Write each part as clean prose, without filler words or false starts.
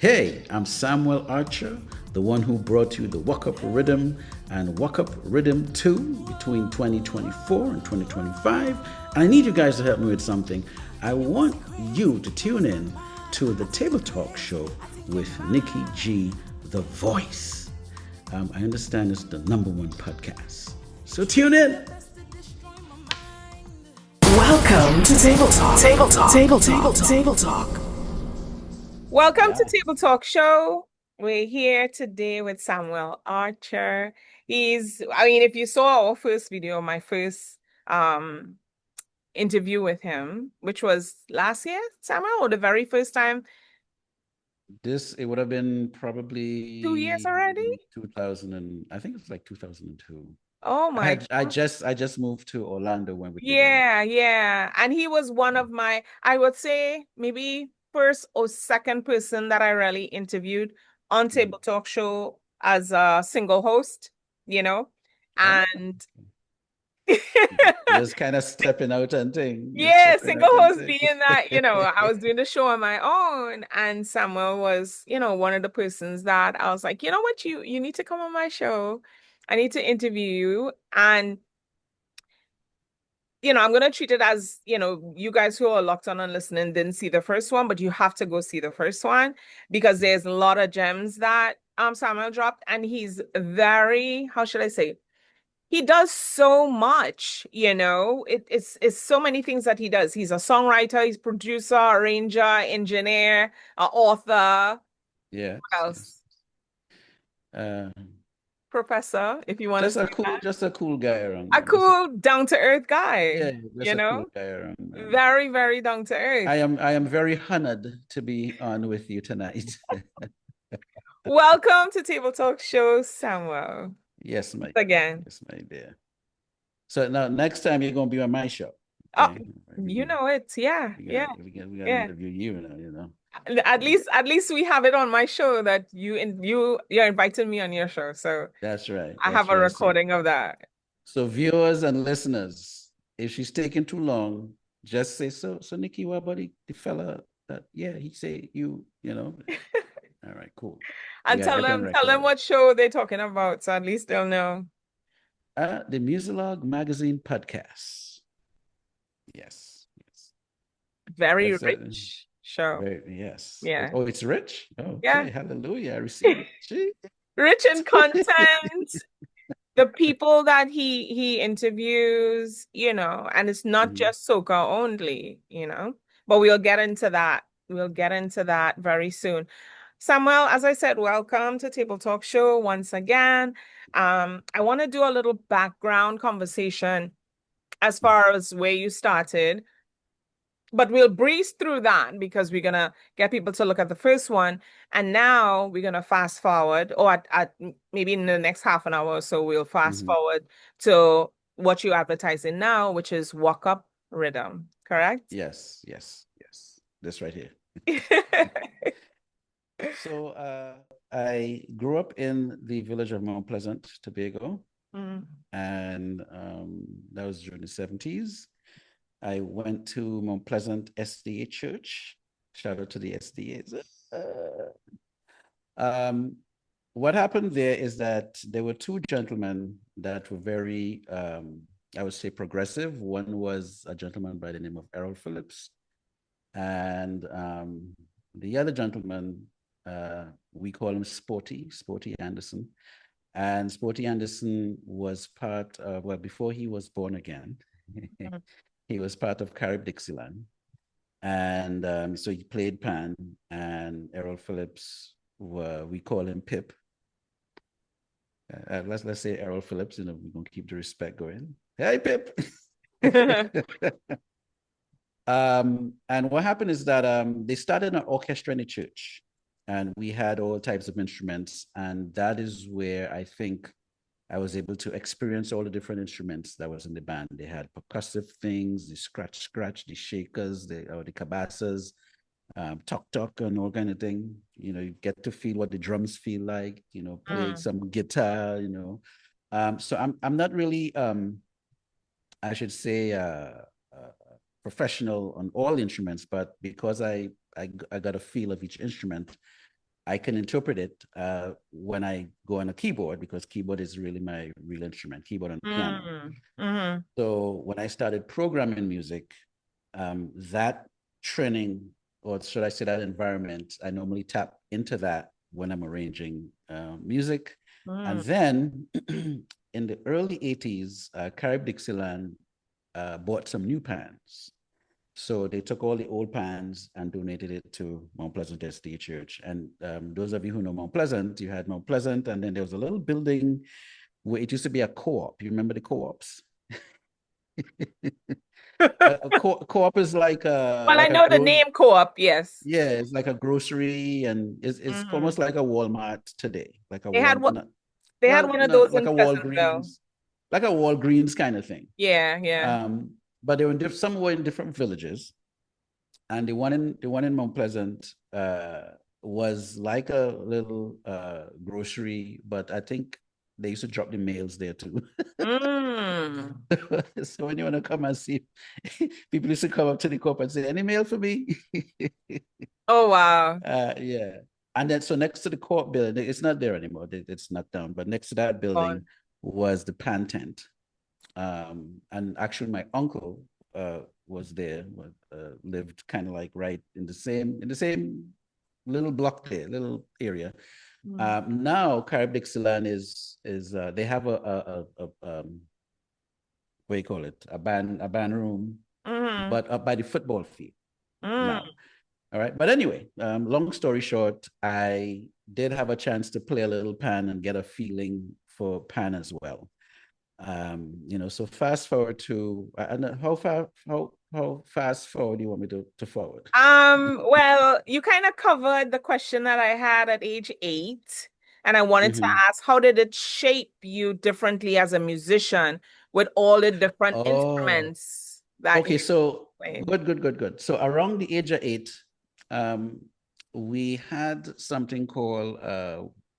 Hey, I'm Samuel Archer, the one who brought you the Wuk Up Riddim and Wuk Up Riddim 2 between 2024 and 2025. And I need you guys to help me with something. I want you to tune in to the Table Talk show with Nikki G, The Voice. I understand it's the #1 podcast. So tune in. Welcome to Table Talk. Table Talk. Table Talk. Table Talk. Welcome to Table Talk Show. We're here today with Samuel Archer. If you saw our first video, my first interview with him, which was last year, Samuel, or the very first time? It would have been probably 2 years already? 2000 and I think it's like 2002. Oh my I just moved to Orlando when we did that. Yeah. And he was one of my, I would say maybe first or second person that I really interviewed on Table Talk Show as a single host, and just kind of stepping out and things. Yeah, single host being that, I was doing the show on my own, and Samuel was, one of the persons that I was like, you know what, you need to come on my show. I need to interview you. And I'm going to treat it as, you guys who are locked on and listening didn't see the first one, but you have to go see the first one because there's a lot of gems that Samuel dropped, and he's very, how should I say? He does so much, it's so many things that he does. He's a songwriter, he's producer, arranger, engineer, author. Yeah. What else? Professor, if you want to say that. Just a cool guy around. A cool, down-to-earth guy. Yeah, just a cool guy around. Very, very down to earth. I am very honored to be on with you tonight. Welcome to Table Talk Show, Samuel. Yes, my again. Yes, my dear. So now next time you're gonna be on my show. Okay? Oh, you know it. Yeah. We're gonna interview you now, At least we have it on my show that you're inviting me on your show. So that's right. I have a recording of that. So viewers and listeners, if she's taking too long, just say so Nikki, what about the fella that he say you know. All right, cool. And tell them what show they're talking about, so at least they'll know. The Musilog Magazine podcast. Yes. Very rich show. Yes. Yeah. Oh, it's rich? Oh, yeah. Hallelujah. I received it. Rich in content. The people that he interviews, and it's not just soca only, but we'll get into that. We'll get into that very soon. Samuel, as I said, welcome to Table Talk Show once again. I want to do a little background conversation as far as where you started, but we'll breeze through that because we're going to get people to look at the first one. And now we're going to fast forward, or at maybe in the next half an hour or so, we'll fast forward to what you're advertising now, which is Wuk Up Riddim, correct? Yes. This right here. So I grew up in the village of Mount Pleasant, Tobago, and that was during the 70s. I went to Mount Pleasant SDA Church. Shout out to the SDAs. What happened there is that there were two gentlemen that were very, I would say, progressive. One was a gentleman by the name of Errol Phillips, and the other gentleman, we call him Sporty Anderson. And Sporty Anderson was part of, before he was born again, he was part of Carib Dixieland. And so he played pan, and Errol Phillips, we call him Pip. Let's say Errol Phillips, we're going to keep the respect going. Hey, Pip. And what happened is that they started an orchestra in the church, and we had all types of instruments. And that is where I think I was able to experience all the different instruments that was in the band. They had percussive things, the scratch, the shakers, the cabasas, talk, and all kind of thing. You get to feel what the drums feel like, play some guitar, So I'm not really, I should say, professional on all instruments, but because I got a feel of each instrument, I can interpret it when I go on a keyboard, because keyboard is really my real instrument, keyboard and piano. So when I started programming music, that training, or should I say that environment, I normally tap into that when I'm arranging music. And then in the early 80s, Carib Dixieland bought some new pans. So they took all the old pans and donated it to Mount Pleasant SDA Church. And those of you who know Mount Pleasant, you had Mount Pleasant, and then there was a little building where it used to be a co-op. You remember the co-ops? A co-op is like Well, I know the name co-op, yes. Yeah, it's like a grocery, and it's almost like a Walmart today, like a They had Walmart. They had one of those like in a Pleasantville. like a Walgreens kind of thing. Yeah. But they were some were in different villages, and the one in Mount Pleasant was like a little grocery, but I think they used to drop the mails there too. So when you want to come and see, people used to come up to the co-op and say, "Any mail for me?" Oh wow. Yeah. And then so next to the co-op building, it's not there anymore. It's knocked down. But next to that building was the pan tent. And actually my uncle was there, lived kind of like right in the same little block there, little area. Now Carib Dixieland is they have a what do you call it? A band room, but up by the football field now. All right. But anyway, long story short, I did have a chance to play a little pan and get a feeling for pan as well. So fast forward to how fast forward do you want me to forward? Well, you kind of covered the question that I had at age 8, and I wanted to ask, how did it shape you differently as a musician with all the different instruments that okay, so played? Good. So around the age of 8, we had something called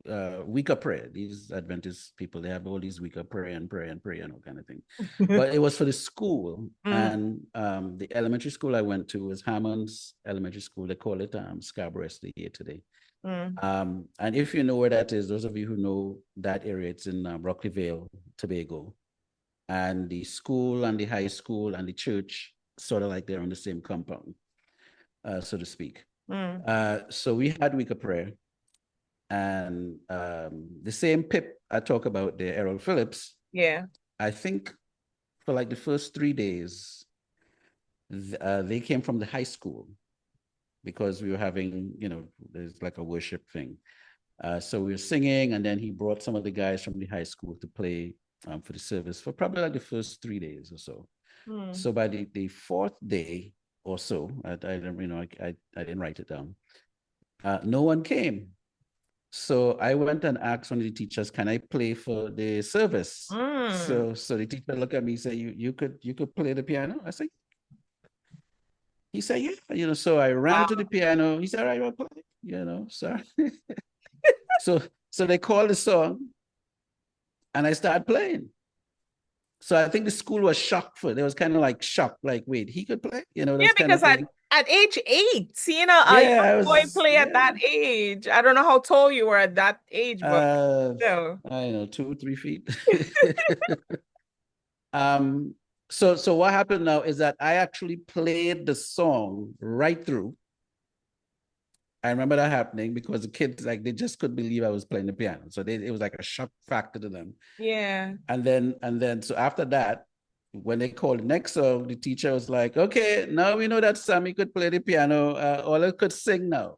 Wuk Up Riddim. These Adventist people, they have all these Wuk Up pray and kind of thing. But it was for the school. And the elementary school I went to was Hammond's Elementary School. They call it Scarborough SDA today. And if you know where that is, those of you who know that area, it's in Rocky Vale, Tobago. And the school and the high school and the church, sort of like they're on the same compound, so to speak. So we had Week of Prayer, and the same Pip I talk about there, Errol Phillips. Yeah. I think for like the first 3 days, they came from the high school, because we were having, there's like a worship thing. So we were singing, and then he brought some of the guys from the high school to play for the service for probably like the first 3 days or so. So by the fourth day or so, I didn't write it down. No one came. So I went and asked one of the teachers, "Can I play for the service?" So the teacher looked at me and said, you could play the piano? I said, he said, yeah. So I ran to the piano. He said, "All right, I'll play," so so they called the song, and I started playing. So I think the school was shocked they was kind of like shocked, like, wait, he could play? Yeah, because at age 8, seeing a young boy play at that age. I don't know how tall you were at that age, but still. I know, 2-3 feet. So what happened now is that I actually played the song right through. I remember that happening because the kids, like, they just couldn't believe I was playing the piano. So it was like a shock factor to them. Yeah. And then so after that, when they called the next song, the teacher was like, "Okay, now we know that Sammy could play the piano. All I could sing now."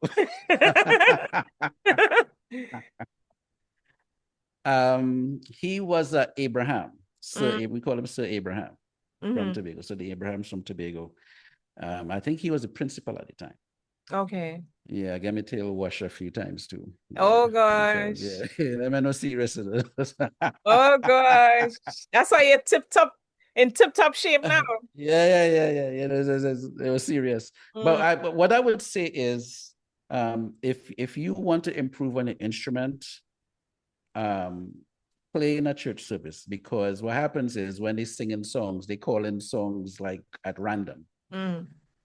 He was Abraham. We call him Sir Abraham from Tobago. So the Abrahams from Tobago. I think he was a principal at the time. Okay. Yeah, I got my tail washed a few times too. Oh gosh. So, yeah, I'm not serious. Oh gosh. That's why you're in tip-top shape now. Yeah. It was serious. But what I would say is, if you want to improve on an instrument, play in a church service, because what happens is when they sing in songs, they call in songs like at random.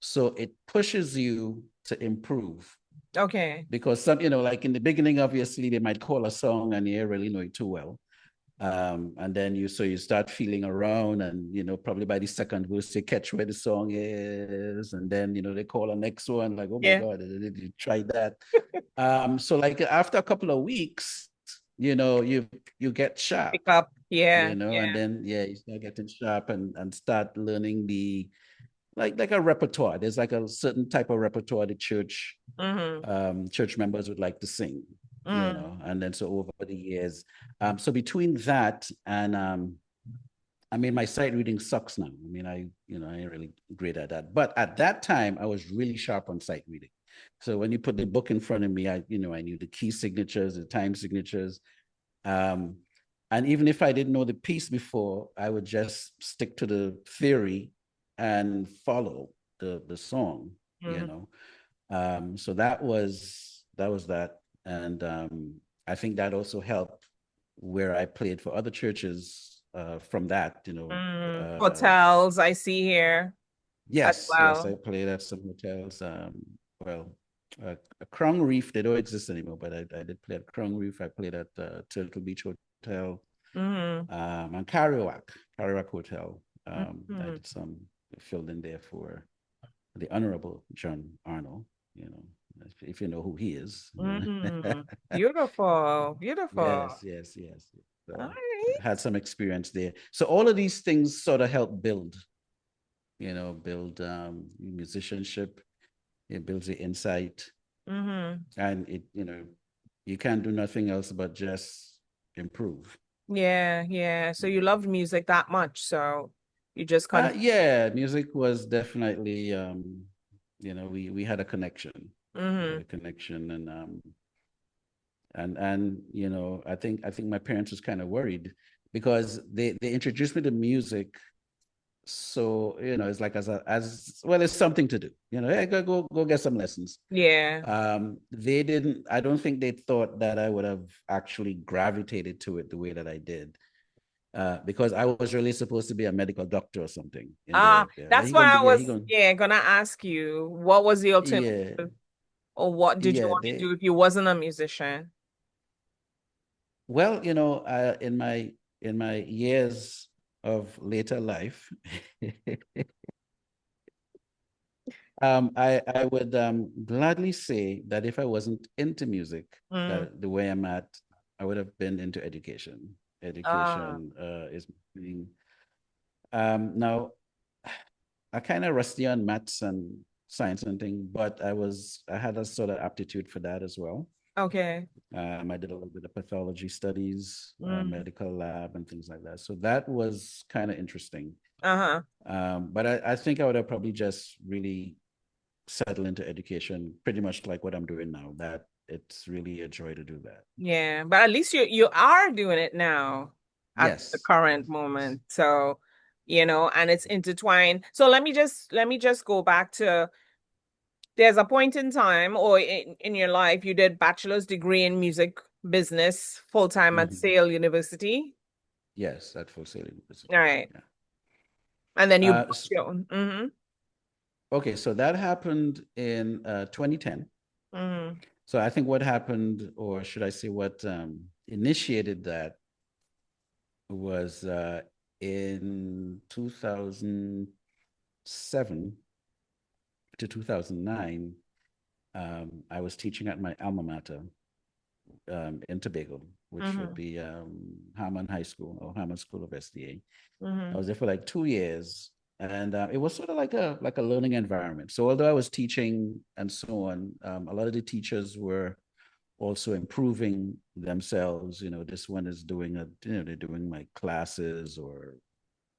So it pushes you to improve Okay. Because some, like in the beginning, obviously they might call a song and you really know it too well. And then you start feeling around, and probably by the second verse they catch where the song is, and then they call a next one like, oh my Yeah. God, did you try that? So like after a couple of weeks, you get sharp, Pick up. Yeah. and then you start getting sharp and start learning the like a repertoire. There's like a certain type of repertoire the church church members would like to sing, and then so over the years. So between that and I mean, my sight reading sucks now. I mean, I ain't really great at that. But at that time, I was really sharp on sight reading. So when you put the book in front of me, I knew the key signatures, the time signatures. Um, and even if I didn't know the piece before, I would just stick to the theory and follow the song, So that was that. And I think that also helped where I played for other churches from that, Hotels I see here as yes, I well. played at some hotels. Well, Crown Reef, they don't exist anymore, but I did play at Crown Reef. I played at Turtle Beach Hotel, and Carriwack Hotel. I did some filled in there for the Honorable John Arnold, if you know who he is. Beautiful, beautiful. Yes. All So right. I had some experience there. So all of these things sort of help build musicianship. It builds the insight, and you can't do nothing else but just improve. Yeah. So you loved music that much, so you just Yeah, music was definitely we had a connection. We had a connection, and I think my parents was kind of worried because they introduced me to music. So it's like as well, it's something to do. Hey, go get some lessons. Yeah. I don't think they thought that I would have actually gravitated to it the way that I did. Because I was really supposed to be a medical doctor or something in there. That's He why gonna I be, yeah, he was gonna, gonna ask you what was the yeah, alternative, or what did you yeah. want to do if you wasn't a musician? Well, in my years of later life, I would gladly say that if I wasn't into music, Mm. that the way I'm at, I would have been into education. Ah, Education is being now I kind of rusty on maths and science and thing, but I had a sort of aptitude for that as well. okay. I did a little bit of pathology studies, Mm. medical lab, and things like that. So that was kind of interesting. Uh-huh. But I think I would have probably just really settled into education, pretty much like what I'm doing now. That it's really a joy to do that. Yeah, but at least you are doing it now at the Yes, current yes. moment. So, and it's intertwined. So let me just go back to, there's a point in time or in your life you did bachelor's degree in music business full-time at Mhm. Sale University. Yes, at Full Sail All University. right. Yeah. And then you Uh, bought your own. okay, so that happened in 2010. Mm-hmm. So I think what happened, or should I say what initiated that, was in 2007 to 2009. I was teaching at my alma mater in Tobago, which would Mm-hmm. be Harmon High School or Harmon School of SDA. I Mm-hmm. was there for like 2 years, and it was sort of like a learning environment. So although I was teaching and so on, a lot of the teachers were also improving themselves. This one is they're doing my classes or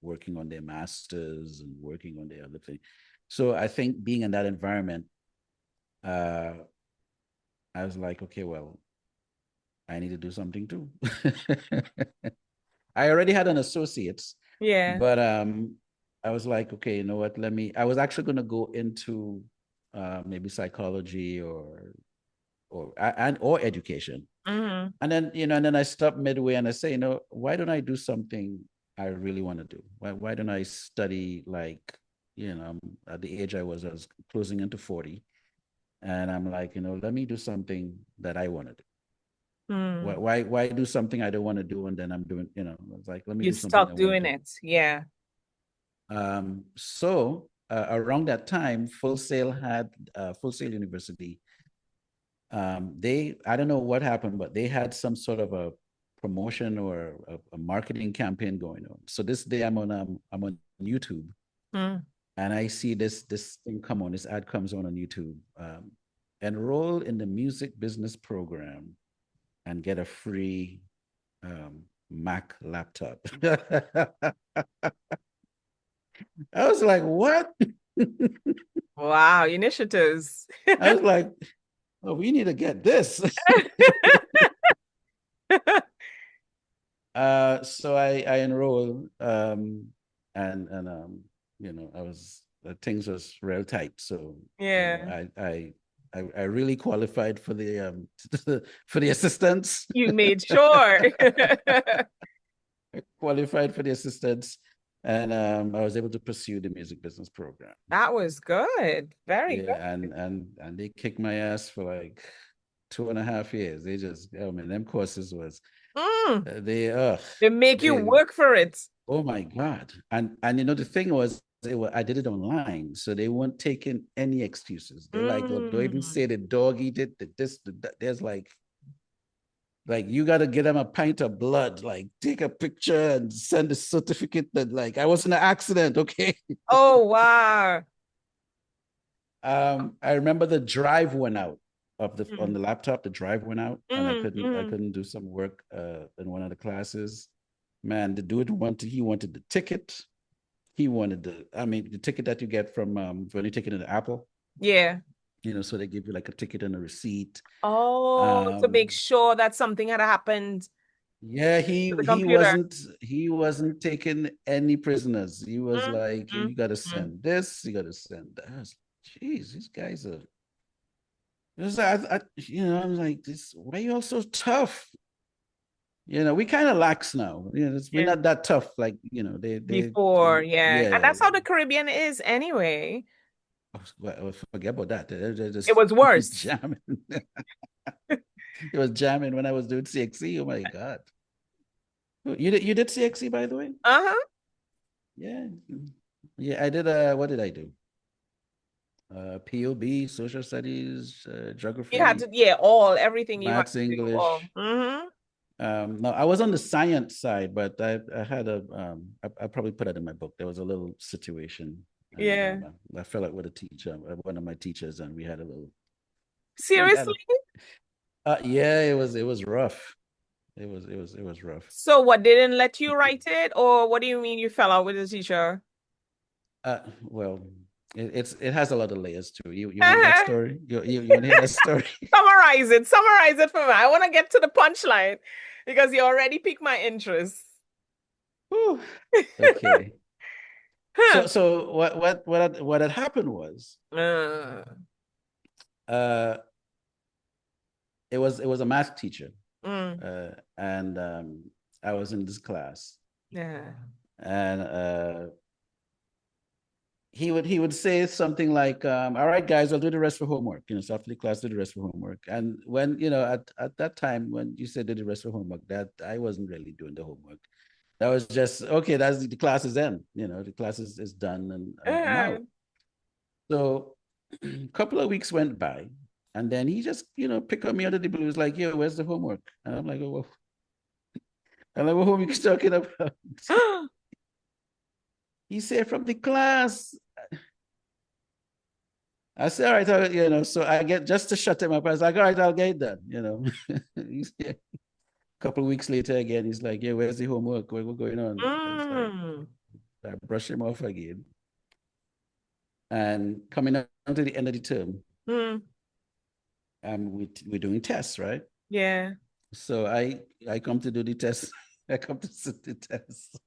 working on their masters and working on the other thing. So I think being in that environment, uh, I was like, okay, well, I need to do something too. I already had an associate's, Yeah. but I was like, okay, you know what? I was actually going to go into maybe psychology or education. Mm-hmm. And then I stopped midway and I say, why don't I do something I really want to do? Why don't I study, like, at the age I was closing into 40. And I'm like, let me do something that I want to do. Hmm. Why do something I don't want to do and then I'm doing, it's like, let me You do something I stop want doing to do. it. Yeah. So around that time, Full Sail University. I don't know what happened, but they had some sort of a promotion or a marketing campaign going on. So this day I'm on YouTube, Hmm. and I see this thing come on. This ad comes on YouTube. Enroll in the music business program and get a free Mac laptop. I was like, what? Wow, initiatives. I was like, oh, we need to get this. So I enrolled, and I was things was real tight. So Yeah. I really qualified for the for the assistance. You made sure. Qualified for the assistance, and I was able to pursue the music business program. That was good. Very Yeah, good. and they kicked my ass for like 2.5 years. They just, oh man, them courses was Mm. they They make you they work for it. oh my God. And the thing was, I did it online, so they weren't taking any excuses. They like, look, don't even Mm. say the dog eat it, this, that. There's like you got to get them a pint of blood, like take a picture and send a certificate that like I was in an accident, okay? Oh, wow. I remember the drive went out on Mm. the laptop. The drive went out, and I Mm. couldn't I Mm. couldn't do some work in one of the classes. Man, the dude wanted the ticket. He wanted the ticket that you get from when you take it in Apple, Yeah. so they give you like a ticket and a receipt. Oh, to make Um, sure that something had happened yeah, to the he computer. wasn't taking any prisoners. He was Mm. like, Mm. you got to Mm. send this, you got to send that. Jeez, these guys are. It was like, I'm like, this. Why are you all so tough? We kind of lax now. We're Yeah. not that tough. Like, Before, yeah. And yeah. that's how the Caribbean is anyway. Well, forget about that. They're It just was worse. jamming. It was jamming when I was doing CXC. Oh my God. You did CXC, by the way? Uh-huh. Yeah. Yeah, I did what did I do? POB, social studies, You had geography, to, yeah, everything you had maths, to do. All. English. Mm-hmm. No, I was on the science side, but I had I probably put it in my book. There was a little situation, and Yeah. I fell out with a teacher, one of my teachers, and we had a little we had Seriously? a yeah, it was rough. It was rough. So what, didn't let you write it? Or what do you mean you fell out with the teacher? Well, it has a lot of layers too. You want that story? You want to hear that story? Summarize it. Summarize it for me. I want to get to the punchline because you already piqued my interest. Whew. Okay. Huh. So what had happened was Uh, uh it was a math teacher, mm, and I was in this class, yeah. and he would say something like, all right guys, I'll do the rest for homework, so after the class, do the rest for homework. And when at that time when you said do the rest for homework, that I wasn't really doing the homework. That was just okay, that's the class is end, the class is done, and I'm Uh, out. So a couple of weeks went by, and then he just picked up me out of the blue. He was like, "Yo, where's the homework?" And I'm like, "Oh, well." I'm like, "What homework you talking about?" He said, "From the class." I said, "All right, so I get just to shut him up. I was like, all right, I'll get it done." A couple of weeks later again, he's like, "Yeah, where's the homework? What's going on?" I was like, mm, I brush him off again. And coming up to the end of the term, mm, we're doing tests, right? yeah. So I come to do the test. I come to sit the test.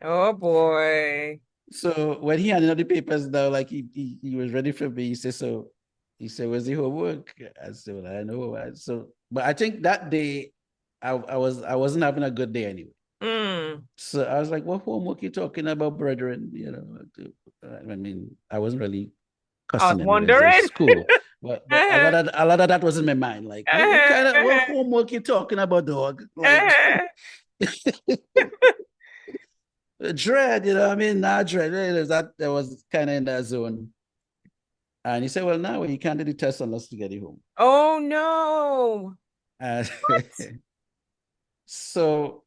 Oh boy. So when he handed out the papers now, like he was ready for me. He said, "Where's the homework?" I said, "Well, I know." But I think that day I wasn't having a good day anyway. Mm, So I was like, "What homework you talking about, brethren?" I mean, I wasn't really. I was cussing him. wondering. It's cool. But a lot of that was in my mind. Like, what homework you talking about, dog? Like, dread, you know what I mean? Not dread. That was kind of in that zone. And he said, well, now you can't do the test unless you get you home. Oh no. So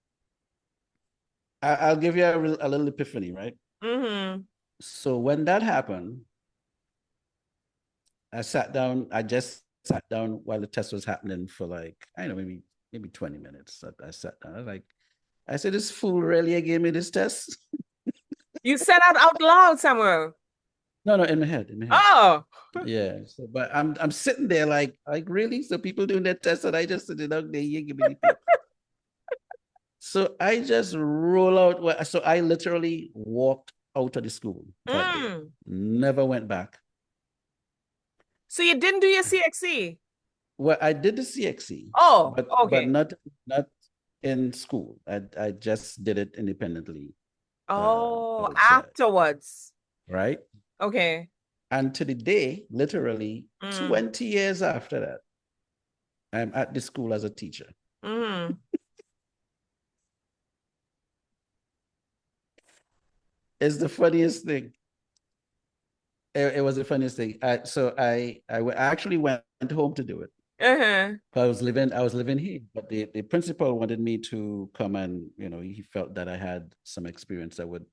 I'll give you a little epiphany, right? Mm-hmm. So when that happened, I just sat down while the test was happening for like, I don't know, maybe 20 minutes. I sat down. I said, this fool really gave me this test. You said that out loud, Samuel. No, in my head. Oh. Yeah. So, but I'm sitting there like really? So people doing that test and I just sit down there, you give me the paper. So I just roll out. So I literally walked out of the school that day. Never went back. So you didn't do your CXC? Well, I did the CXC. Oh, but okay. not in school. I just did it independently. Oh, outside, afterwards. right? Okay. And to the day, literally 20 years after that, I'm at the school as a teacher. It's the funniest thing. It was the funniest thing. I actually went home to do it. I was living here, but the principal wanted me to come and, he felt that I had some experience that would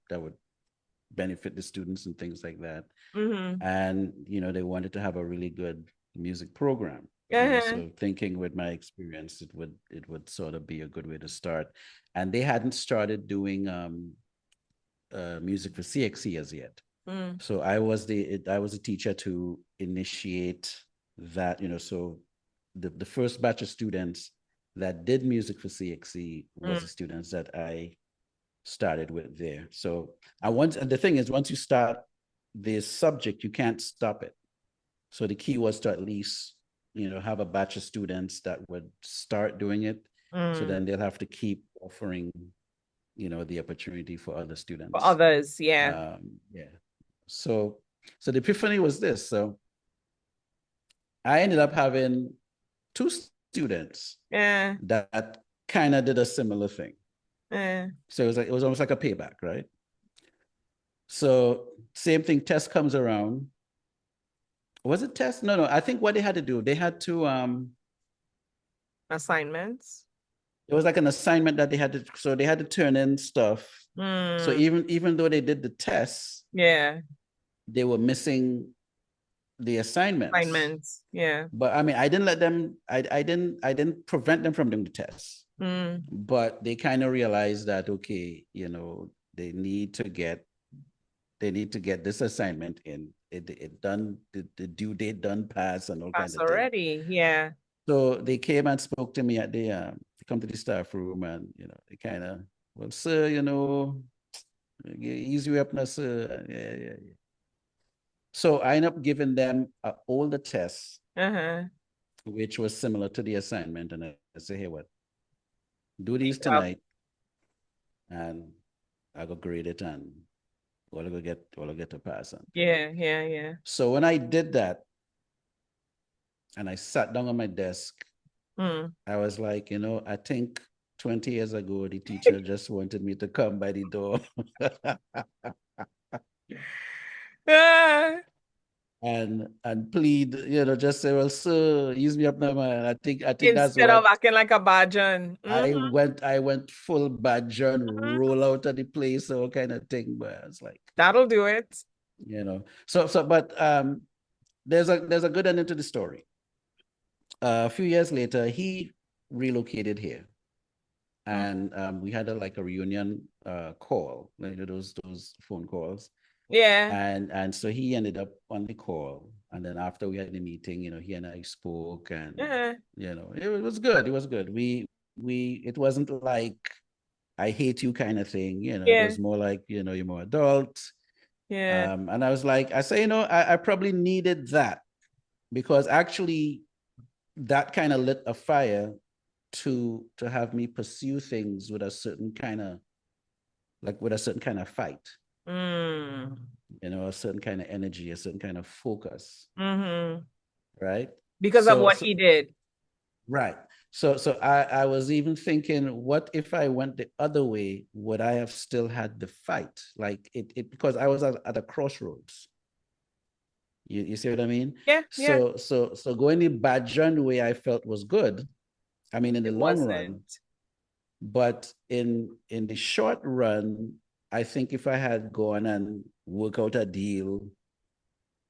benefit the students and things like that. And, they wanted to have a really good music program. So thinking with my experience, it would sort of be a good way to start. And they hadn't started doing music for CXC as yet. So I was a teacher to initiate that, so the first batch of students that did music for CXC was the students that I started with there. So the thing is, once you start this subject, you can't stop it. So the key was to at least, have a batch of students that would start doing it. So then they'll have to keep offering, the opportunity for other students. For others, yeah. Yeah. So the epiphany was this. So I ended up having 2 students that kind of did a similar thing. So it was almost like a payback, right? So same thing, test comes around. Was it test? No. I think what they had to do, they had to assignments. It was like an assignment that they had to turn in stuff. So even though they did the tests, they were missing the assignments. Yeah. But I mean, I didn't let them. I didn't prevent them from doing the tests. But they kind of realized that, okay, they need to get this assignment in. It done, the due date done pass and all kinds of things. Already, yeah. So they came and spoke to me at they come to the staff room and, they kind of, well, sir, easy up now, sir. Yeah. So I ended up giving them all the tests, which was similar to the assignment. And I say, hey, what? Do these tonight and I go grade it and all I get to pass on. Yeah. So when I did that and I sat down on my desk, I was like, I think 20 years ago, the teacher just wanted me to come by the door. and plead, just say, well, sir, use me up now, man. I think that's what. Instead of acting like a badger. I went full badger and roll out of the place, all kind of thing. But I was like, that'll do it. But there's a good ending to the story. A few years later, he relocated here, and we had a reunion call, those phone calls. Yeah. And so he ended up on the call, and then after we had the meeting, he and I spoke, and it was good. It was good. It wasn't like I hate you kind of thing. It was more like, you're more adult. Yeah. And I was like, I say, I probably needed that, because actually that kind of lit a fire to have me pursue things with a certain kind of fight. you know, a certain kind of energy, a certain kind of focus, Mm-hmm. right? Because of So, what so he did. right. So I was even thinking, what if I went the other way? Would I have still had the fight? Like it because I was at a crossroads. You see what I mean? Yeah, yeah. So going the Bajan way I felt was good. I mean, in the It long wasn't. run, but in the short run, I think if I had gone and work out a deal,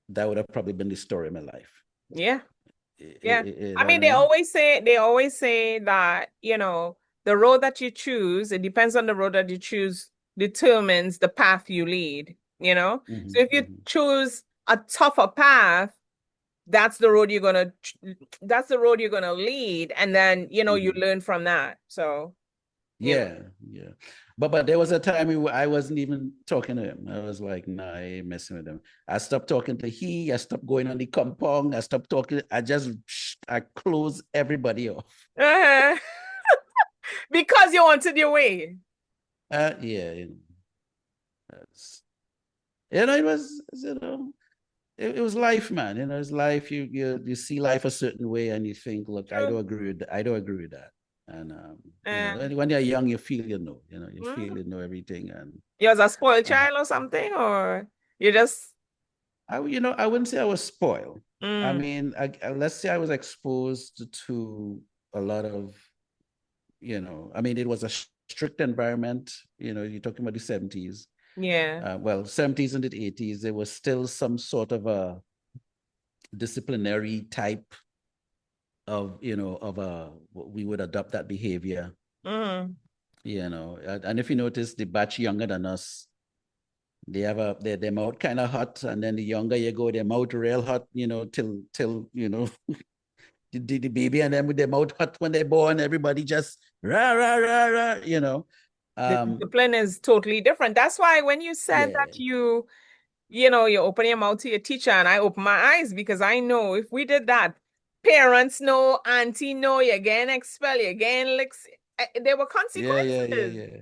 that would have probably been the story of my life. Yeah. Yeah. You I know what mean, I mean? they always say that, you know, the road that you choose, it depends on the road that you choose, determines the path you lead, you know? So if you Mhm. choose a tougher path, that's the road that's the road you're gonna lead. And then, you know, you Mhm. learn from that. So, you know. Yeah, yeah. But there was a time I wasn't even talking to him. I was like, nah, I ain't messing with him. I stopped talking to he. I stopped going on the compound. I stopped talking. I closed everybody off. Uh-huh. Because you wanted your way. Yeah, you know, it was, it was life, man. You know, it's life. You see life a certain way, and you think, look, I True. don't agree with that. I don't agree with that. And you know, Uh, when you're young, you feel you feel mm. you know everything, and You was a spoiled uh, child or something, or you just I wouldn't say I was spoiled. I mm, mean, let's say I was exposed to a lot of, I mean, it was a strict environment. You know, you're talking about the 70s. yeah. Well, 70s and the 80s, there was still some sort of a disciplinary type of, we would adopt that behavior, Mm. and if you notice, the batch younger than us, they have their mouth kind of hot, and then the younger you go, their mouth real hot, till the baby and them with their mouth hot when they're born, everybody just rah rah rah rah, The um discipline is totally different. That's why when you said yeah, that you know, you open your mouth to your teacher, and I open my eyes because I know if we did that, parents know, auntie know, you again expel, you again licks. There were consequences. yeah.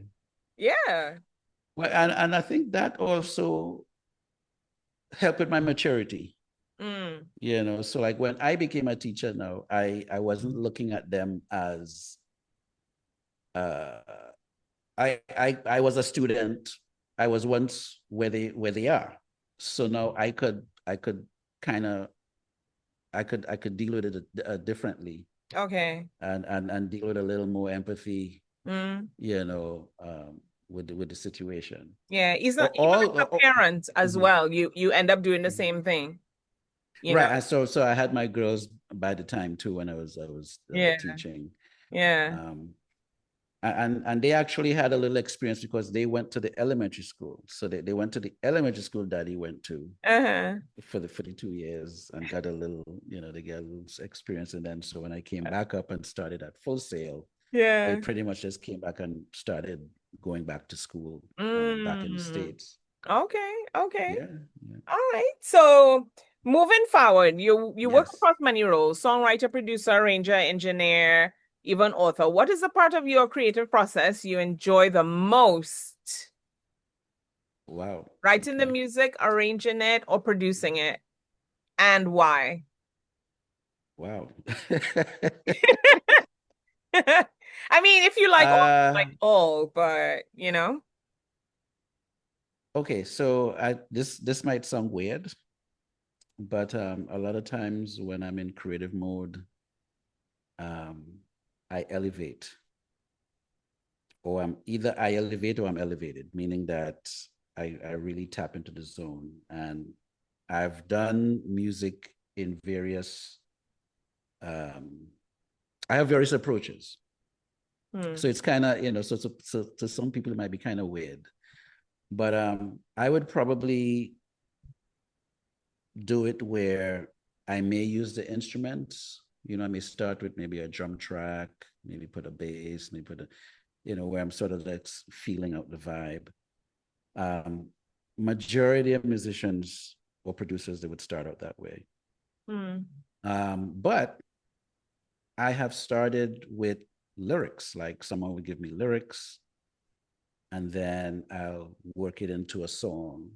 Yeah. Well, and I think that also helped with my maturity. Mm. So like when I became a teacher now, I wasn't looking at them as uh I was a student. I was once where they are. So now I could kind of I could deal with it differently, Okay. and deal with a little more empathy, Mm. with the situation. Yeah. It's not even All, as a parent as mhm, well. You end up doing the mhm. same thing, you know. Right. So I had my girls by the time too when I was Yeah. teaching. Yeah. Um, and they actually had a little experience because they went to the elementary school. So they went to the elementary school Daddy went to Uh-huh. for the 2 years and got a little, they got a little experience. And then so when I came back up and started at Full Sail, they Yeah. pretty much just came back and started going back to school, back in the Mm. States. Okay. Okay. Yeah. Yeah. All right. So moving forward, you work Yes. across many roles: songwriter, producer, arranger, engineer, even author. What is the part of your creative process you enjoy the most? Wow. Writing the Okay. music, arranging it, or producing it, and why? Wow. I mean, if you like uh all, but you know. okay, so this might sound weird, but a lot of times when I'm in creative mode, um, I elevate, or I elevate or I'm elevated, meaning that I really tap into the zone. And I've done music in various, um, I have various approaches. Hmm. So it's kind of, so to some people it might be kind of weird, but I would probably do it where I may use the instruments. I may start with maybe a drum track, maybe put a bass, maybe put where I'm sort of like feeling out the vibe. Um, Majority of musicians or producers, they would start out that way. Hmm. But I have started with lyrics, like someone would give me lyrics and then I'll work it into a song.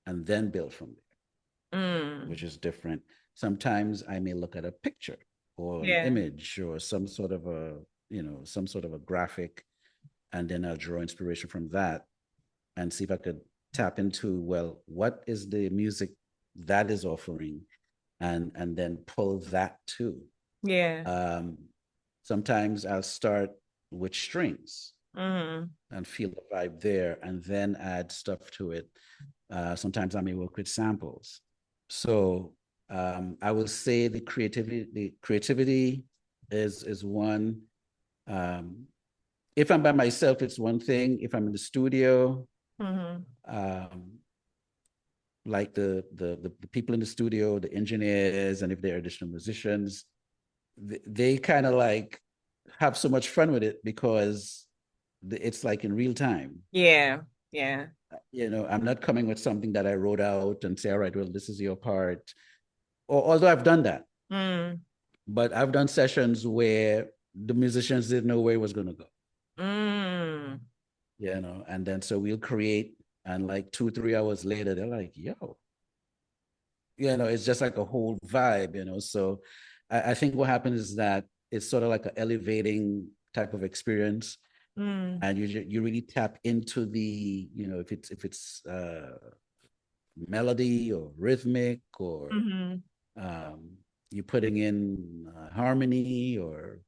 and then build from there, which is different. Sometimes I may look at a picture or an Yeah. image or some sort of a, some sort of a graphic, and then I'll draw inspiration from that and see if I could tap into, well, what is the music that is offering, and then pull that too. Yeah. Sometimes I'll start with strings Mm-hmm. and feel the vibe there, and then add stuff to it. Sometimes I may work with samples. So I will say the creativity is one. If I'm by myself, it's one thing. If I'm in the studio, Mm-hmm. like the people in the studio, the engineers, and if they're additional musicians, they kind of like have so much fun with it because it's like in real time. Yeah. Yeah. I'm not coming with something that I wrote out and say, all right, well, this is your part. Although I've done that, but I've done sessions where the musicians didn't know where it was going to go. And then so we'll create, and like 2-3 hours later, they're like, yo, it's just like a whole vibe. So I think what happens is that it's sort of like an elevating type of experience. And you really tap into the, if it's melody or rhythmic, or you're putting in harmony or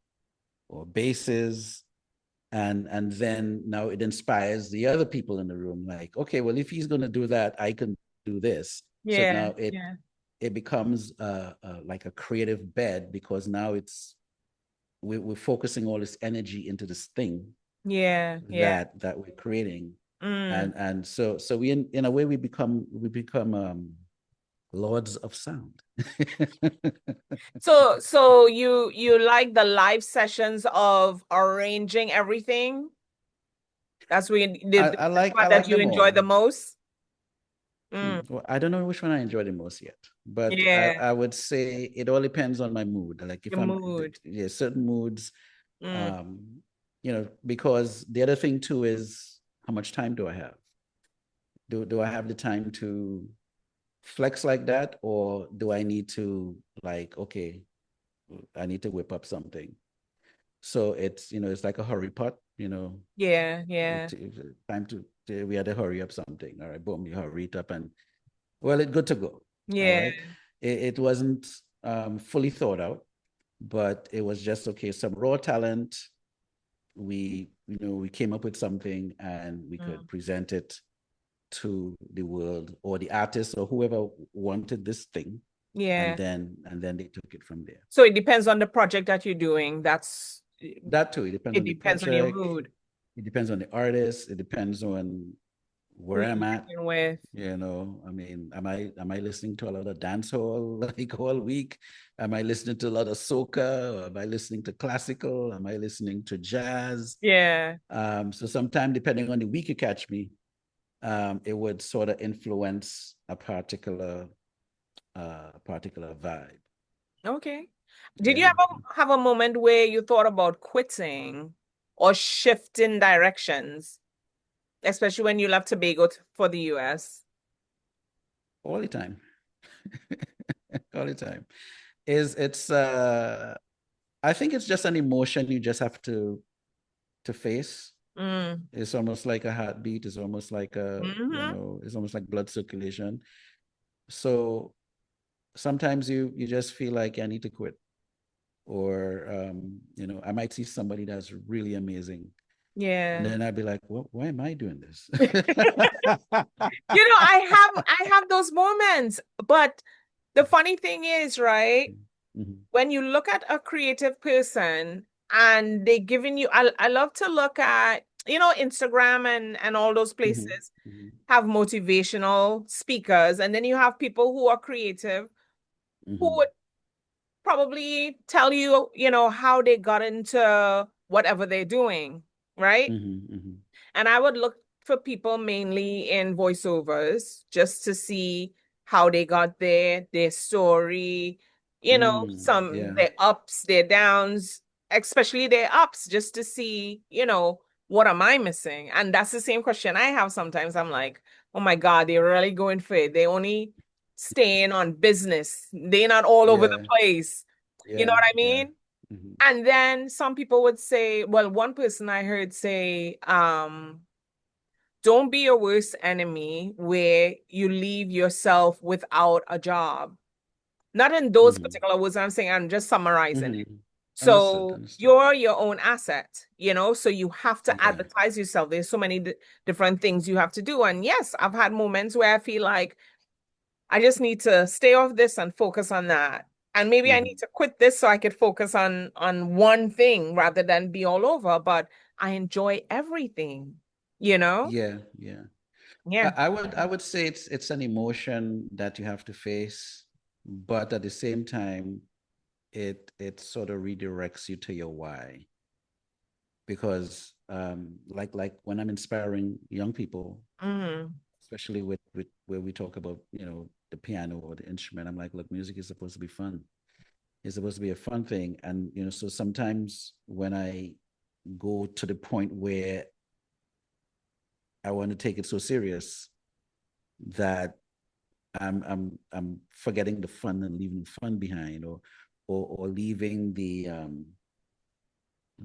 basses, and then now it inspires the other people in the room, like, okay, well, if he's going to do that, I can do this. So now it becomes like a creative bed, because now we're focusing all this energy into this thing that we're creating. And so we in a way we become lords of sound. So you like the live sessions of arranging everything? That's where the I like part that you them enjoy the all. most? Well, I don't know which one I enjoy the most yet, but Yeah. I would say it all depends on my mood. Like if Your mood. certain moods, because the other thing too is, how much time do I have? Do I have the time to flex like that, or do I need to, like, okay, I need to whip up something? So it's like a hurry pot, Yeah. time to we had to hurry up something. All right, boom, you hurry it up, and well, it's good to go. All Yeah. right. It wasn't fully thought out, but it was just, okay, some raw talent. We came up with something, and we could present it to the world, or the artist, or whoever wanted this thing. Yeah. And then they took it from there. So it depends on the project that you're doing. That too. It depends It on the depends on your project. mood. It depends on the artist. It depends on Who where you're I'm at. working with. I mean, am I listening to a lot of dancehall like all week? Am I listening to a lot of soca? Or am I listening to classical? Am I listening to jazz? Yeah. So sometimes, depending on the week you catch me, it would sort of influence a particular vibe. Okay. Did you ever have a moment where you thought about quitting or shifting directions, especially when you left Tobago for the US? All the time. All the time. It's I think it's just an emotion you just have to face. It's almost like a heartbeat. It's almost like it's almost like blood circulation. So sometimes you just feel like, I need to quit, or I might see somebody that's really amazing, and Yeah. then I'd be like, well, why am I doing this? I have those moments, but the funny thing is, right? When you look at a creative person and they giving you, I love to look at, Instagram and all those places have motivational speakers, and then you have people who are creative who would probably tell you, how they got into whatever they're doing, right? And I would look for people mainly in voiceovers just to see how they got there, their story, their ups, their downs, especially their ups, just to see, what am I missing? And that's the same question I have sometimes. I'm like, oh my God, they're really going for it. They only staying on business. They're not all over the Yeah, place. You know yeah, what I yeah. mean? And then some people would say, well, one person I heard say, don't be your worst enemy where you leave yourself without a job. Not in those Mm-hmm. particular words, I'm saying, I'm just summarizing it. Mm-hmm. Understood, So understood. you're your own asset, you know, so you have to Yeah. advertise yourself. There's so many different things you have to do. And yes, I've had moments where I feel like I just need to stay off this and focus on that. And maybe I Mm-hmm. need to quit this so I could focus on one thing rather than be all over. But I enjoy everything, you know? Yeah, yeah. Yeah. I would say it's an emotion that you have to face, but at the same time, it sort of redirects you to your why. Because like when I'm inspiring young people, Mm-hmm. especially with where we talk about, the piano or the instrument, I'm like, look, music is supposed to be fun. It's supposed to be a fun thing. And so sometimes when I go to the point where I want to take it so serious that I'm forgetting the fun and leaving fun behind, or leaving the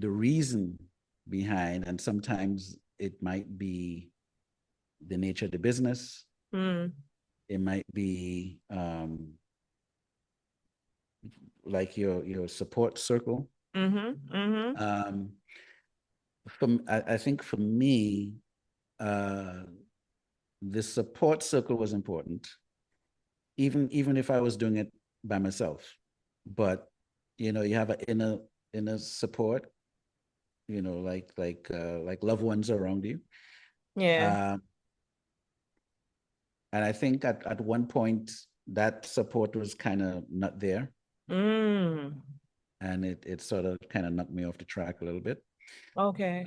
reason behind. And sometimes it might be the nature of the business. Mm-hmm. It might be like your support circle. Mm-hmm. Mm-hmm. Um, I think for me, uh, the support circle was important, even if I was doing it by myself. But you have an inner support, like loved ones around you. Yeah. Um, and I think at one point that support was kind of not there, Mm. and it sort of kind of knocked me off the track a little bit. Okay.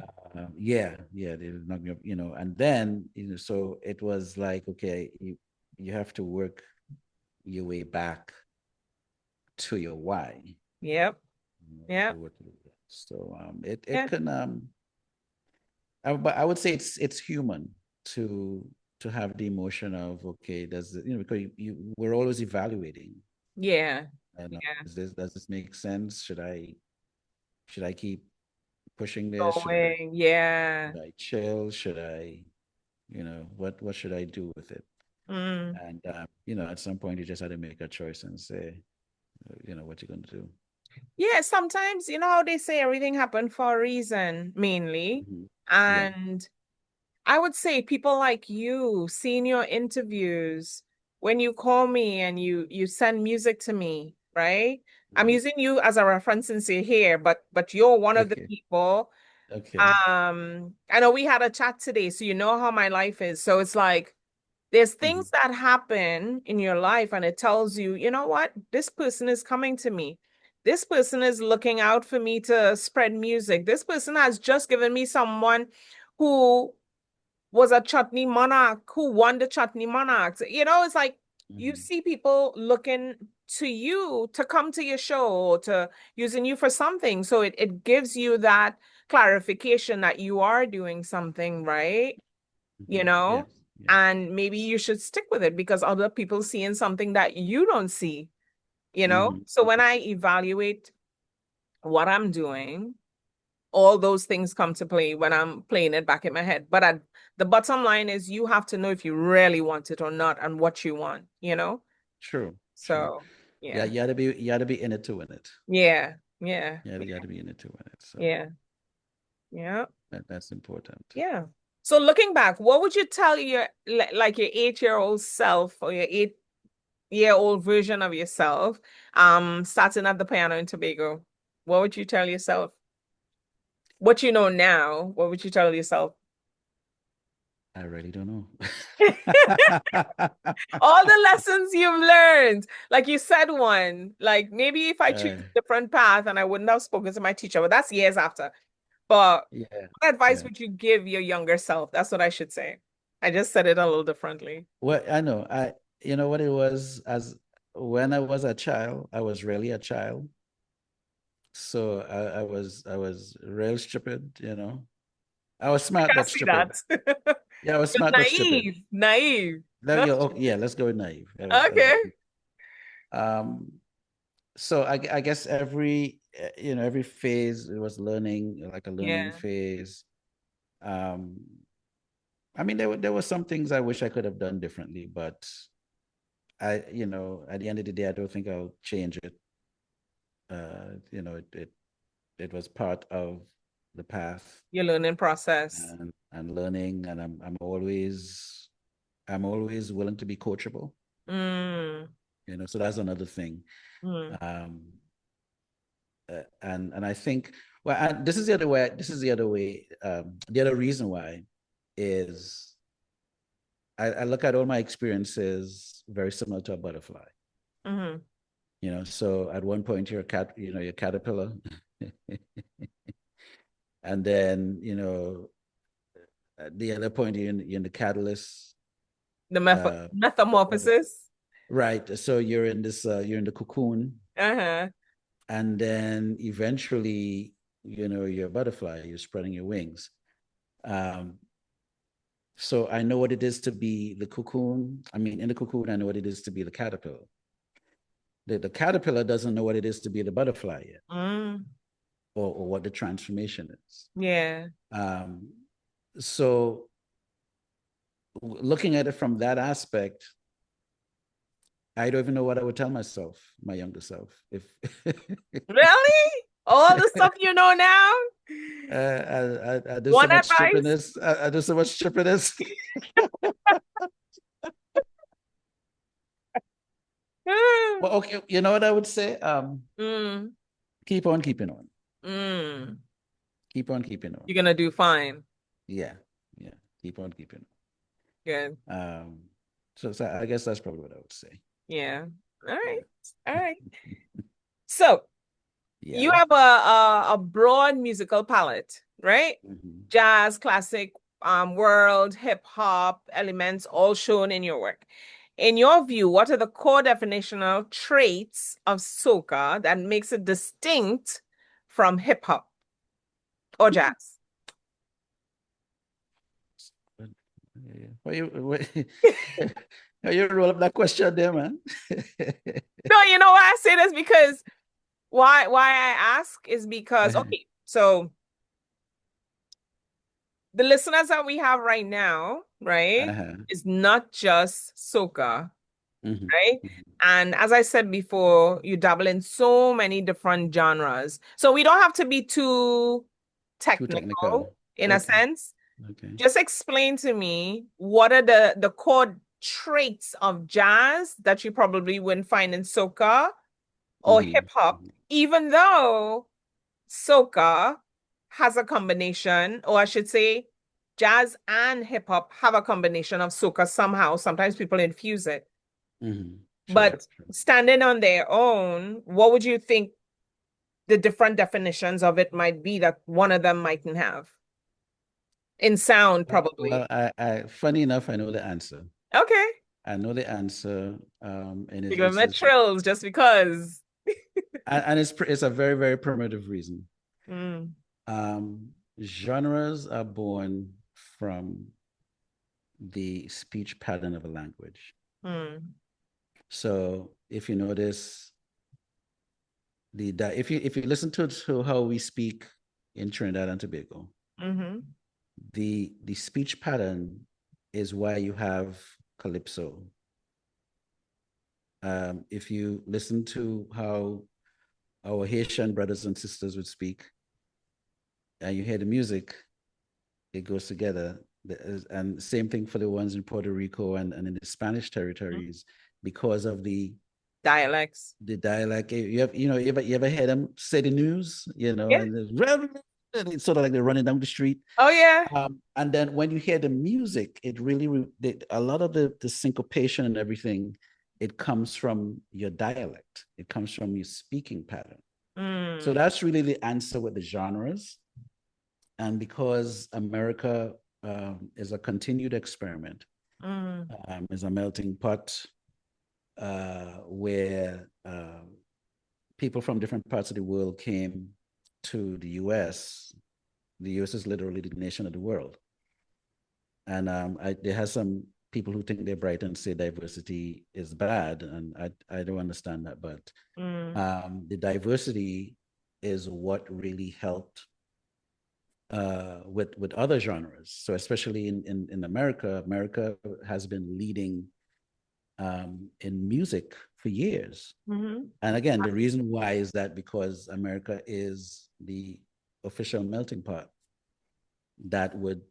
Yeah, they knocked me up, and then so it was like, okay, you have to work your way back to your why. Yep. Yep. So it Yeah. can but I would say it's human to have the emotion of, okay, because we're always evaluating, Yeah. and Yeah. does this make sense? Should I keep pushing this? Going. Yeah. Should I chill? Should I, what should I do with it? Mm. And at some point you just had to make a choice and say, what you're going to do. Yeah, sometimes you know how they say everything happened for a reason, mainly. Mhm. Yeah. And I would say people like you, seeing your interviews, when you call me and you send music to me, right? I'm Mhm. using you as a reference since you're here, but you're one of the Okay. people. Okay. I know we had a chat today, so you know how my life is. So it's like there's Mhm. things that happen in your life and it tells you, you know what? This person is coming to me. This person is looking out for me to spread music. This person has just given me someone who was a chutney monarch, who won the chutney monarchs. You know, it's like you Mhm. see people looking to you to come to your show or to using you for something. So it gives you that clarification that you are doing something right, you Mhm. Yes. know, Yes. and maybe you should stick with it because other people seeing something that you don't see, you know. Mhm. So when Mhm. I evaluate what I'm doing, all those things come to play when I'm playing it back in my head. But the bottom line is you have to know if you really want it or not and what you want, you know. True. True. So Yeah, yeah, you had to be in it to win it. yeah, yeah, Yeah, yeah, you had to be in it to win it. So yeah, yeah, that's important. yeah. So looking back, what would you tell your like your 8-year-old self or your 8-year-old version of yourself, starting at the piano in Tobago? What would you tell yourself? What you know now, what would you tell yourself? I really don't know. All the lessons you've learned. Like you said one, like maybe if I choose Uh, a different path and I wouldn't have spoken to my teacher, but that's years after. But yeah, what advice yeah. would you give your younger self? That's what I should say. I just said it a little differently. Well, I know. You know what it was, as when I was a child, I was really a child. So I was real stupid. I was I smart can but see stupid. that. Yeah, I was Just smart but stupid. naive, naive. Yeah, let's go with naive. Okay. Um, so I guess every phase it was learning, like a learning Yeah. phase. Um, I mean, there were some things I wish I could have done differently, but at the end of the day, I don't think I'll change it. It was part of the path Your learning process. and learning, and I'm always willing to be coachable. Mm, So that's another thing. mm, Um, and I think, well, this is the other way. This is the other way. The other reason why is I look at all my experiences very similar to a butterfly. mm-hmm. So at one point you're a caterpillar, and then at the other point you're in the catalyst. The Uh, metamorphosis. right. So you're in the cocoon, Uh-huh. and then eventually, you're a butterfly. You're spreading your wings. Um, so I know what it is to be the cocoon. I mean, in the cocoon, I know what it is to be the caterpillar. The caterpillar doesn't know what it is to be the butterfly yet, Mm, or what the transformation is. yeah. Um, so looking at it from that aspect, I don't even know what I would tell myself, my younger self, if Really? All the stuff you know now? I do so One much advice? stupidness. I do so much stupidness. Well, okay, you know what I would say? Mm, Keep on keeping on. mm. Keep on keeping on. You're gonna do fine. Yeah, yeah. Keep on keeping Good. on. So I guess that's probably what I would say. Yeah. All right. Yeah. All right. So you Yeah. have a broad musical palette, right? Mhm. Jazz, classic, world, hip hop elements all shown in your work. In your view, what are the core definitional traits of soca that makes it distinct from hip hop or jazz? Why you roll up that question there, man? No, you know why I say this because why I ask is because okay, so the listeners that we have right now, right, Uh-huh. is not just soca, Mhm. right? And as I said before, you dabble in so many different genres. So we don't have to be too Too technical. technical in a Okay. sense. Okay. Just explain to me what are the core traits of jazz that you probably wouldn't find in soca or hip Mhm. hop, even though soca has a combination, or I should say, jazz and hip hop have a combination of soca somehow. Sometimes people infuse it. Mhm. True. But True. standing on their own, what would you think the different definitions of it might be that one of them mightn't have? In sound, Well, probably. funny enough, I know the answer. Okay. I know the answer. And You're giving me thrills just because. it's a very, very primitive reason. Mm, Genres are born from the speech pattern of a language. mm, So if you notice if you listen to how we speak in Trinidad and Tobago, mm-hmm, the speech pattern is why you have calypso. If you listen to how our Haitian brothers and sisters would speak, and you hear the music, it goes together. And same thing for the ones in Puerto Rico and in the Spanish territories, because of dialects. the dialect. You ever hear them say the news, Yeah. and it's sort of like they're running down the street. Oh, yeah. And then when you hear the music, it really, a lot of the syncopation and everything, it comes from your dialect. It comes from your speaking pattern. So Mm, that's really the answer with the genres. And because America is a continued experiment, mm, is a melting pot where people from different parts of the world came to the US. The US is literally the nation of the world. And there has some people who think they're bright and say diversity is bad, and I don't understand that. But the diversity is what really helped with other genres. So especially in America, America has been leading in music for years. And again, the reason why is that because America is the official melting pot that would,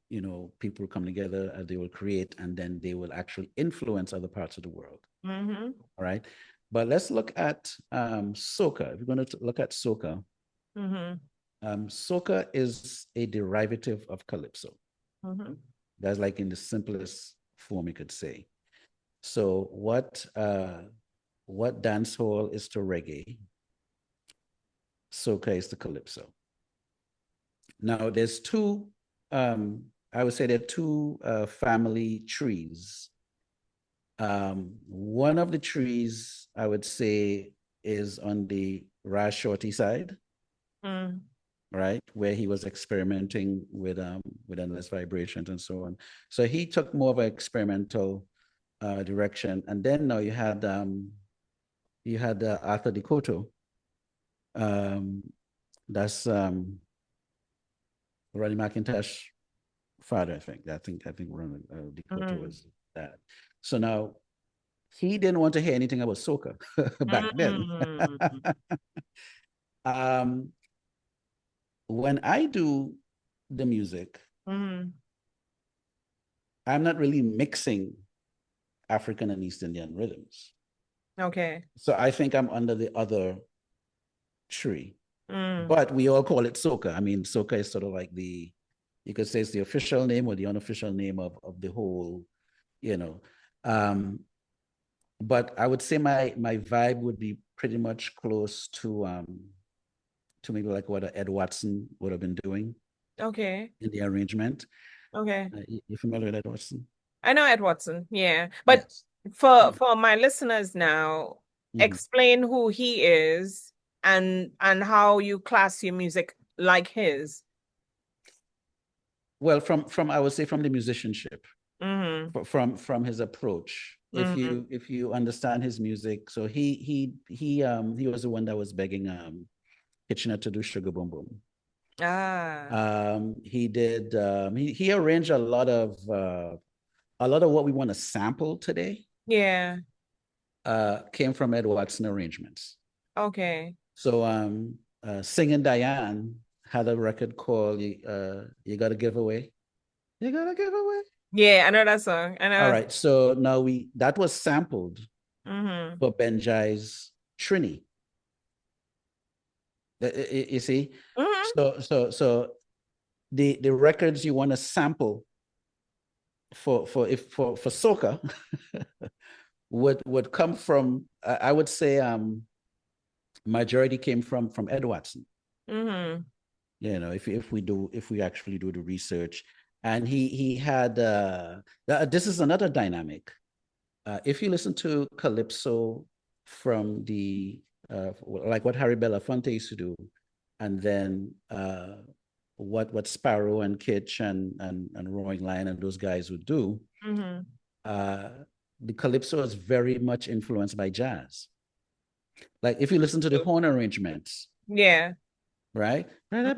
people come together and they will create, and then they will actually influence other parts of the world. All right. But let's look at soca. If we're going to look at soca, soca is a derivative of calypso. That's like in the simplest form you could say. So what dancehall is to reggae, soca is to calypso. Now there's two, I would say there are two family trees. One of the trees I would say is on the Ras Shorty side, right, where he was experimenting with endless vibrations and so on. So he took more of an experimental direction. And then now you had Arthur Dikoto. That's Rodney McIntosh father, I think Ronald Dikoto was that. So now he didn't want to hear anything about soca back then. When I do the music, I'm not really mixing African and East Indian rhythms. Okay. So I think I'm under the other tree. But we all call it soca. I mean, soca is sort of like you could say it's the official name or the unofficial name of the whole, but I would say my vibe would be pretty much close to maybe like what Ed Watson would have been doing. Okay. In the arrangement. Okay. You familiar with Ed Watson? I know Ed Watson, yeah. But yes. For my listeners now, explain who he is and how you class your music like his. Well, from I would say from the musicianship, from his approach. If you understand his music, so he was the one that was begging Kitchener to do Sugar Boom Boom. He did. He arranged a lot of what we want to sample today. Yeah. Came from Ed Watson arrangements. Okay. So Singing Diane had a record called You Gotta Give Away. You Gotta Give Away. Yeah, I know that song. I know. All right. So now that was sampled for Benjai's Trini. You see? So the records you want to sample for soca would come from I would say majority came from Ed Watson. If we actually do the research, and he had this is another dynamic. If you listen to calypso from the like what Harry Belafonte used to do, and then what Sparrow and Kitsch and Roaring Lion and those guys would do, the calypso is very much influenced by jazz. Like if you listen to the horn arrangements, right? True.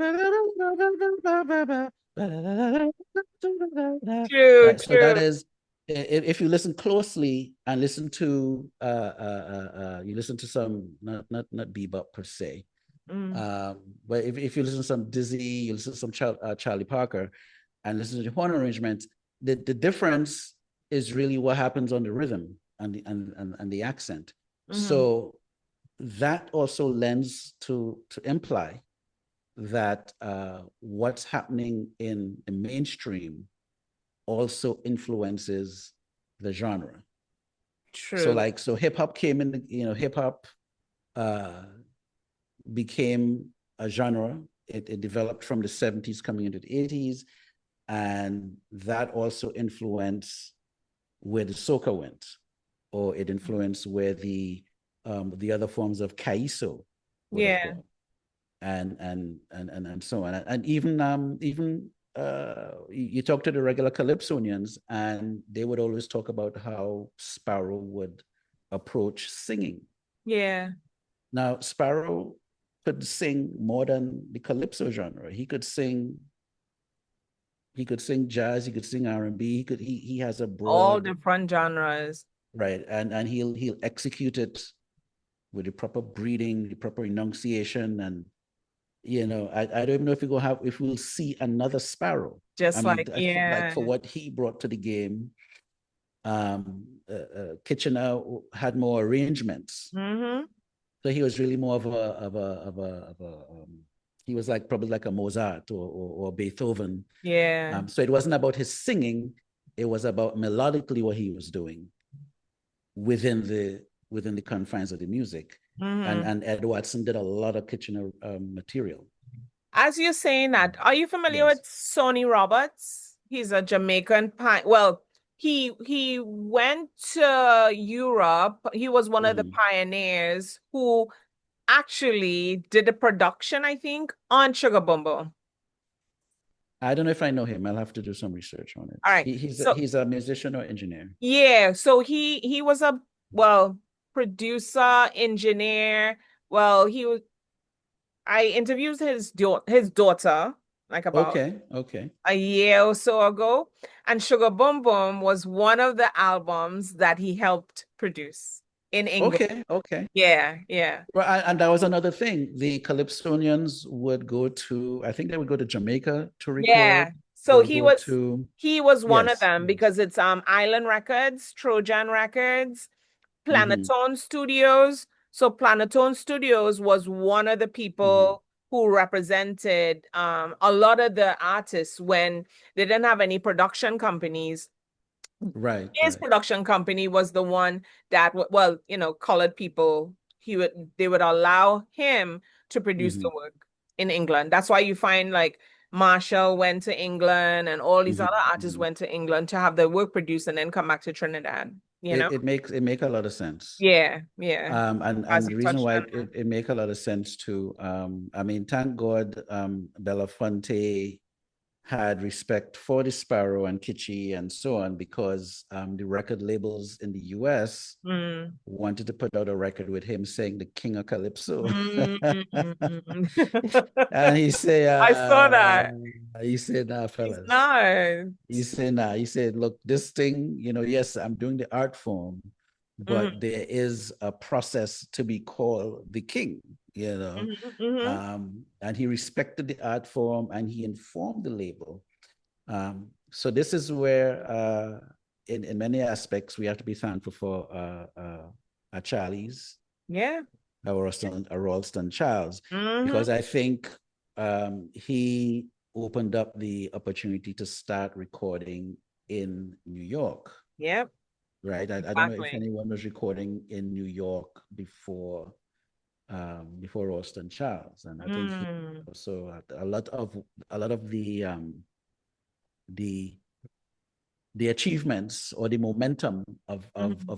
So that is, if you listen closely and listen to you listen to some not bebop per se, but if you listen to some Dizzy, you listen to some Charlie Parker, and listen to the horn arrangements, the difference is really what happens on the rhythm and the accent. So that also lends to imply that what's happening in the mainstream also influences the genre. True. So hip hop came in, hip hop became a genre. It developed from the 70s coming into the 80s, and that also influenced where the soca went, or it influenced where the other forms of calypso would have gone, and so on, and even you talk to the regular Calypsonians, and they would always talk about how Sparrow would approach singing. Yeah. Now, Sparrow could sing more than the Calypso genre. He could sing jazz, he could sing R&B, he has a All broad, different genres. right, and he'll execute it with the proper breathing, the proper enunciation, and I don't know if we'll see another Sparrow. Just I mean, like, I feel like yeah. for what he brought to the game, Kitchener had more arrangements. Mm-hmm. So he was really more of he was like probably like a Mozart or Beethoven. Yeah. So it wasn't about his singing, it was about melodically what he was doing within the confines of the music. Mm-hmm. And Ed Watson did a lot of Kitchener material. As you're saying that, are you familiar Yes. with Sonny Roberts? He's a Jamaican well, he went to Europe. He was one of the pioneers who actually did the production, I think, on Sugar Boom Boom. I don't know if I know him. I'll have to do some research on it. All right. He's a musician or engineer. Yeah, so he was a producer, engineer. Well, I interviewed his daughter like about Okay. a year or so ago, and Sugar Boom Boom was one of the albums that he helped produce in England. Okay. Yeah, yeah. Well, and that was another thing. The Calypsonians would I think they would go to Jamaica to record. Yeah. They So would go to, he was one of yes, them yes. because it's Island Records, Trojan Records, Mm-hmm. Planetone Studios. So Planetone Studios was one of the people who represented a lot of the artists when they didn't have any production companies. Right. His production company was the one that, well, colored people, they would allow him to produce Mm-hmm. the work in England. That's why you find like Marshall went to England and all these other artists went to England to have their work produced and then come back to Trinidad, It makes a lot of sense. Yeah, yeah. As And the you reason touched why on that. it make a lot of sense too. I mean, thank God, Belafonte had respect for the Sparrow and Kitschy and so on, because the record labels in the US wanted to put out a record with him saying the King of Calypso. And I saw that. he said, nah, He's fellas. not. He said, nah, he said, look, this thing, yes, I'm doing the art form, but there is a process to be called the king, and he respected the art form and he informed the label. So this is where, in many aspects, we have to be thankful for Charlie's, Yeah. Ralston Charles, because I think he opened up the opportunity to start recording in New York. Yep. Right. I don't know if anyone was recording in New York before Ralston Charles, and I think so a lot of the achievements or the momentum of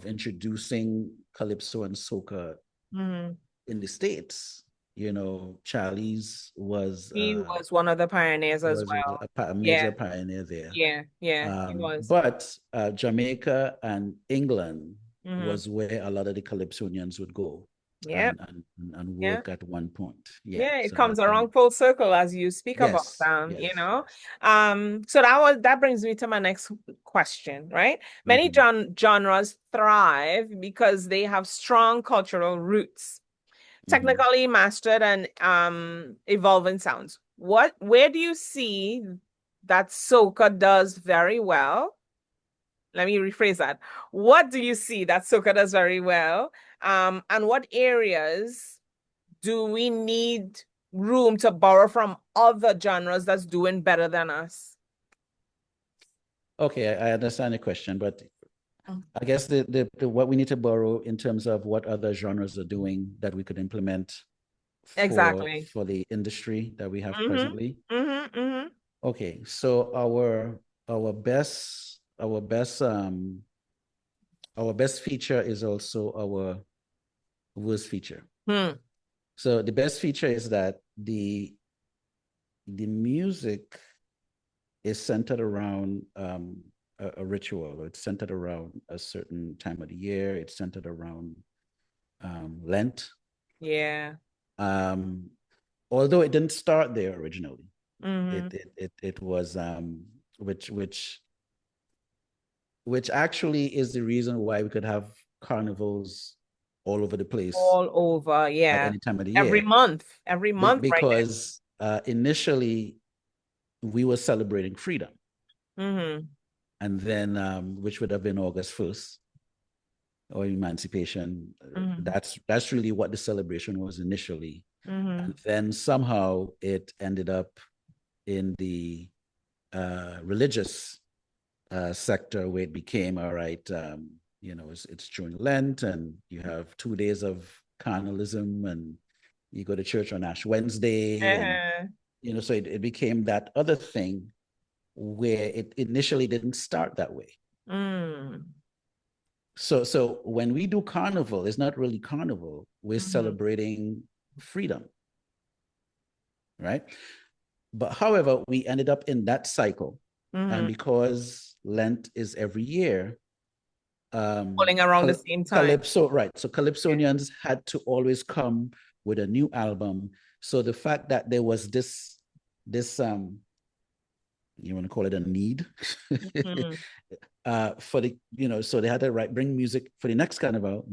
introducing calypso and soca in the States, Charlie's he was one of the pioneers as well. a major pioneer there. Yeah, he was. But Jamaica and England was where a lot of the Calypsonians would go and work at one point. Yeah, it comes around full circle as you speak about them, So that brings me to my next question, right? Many genres thrive because they have strong cultural roots, technically mastered and evolving sounds. Where do you see that soca does very well? Let me rephrase that. What do you see that soca does very well? And what areas do we need room to borrow from other genres that's doing better than us? Okay, I understand the question, but I guess the what we need to borrow in terms of what other genres are doing that we could implement for the industry that we have presently. Okay, so our best feature is also our worst feature. So the best feature is that the music is centered around a ritual. It's centered around a certain time of the year. It's centered around Lent. Yeah. Although it didn't start there originally. Mm-hmm. It was which actually is the reason why we could have carnivals all over the place All over, at yeah. any time of the Every year. month, right Because initially we were celebrating freedom. Mm-hmm. And then which would have been August 1st or emancipation. Mm-hmm. That's really what the celebration was initially. Mm-hmm. And then somehow it ended up in the religious sector where it became all right. It's during Lent, and you have 2 days of carnalism, and you go to church on Ash Wednesday, and Uh-huh. so it became that other thing where it initially didn't start that way. Mm. So when we do carnival, it's not really carnival. We're celebrating freedom, right? But however, we ended up in that cycle. And because Lent is every year, Falling around the same time. Calypso, right. So Calypsonians had to always come with a new album. So the fact that there was this you want to call it a need for the, so they had to bring music for the next carnival,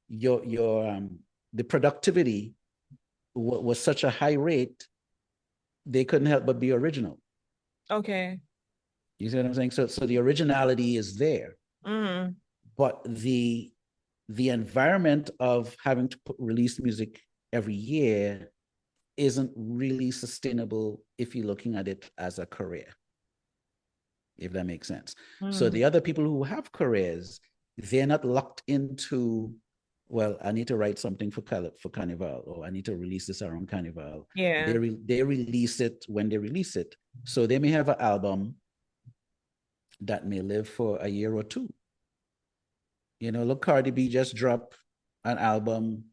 your the productivity was such a high rate, they couldn't help but be original. Okay. You see what I'm saying? So the originality is there, but the environment of having to release music every year isn't really sustainable if you're looking at it as a career, if that makes sense. So the other people who have careers, they're not locked into, well, I need to write something for Carnival, or I need to release this around Carnival. Yeah. They release it when they release it. So they may have an album that may live for a year or two. Look, Cardi B just dropped an album,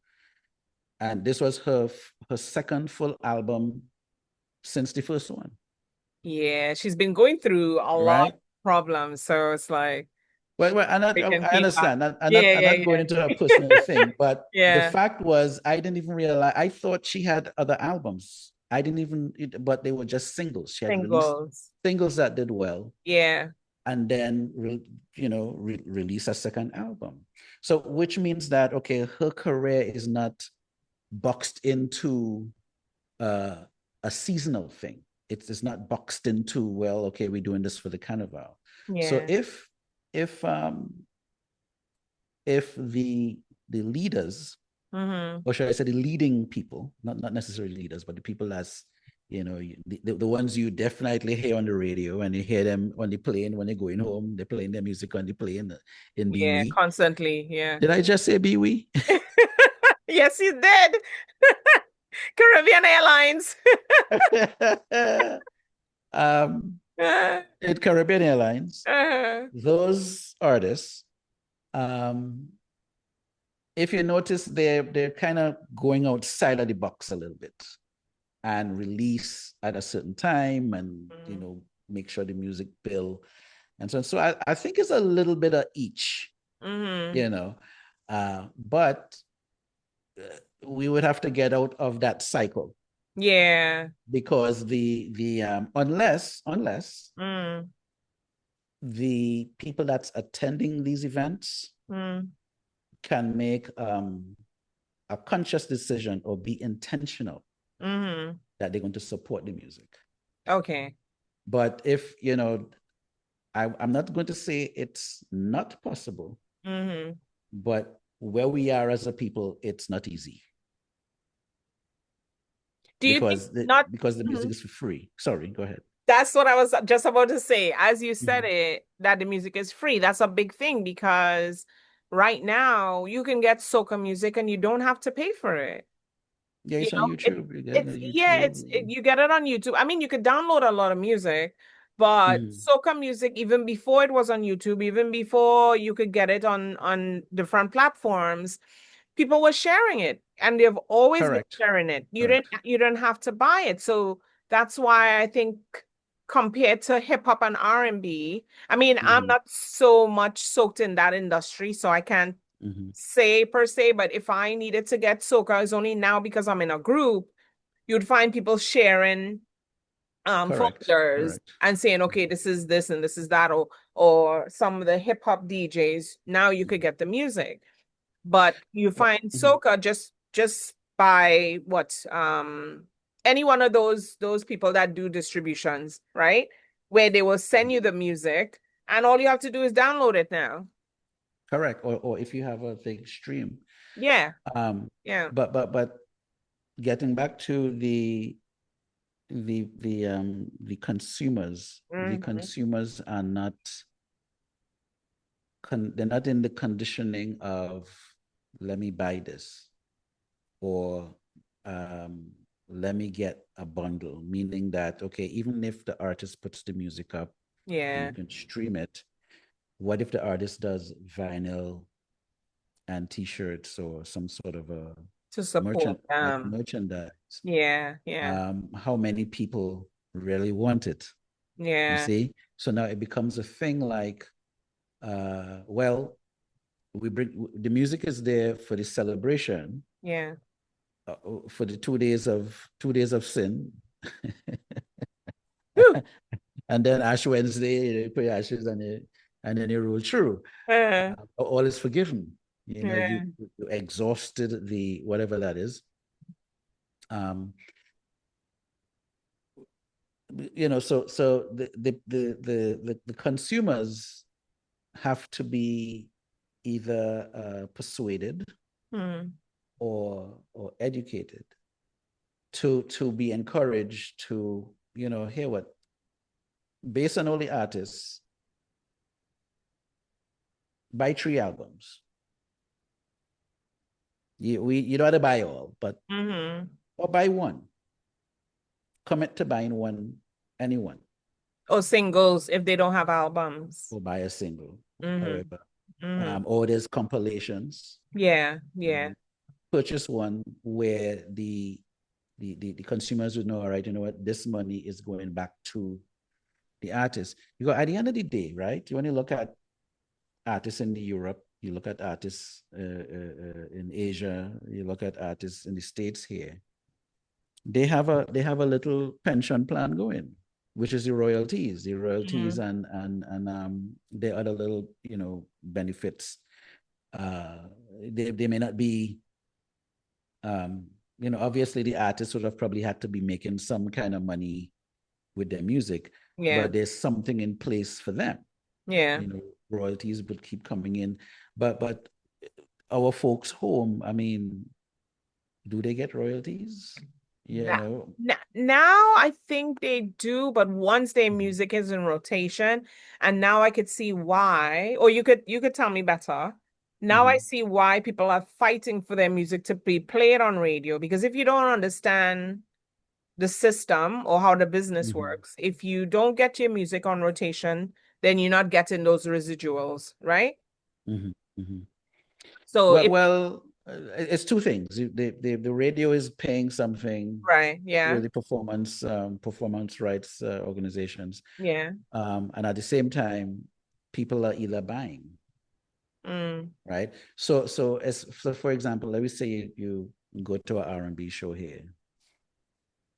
and this was her second full album since the first one. Yeah, she's been going through a lot of problems, so it's like. Well, I understand. I'm not going into her personal thing, but the fact was, I didn't even realize. I thought she had other albums. I didn't even, but they were just singles. She had released singles that did well. Yeah. And then, release a second album. So, which means that, okay, her career is not boxed into a seasonal thing. It's not boxed into, well, okay, we're doing this for the carnival. Yeah. So if the leaders, or should I say the leading people, not necessarily leaders, but the people that's, the ones you definitely hear on the radio, and you hear them on the plane when they're going home, they're playing their music on the plane in Yeah, BWE. constantly, yeah. Did I just say BWE? Yes, you did. Caribbean Airlines. At Caribbean Airlines, those artists, if you notice, they're kind of going outside of the box a little bit, and release at a certain time, and make sure the music bill, and so on. So I think it's a little bit of each, but we would have to get out of that cycle. Yeah. Because unless the people that's attending these events can make a conscious decision or be intentional that they're going to support the music. Okay. But if, I'm not going to say it's not possible, but where we are as a people, it's not easy. Because the music is for free. Sorry, go ahead. That's what I was just about to say. As you said it, that the music is free. That's a big thing, because right now you can get soca music and you don't have to pay for it. Yeah, it's on YouTube. You get it on YouTube. I mean, you could download a lot of music, but soca music, even before it was on YouTube, even before you could get it on different platforms, people were sharing it, and they've always been sharing it. You didn't have to buy it. So that's why I think compared to hip hop and R&B, I mean, I'm Mm-hmm. not so much soaked in that industry, so I can't Mm-hmm. say per se, but if I needed to get soca, it's only now because I'm in a group, you'd find people sharing Correct. folders Correct. and saying, okay, this is this and this is that, or some of the hip hop DJs, now you could get the music. But you Well, find soca just by what any one of those people that do distributions, right? Where they will send you the music and all you have to do is download it now. correct. Or if you have a big stream. Yeah, Um, yeah. but getting back to the consumers, the Hmm. consumers are not they're not in the conditioning of let me buy this or um, let me get a bundle, meaning that okay, even if the artist puts the music up and Yeah. you can stream it, what if the artist does vinyl and t-shirts or some sort of a To support them. merchandise? Yeah, yeah, How many people really want it? You yeah, see? So now it becomes a thing like, well, we bring the music is there for the celebration, yeah. for the 2 days of sin, Whew. and then Ash Wednesday, they put ashes and then you roll through. Uh, All is forgiven. You know, yeah, you exhausted the whatever that is. Um, so the consumers have to be either persuaded mm, or educated to be encouraged to hear what based on all the artists buy 3 albums. You don't have to buy all, but mm-hmm. or buy one. Commit to buying one, anyone, Or singles if they don't have albums. or buy a single, Mm-hmm. however. Mm-hmm. Or there's compilations. Yeah, yeah, Purchase one where the consumers would know, all right, you know what, this money is going back to the artist. Because at the end of the day, right, when you look at artists in Europe, you look at artists in Asia, you look at artists in the States here, they have a little pension plan going, which is the royalties, mm-hmm. and the other little benefits. They may not be um, obviously the artists would have probably had to be making some kind of money with their music, Yeah, but there's something in place for them. yeah. Royalties would keep coming in, but our folks home, I mean, do they get royalties? You That, know, now I think they do, but once their music is in rotation, and now I could see why, or you could tell me better. Now I mm-hmm, see why people are fighting for their music to be played on radio. Because if you don't understand the system or how the business mm-hmm, works, if you don't get your music on rotation, then you're not getting those residuals, right? mm-hmm, mm-hmm. So Well, if it's two things. The radio is paying something right, to yeah, the performance rights organizations, yeah, and at the same time, people are either buying, mm, right? So for example, let me say you go to an R&B show here.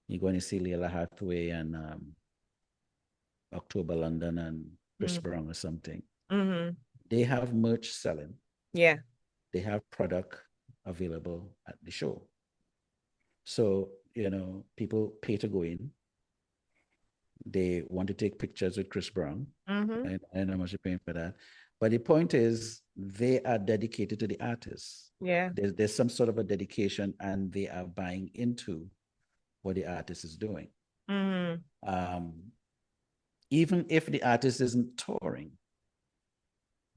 You're going to see Leila Hathaway and October London and Chris mm, Brown or something. mm-hmm, They have merch selling. yeah, They have product available at the show. So, people pay to go in. They want to take pictures with Chris Brown. mm-hmm, And I don't know how much you're paying for that. But the point is, they are dedicated to the artist. yeah, There's some sort of a dedication, and they are buying into what the artist is doing. mm-hmm, Um, Even if the artist isn't touring,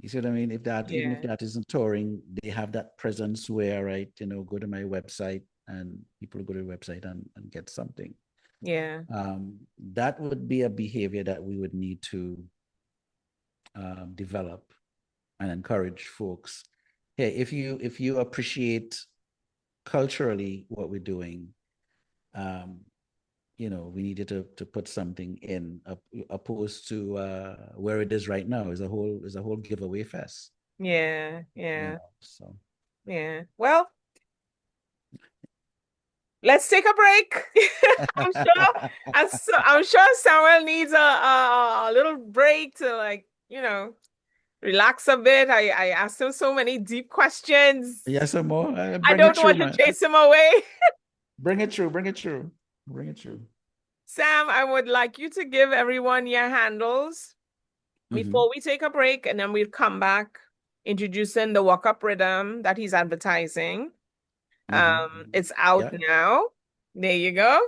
you see what I mean? Even if yeah, the artist isn't touring, they have that presence where, right, go to my website and people go to the website and get something. yeah, That would be a behavior that we would need to develop and encourage folks. Hey, if you appreciate culturally what we're doing, um, we needed to put something in opposed to where it is right now is a whole giveaway fest. Yeah, yeah. So yeah. Well, let's take a break. I'm sure Samuel needs a little break to, like, relax a bit. I asked him so many deep questions. Yes, some more. I don't want to chase him away. Bring it through. Bring it through. Bring it through. Sam, I would like you to give everyone your handles before we take a break, and then we'll come back introducing the Wuk Up Riddim that he's advertising. It's out now. There you go.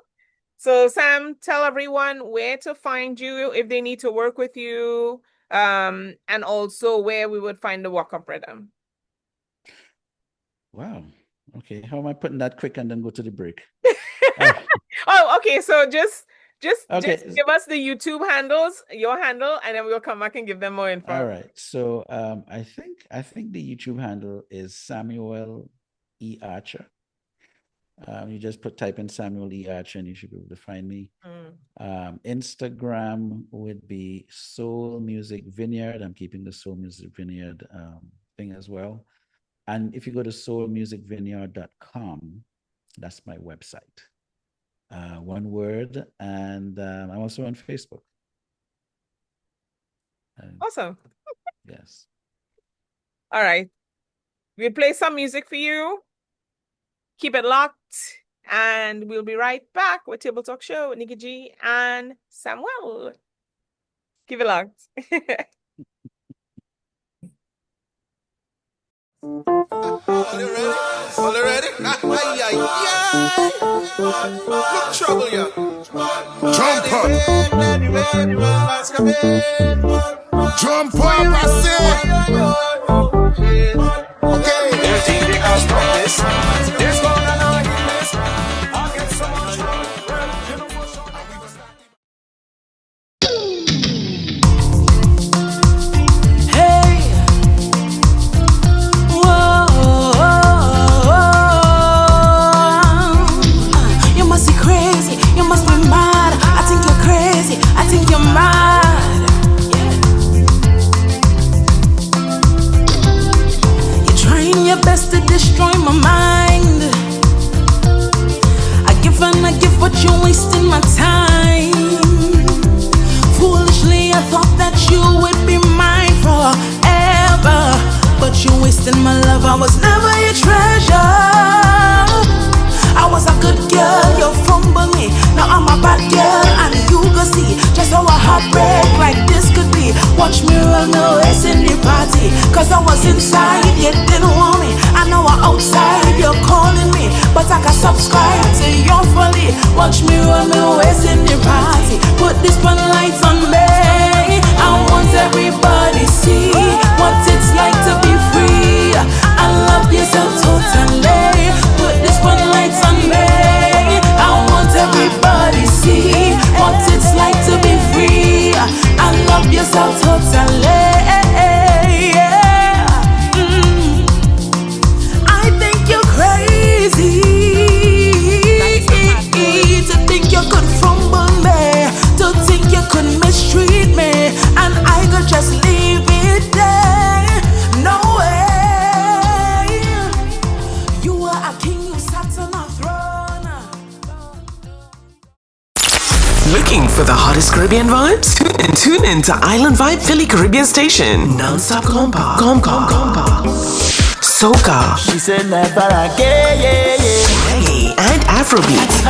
So Sam, tell everyone where to find you if they need to work with you, and also where we would find the Wuk Up Riddim. Wow. Okay. How am I putting that quick and then go to the break? Oh, okay. So just give us the YouTube handles, your handle, and then we'll come back and give them more info. All right. So I think the YouTube handle is Samuel E. Archer. You just type in Samuel E. Archer and you should be able to find me. Instagram would be Soul Music Vineyard. I'm keeping the Soul Music Vineyard thing as well. And if you go to soulmusicvineyard.com, that's my website. One word. And I'm also on Facebook. Awesome. Yes. All right. We'll play some music for you. Keep it locked. And we'll be right back with Table Talk Show with Nikki G and Samuel. Keep it locked. All ready? Look trouble, yeah. Jump up. Jump up, I say. Okay. There's DJ House practice. There's going on in this. I'll get so much fun. Destroy my mind. I give and I give, but you're wasting my time. Foolishly, I thought that you would be mine forever, but you're wasting my love. I was never your treasure. I was a good girl, you fumble me. Now I'm a bad girl, and you go see just how a heartbreak like this could be. Watch me run away in the party, cause I was inside, you didn't want me. I know I'm outside, you're calling me, but I can subscribe to your folly. Watch me run away in the party. Put this spotlight on me. I want everybody see what it's like to be free. I love yourself totally. Put this spotlight on me. I want everybody see what it's like to be free. I love yourself totally. I think you're crazy to think you could fumble me, to think you could mistreat me, and I could just leave it there. No way. You were a king, you sat on a throne. Looking for the hottest Caribbean vibes? Tune in to Island Vibe Philly Caribbean Station. Non-stop compa. Soca. She said never again, Reggae and Afrobeat.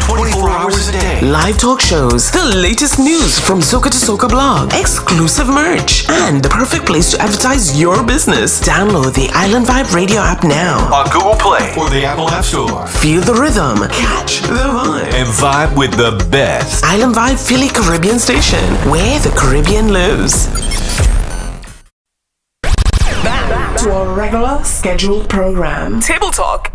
24 hours a day. Live talk shows, the latest news from Soca to Soca blog, exclusive merch, and the perfect place to advertise your business. Download the Island Vibe radio app now. On Google Play or the Apple App Store. Feel the rhythm, catch the vibe, And vibe with the best. Island Vibe Philly Caribbean Station, where the Caribbean lives. Back to our regular scheduled program. Table Talk.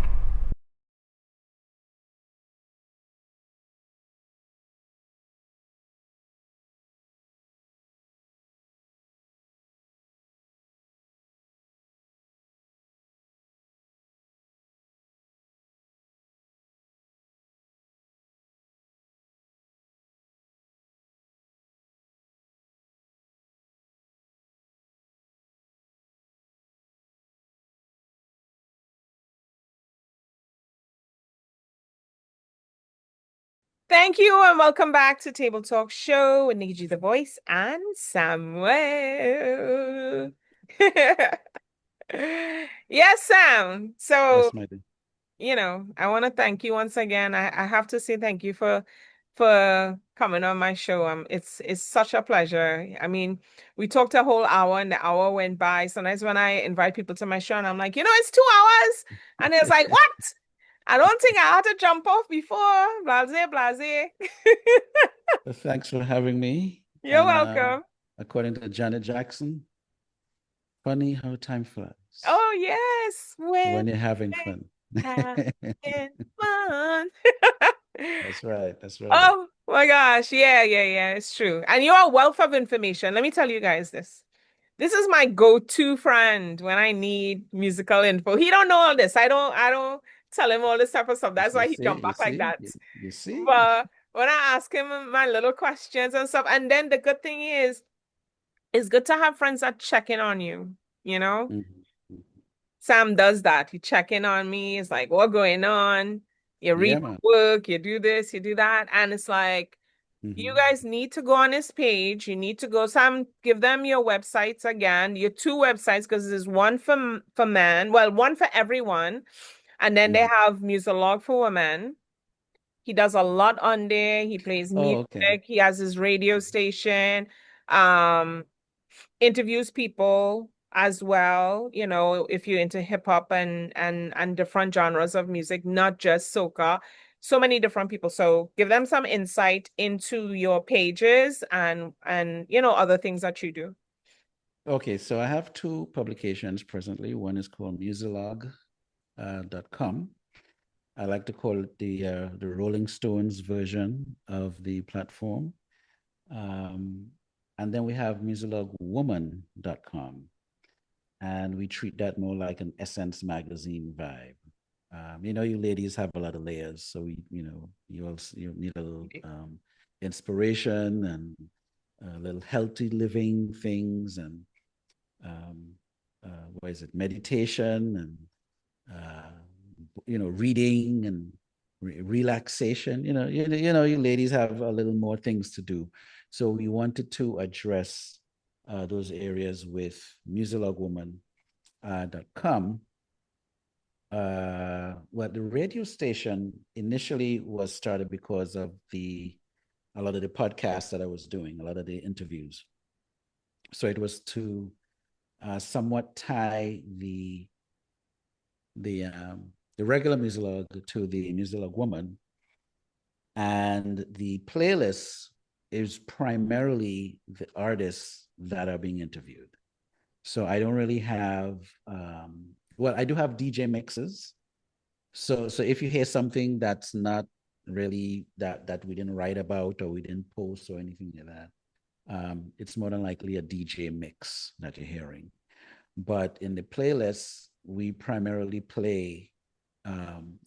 Thank you and welcome back to Table Talk Show with Nikki G the Voice and Samuel. Yes, Sam. So, Yes, my dear. I want to thank you once again. I have to say thank you for coming on my show. It's such a pleasure. I mean, we talked a whole hour and the hour went by. Sometimes when I invite people to my show and I'm like, it's 2 hours. And it's like, what? I don't think I had to jump off before. Blase, blase. Well, thanks for having me. You're And welcome. according to Janet Jackson, funny how time flies Oh, yes. when you're having we're fun. having fun. That's right. That's right. Oh my gosh. Yeah, yeah, yeah. It's true. And you're a wealth of information. Let me tell you guys this. This is my go-to friend when I need musical info. He don't know all this. I don't tell him all this type of stuff. That's why he jump back like that. You see. But when I ask him my little questions and stuff, and then the good thing is, it's good to have friends that check in on you, you know? Mhm. Sam does that. He check in on me. It's like, what going on? You read Yeah, my man. book, you do this, you do that. And it's like, you Mhm. guys need to go on his page. You need to go. Sam, give them your websites again. Your two websites, because there's one for men, well, one for everyone. And then they Mhm. have Musalog for women. He does a lot on there. He plays Oh, music. okay. He has his radio station. Um, interviews people as well, if you're into hip hop and different genres of music, not just soca. So many different people. So give them some insight into your pages and other things that you do. Okay, so I have two publications presently. One is called musilog.com. I like to call it the Rolling Stones version of the platform. And then we have musilogwoman.com. And we treat that more like an Essence magazine vibe. You ladies have a lot of layers, so you need a little inspiration and a little healthy living things and what is it, meditation and reading and relaxation. You ladies have a little more things to do, so we wanted to address those areas with musilogwoman.com. Well, the radio station initially was started because of a lot of the podcasts that I was doing, a lot of the interviews. So it was to somewhat tie the regular Musilog to the Musilog Woman, and the playlist is primarily the artists that are being interviewed. So I don't really have well, I do have DJ mixes. So if you hear something that's not really that we didn't write about or we didn't post or anything like that, it's more than likely a DJ mix that you're hearing. But in the playlist, we primarily play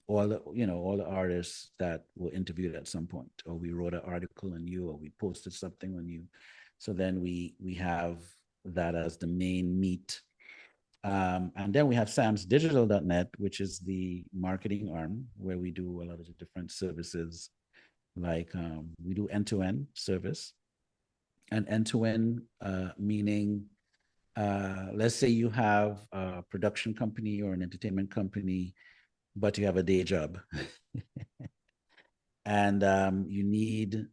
all the artists that were interviewed at some point, or we wrote an article on you, or we posted something on you. So then we have that as the main meat. And then we have samsdigital.net, which is the marketing arm where we do a lot of the different services, like we do end-to-end service. And end-to-end meaning, let's say you have a production company or an entertainment company, but you have a day job. And you need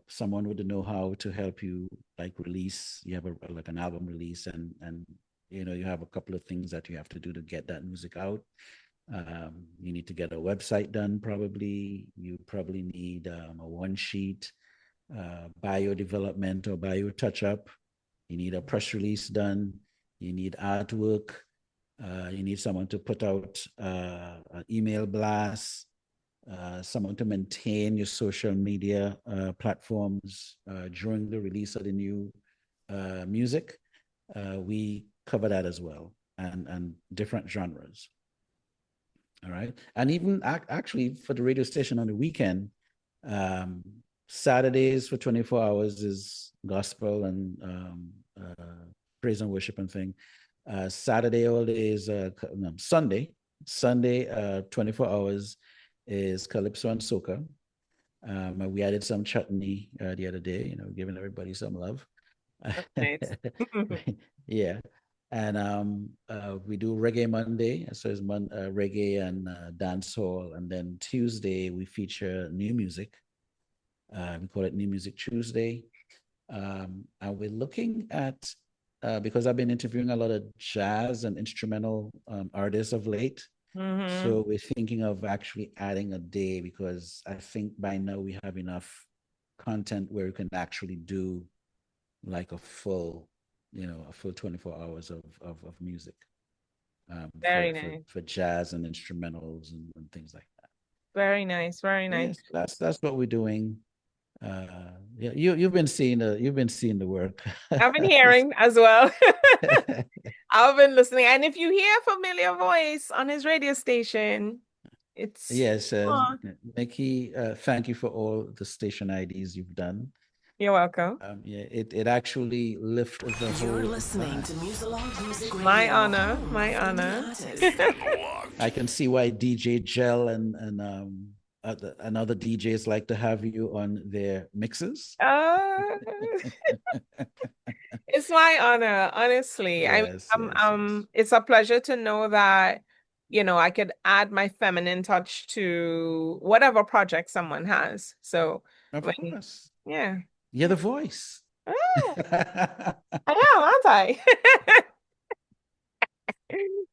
someone with the know-how to help you, like release. You have like an album release, and you have a couple of things that you have to do to get that music out. You need to get a website done, probably. You probably need a one sheet, bio development or bio touch-up. You need a press release done. You need artwork. You need someone to put out an email blast, someone to maintain your social media platforms during the release of the new music. We cover that as well, and different genres. All right. And even actually for the radio station on the weekend, Saturdays for 24 hours is gospel and praise and worship and thing. Saturday all day is Sunday 24 hours is calypso and soca. And we added some chutney the other day, giving everybody some love. Nice. Yeah. And we do Reggae Monday. So it's reggae and dance hall. And then Tuesday, we feature new music. We call it New Music Tuesday. And we're looking at, because I've been interviewing a lot of jazz and instrumental artists of late. So we're thinking of actually adding a day, because I think by now we have enough content where we can actually do like a full 24 hours of music Very nice. for jazz and instrumentals and things like that. Very nice. Very nice. Yes, that's what we're doing. Yeah, you've been seeing the work. I've been hearing as well. I've been listening. And if you hear a familiar voice on his radio station, it's Yes, Nikki, thank you for all the station IDs you've done. You're welcome. Yeah, it actually lifted the whole. You're listening to Music Radio. My honor, my honor. I can see why DJ Gel and other DJs like to have you on their mixes. It's my honor, honestly. Yes, yes. It's a pleasure to know that, I could add my feminine touch to whatever project someone has. So, Of course. Yeah. You're the voice. Oh, I am, aren't I?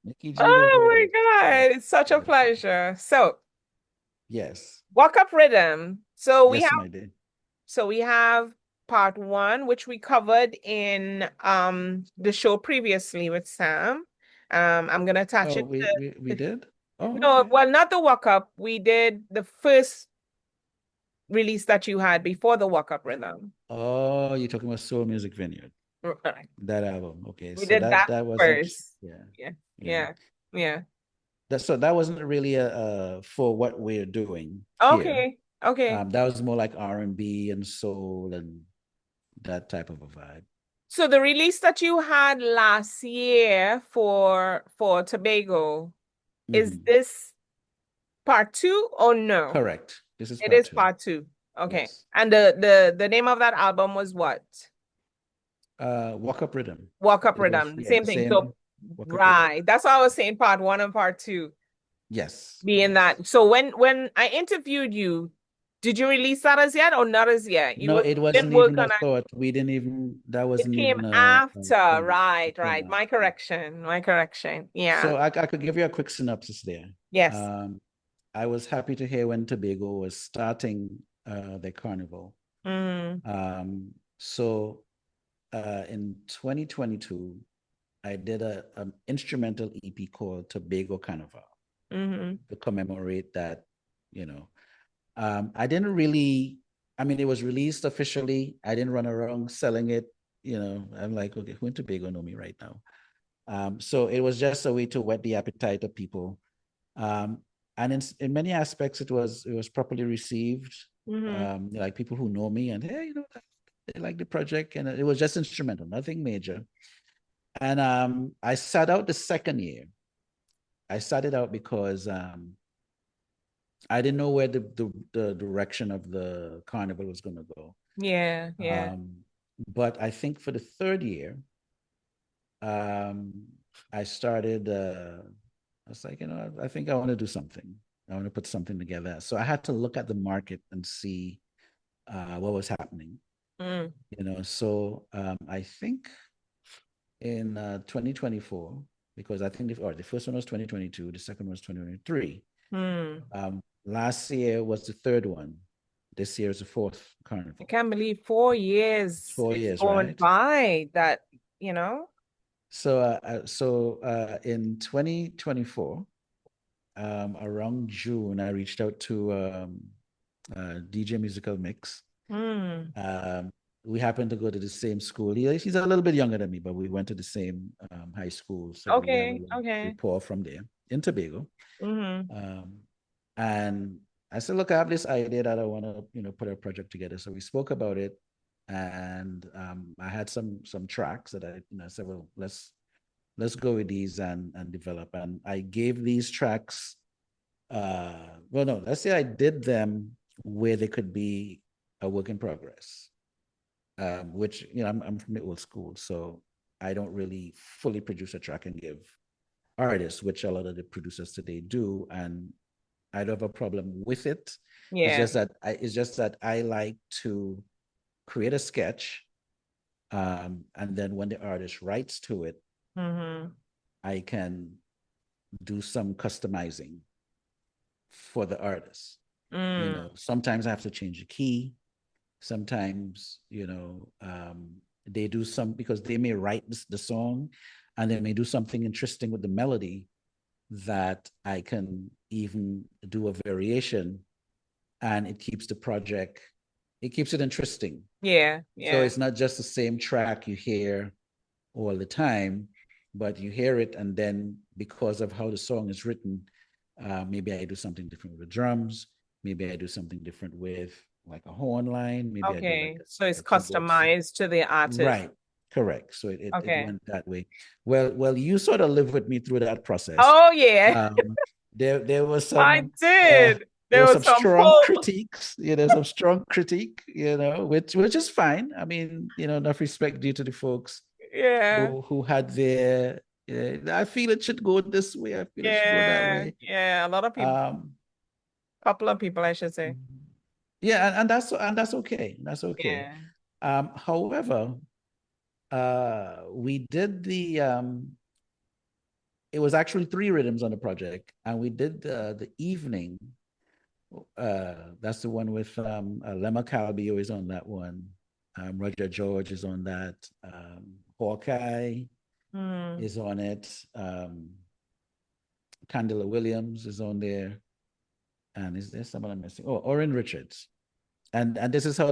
Nikki G, Oh my God, it's such a pleasure. So, yes. Wuk Up Riddim. So we have part 1, which we covered in the show previously with Sam. I'm gonna attach it. We did? Oh, no, okay. well, not the Wuk Up. We did the first release that you had before the Wuk Up Riddim. Oh, you're talking about Soul Music Vineyard. Right. That album. Okay. We did that wasn't first. Yeah. So that wasn't really for what we're doing. Okay. Here. Okay. That was more like R&B and soul and that type of a vibe. So the release that you had last year for Tobago, is this part 2 or no? Correct. This is It is part 2. Okay. Yes. And the name of that album was what? Wuk Up Riddim. Wuk Up Riddim. Same thing. So right. That's why I was saying part 1 and part 2. Yes. Being that. So when I interviewed you, did you release that as yet or not as yet? No, it wasn't even a thought. We didn't even, that wasn't even. It came after, right. My correction. Yeah. So I could give you a quick synopsis there. Yes. I was happy to hear when Tobago was starting their carnival. So in 2022, I did an instrumental EP called Tobago Carnival to commemorate that, I didn't really, it was released officially. I didn't run around selling it, I'm like, okay, who in Tobago know me right now? So it was just a way to whet the appetite of people. And in many aspects, it was properly received. Like people who know me and, hey, they like the project, and it was just instrumental, nothing major. And I sat out the second year. I sat it out because I didn't know where the direction of the carnival was going to go. Yeah. But I think for the third year, I started. I was like, I think I want to do something. I want to put something together. So I had to look at the market and see what was happening. So I think in 2024, because I think the first one was 2022, the second one was 2023. Last year was the third one. This year is the fourth carnival. I can't believe 4 years. 4 years, going right? By that, So in 2024, around June, I reached out to DJ Musical Mix. We happened to go to the same school. He's a little bit younger than me, but we went to the same high school. So okay. We pour from there in Tobago. And I said, look, I have this idea that I want to, put a project together. So we spoke about it, and I had some tracks that I said, well, let's go with these and develop. And I gave these tracks. Let's say I did them where there could be a work in progress, which, I'm from the old school, so I don't really fully produce a track and give artists, which a lot of the producers today do, and I don't have a problem with it. It's Yeah. just that I like to create a sketch, and then when the artist writes to it, I can do some customizing for the artist. Sometimes I have to change the key. Sometimes, they do some, because they may write the song and they may do something interesting with the melody that I can even do a variation, and it keeps the project, it keeps it interesting. Yeah. So it's not just the same track you hear all the time, but you hear it, and then because of how the song is written, maybe I do something different with the drums. Maybe I do something different with like a horn line. Maybe I do like so it's a keyboard. customized to the artist. Right. Correct. So it went that way. Well, you sort of lived with me through that process. Oh yeah. There was some. I did. There was some strong pull. critiques. Some strong critique. Which is fine. I mean, enough respect due to the folks. Yeah. Who had their. I feel it should go this way. I feel it should go that way. Yeah. A lot of people. Couple of people, I should say. Yeah, and that's okay. That's okay. Yeah. However, we did it was actually 3 rhythms on the project, and we did the evening. That's the one with Lemma Calbio is on that one. Roger George is on that. Hawkeye is on it. Candela Williams is on there. And is there someone I'm missing? Oh, Orrin Richards. And this is how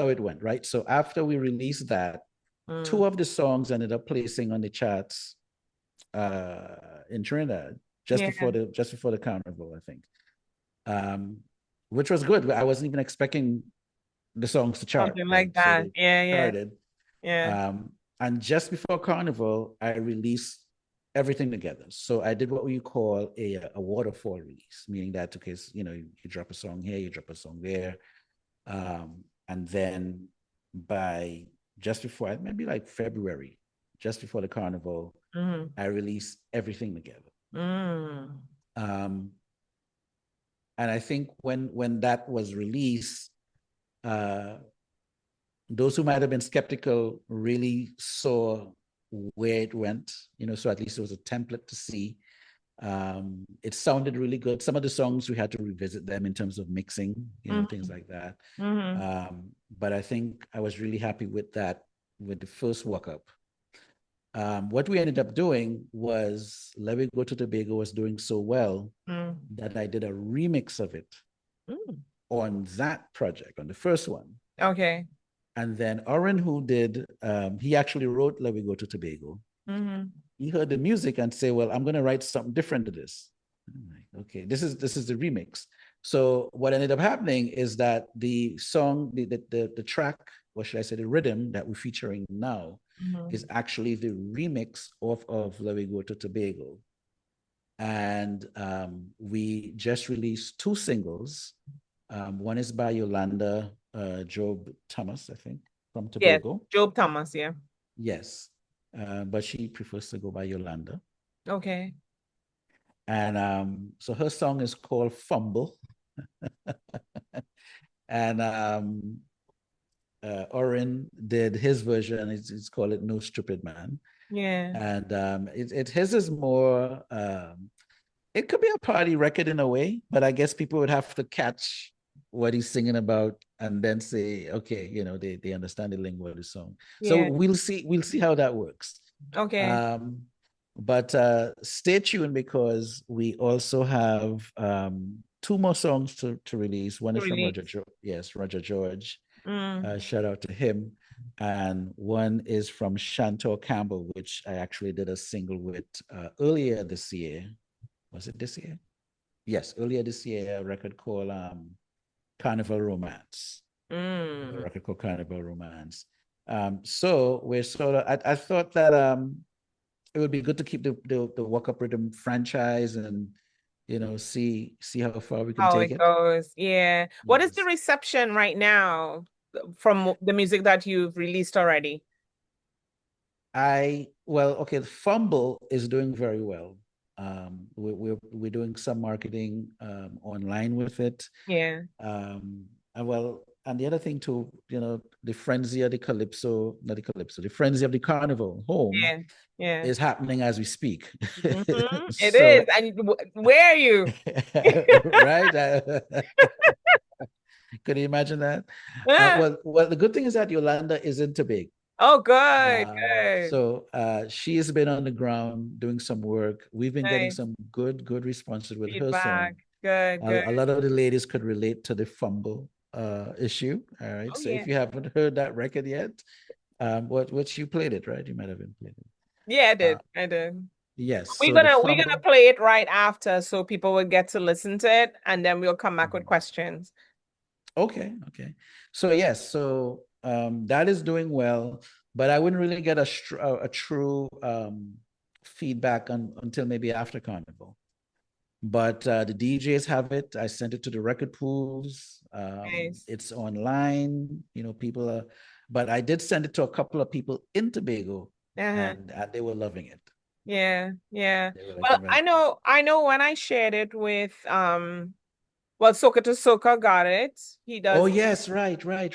it went, right? So after we released that, 2 of the songs ended up placing on the charts in Trinidad just before the carnival, I think. Which was good. I wasn't even expecting the songs to chart. Something like that. So charted. Yeah. And just before carnival, I released everything together. So I did what we call a waterfall release, meaning that, okay, you drop a song here, you drop a song there. And then by just before, maybe like February, just before the carnival, I released everything together. And I think when that was released, those who might have been skeptical really saw where it went, so at least it was a template to see. It sounded really good. Some of the songs we had to revisit them in terms of mixing, things like that. But I think I was really happy with that, with the first Wuk Up. What we ended up doing was Let Me Go to Tobago was doing so well that I did a remix of it on that project, on the first one. Okay. And then Orrin, who did, he actually wrote Let Me Go to Tobago. He heard the music and say, well, I'm going to write something different to this. Okay, this is the remix. So what ended up happening is that the song, the track, or should I say the rhythm that we're featuring now is actually the remix of Let Me Go to Tobago. And we just released 2 singles. One is by Yolanda Job Thomas, I think, from Tobago. Yeah, Job Thomas, yeah. Yes, but she prefers to go by Yolanda. Okay. And so her song is called Fumble. And Orrin did his version. It's called No Stupid Man. Yeah. And his is more, it could be a party record in a way, but I guess people would have to catch what he's singing about and then say, okay, they understand the lingo of the song. Yeah. So we'll see how that works. Okay. But stay tuned, because we also have 2 more songs to release. One is from Roger George. Shout out to him. And one is from Chantal Campbell, which I actually did a single with earlier this year. Was it this year? Yes, earlier this year, a record called Carnival Romance. A record called Carnival Romance. So we're sort of, I thought that it would be good to keep the Wuk Up Riddim franchise and see how far we can How take it it. goes. Yeah. What is the Yes. reception right now from the music that you've released already? Well, okay, the Fumble is doing very well. We're doing some marketing online with it. Yeah. And the other thing too, the frenzy of the Calypso, not the Calypso, the frenzy of the Carnival home Yeah. Yeah. is happening as we speak. It is. So, And where are you? right? Could you imagine that? Ah, Well, the good thing is that Yolanda isn't too big. oh, good. Good. So she has been on the ground doing some work. We've been getting Nice some good responses with her feedback. song. Good. Good. A lot of the ladies could relate to the fumble issue. All right. Oh, So yeah. if you haven't heard that record yet, what you played it, right? You might have been playing it. Yeah, I Uh, did. I did. yes. We're So the gonna we're gonna fumble. play it right after so people will get to listen to it and then we'll come back with questions. Okay. Okay. So yes. So that is doing well, but I wouldn't really get a true feedback until maybe after Carnival. But the DJs have it. I sent it to the record pools. Nice. It's online. People are, but I did send it to a couple of people in Tobago, Uh-huh. and they were loving it. Yeah, yeah. They were like, Well, I know when I shared it with well, Soca to Soca got it. He oh does yes, right. right.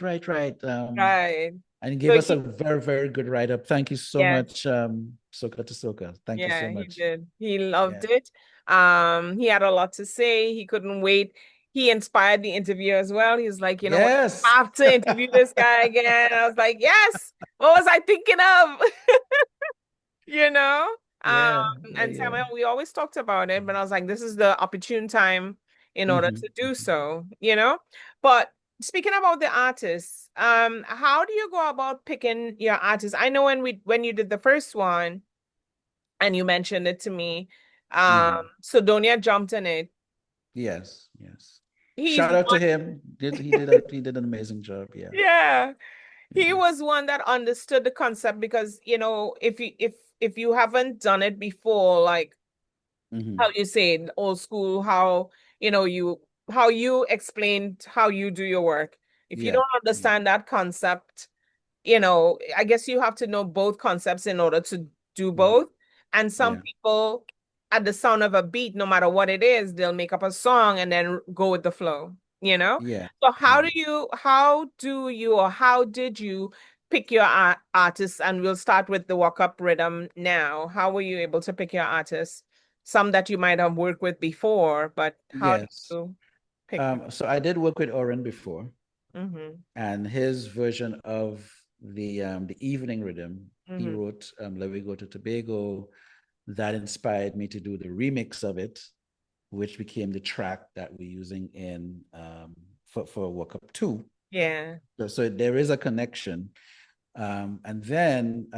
And he gave So us a very good write up. Thank you so yes, much, Soka to Soka. Thank you so yeah, he much. did. He loved Yeah. it. He had a lot to say. He couldn't wait. He inspired the interview as well. He was like, you know what, Yes. I have to interview this guy again. I was like, yes. What was I thinking of? you know? Um, and Yeah. Samuel, we always talked about it, but I was like, this is the opportune time in order Mhm. to do so. But speaking about the artists, how do you go about picking your artists? I know when you did the first one and you mentioned it to me, Mhm. Sodonia jumped in it. Yes. He's Shout out to one, him. He did an amazing job. Yeah. yeah. He Yeah. was one that understood the concept because, if you haven't done it before, like how Mhm. you say in old school, how you explained how you do your work. If you Yeah. don't Yeah. understand that concept, I guess you have to know both concepts in order to do Mhm. both. And some Yeah. people, at the sound of a beat, no matter what it is, they'll make up a song and then go with the flow. Yeah. So how Yeah. or how did you pick your artists? And we'll start with the Wuk Up Rhythm now. How were you able to pick your artists? Some that you might have worked with before, but how did Yes. you pick them? So I did work with Oren before, Mm-hmm. and his version of the evening rhythm, he Mm-hmm. wrote Let We Go to Tobago. That inspired me to do the remix of it, which became the track that we're using in for Wuk Up 2. Yeah. So there is a connection. And then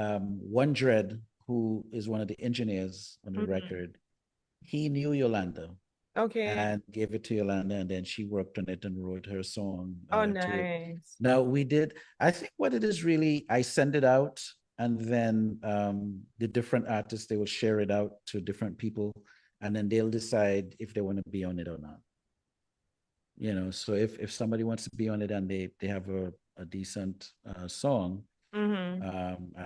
One Dread, who is one of the engineers on the Mm-hmm. record, he knew Yolanda Okay. and gave it to Yolanda, and then she worked on it and wrote her song Oh, to it. nice. Now I think what it is really, I send it out, and then the different artists, they will share it out to different people, and then they'll decide if they want to be on it or not. So if somebody wants to be on it and they have a decent song, Mm-hmm.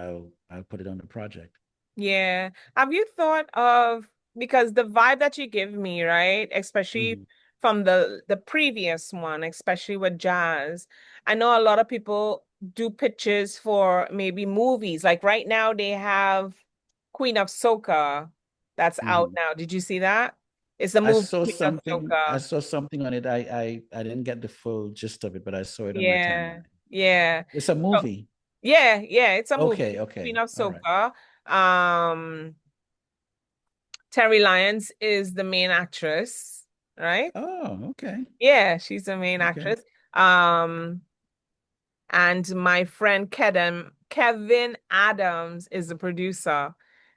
I'll put it on the project. Yeah. Have you thought of, because the vibe that you give me, right? Especially Mhm. from the previous one, especially with jazz. I know a lot of people do pitches for maybe movies. Like right now they have Queen of Soca that's out Mhm. now. Did you see that? It's the movie Queen of I Soca. saw something on it. I didn't get the full gist of it, but I saw it on my Yeah. timeline. Yeah. It's a So, movie. yeah, it's a movie. Queen Okay. of All right. Soca. Um Terry Lyons is the main actress, right? Oh, okay. Yeah, she's the main Okay. actress. Um, and my friend Kevin Adams is the producer.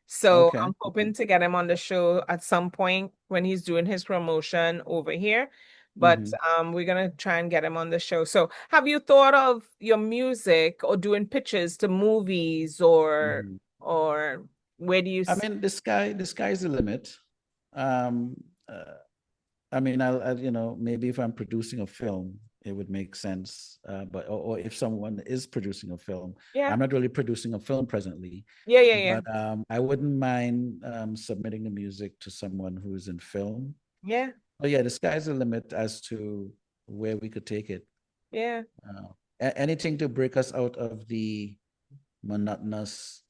So Okay. I'm hoping to get him on the show at some point when he's doing his promotion over here. But Mm-hmm. we're gonna try and get him on the show. So have you thought of your music or doing pitches to movies Mm-hmm. or where do you I see? mean, the sky's the limit. Um, uh, I mean, I'll maybe if I'm producing a film, it would make sense. Or if someone is producing a film, Yeah. I'm not really producing a film presently. Yeah. But I wouldn't mind submitting the music to someone who's in film. Yeah. Oh yeah, the sky's the limit as to where we could take it. Yeah. Anything to break us out of the monotonous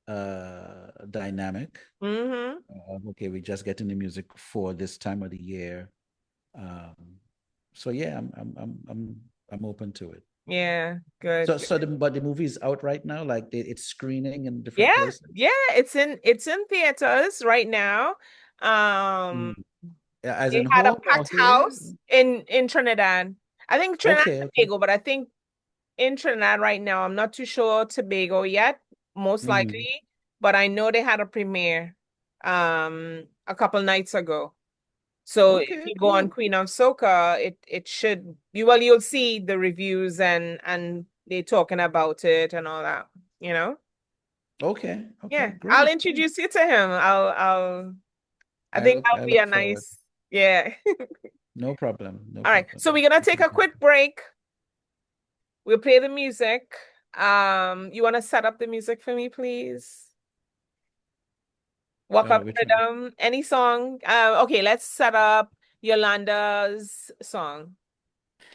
dynamic. Okay, we're just getting the music for this time of the year. So yeah, I'm open to it. Yeah, good. But the movie is out right now. Like it's screening in different Yeah, places. yeah, it's in theaters right now. As They in had a home or packed here? house in Trinidad. I think Trinidad Okay, and okay. Tobago, but I think in Trinidad right now, I'm not too sure Tobago yet, most likely, but I know they had a premiere a couple nights ago. So if Okay, you go on cool. Queen of Soca, it should you'll see the reviews and they talking about it and all that, you know? Okay, Yeah, I'll great. introduce you to him. I think that'll I be look a forward. nice, yeah. No problem. No All right, problem. so we're gonna take a quick break. We'll play the music. You want to set up the music for me, please? Wuk Up Which one? Riddim, any song. Okay, let's set up Yolanda's song,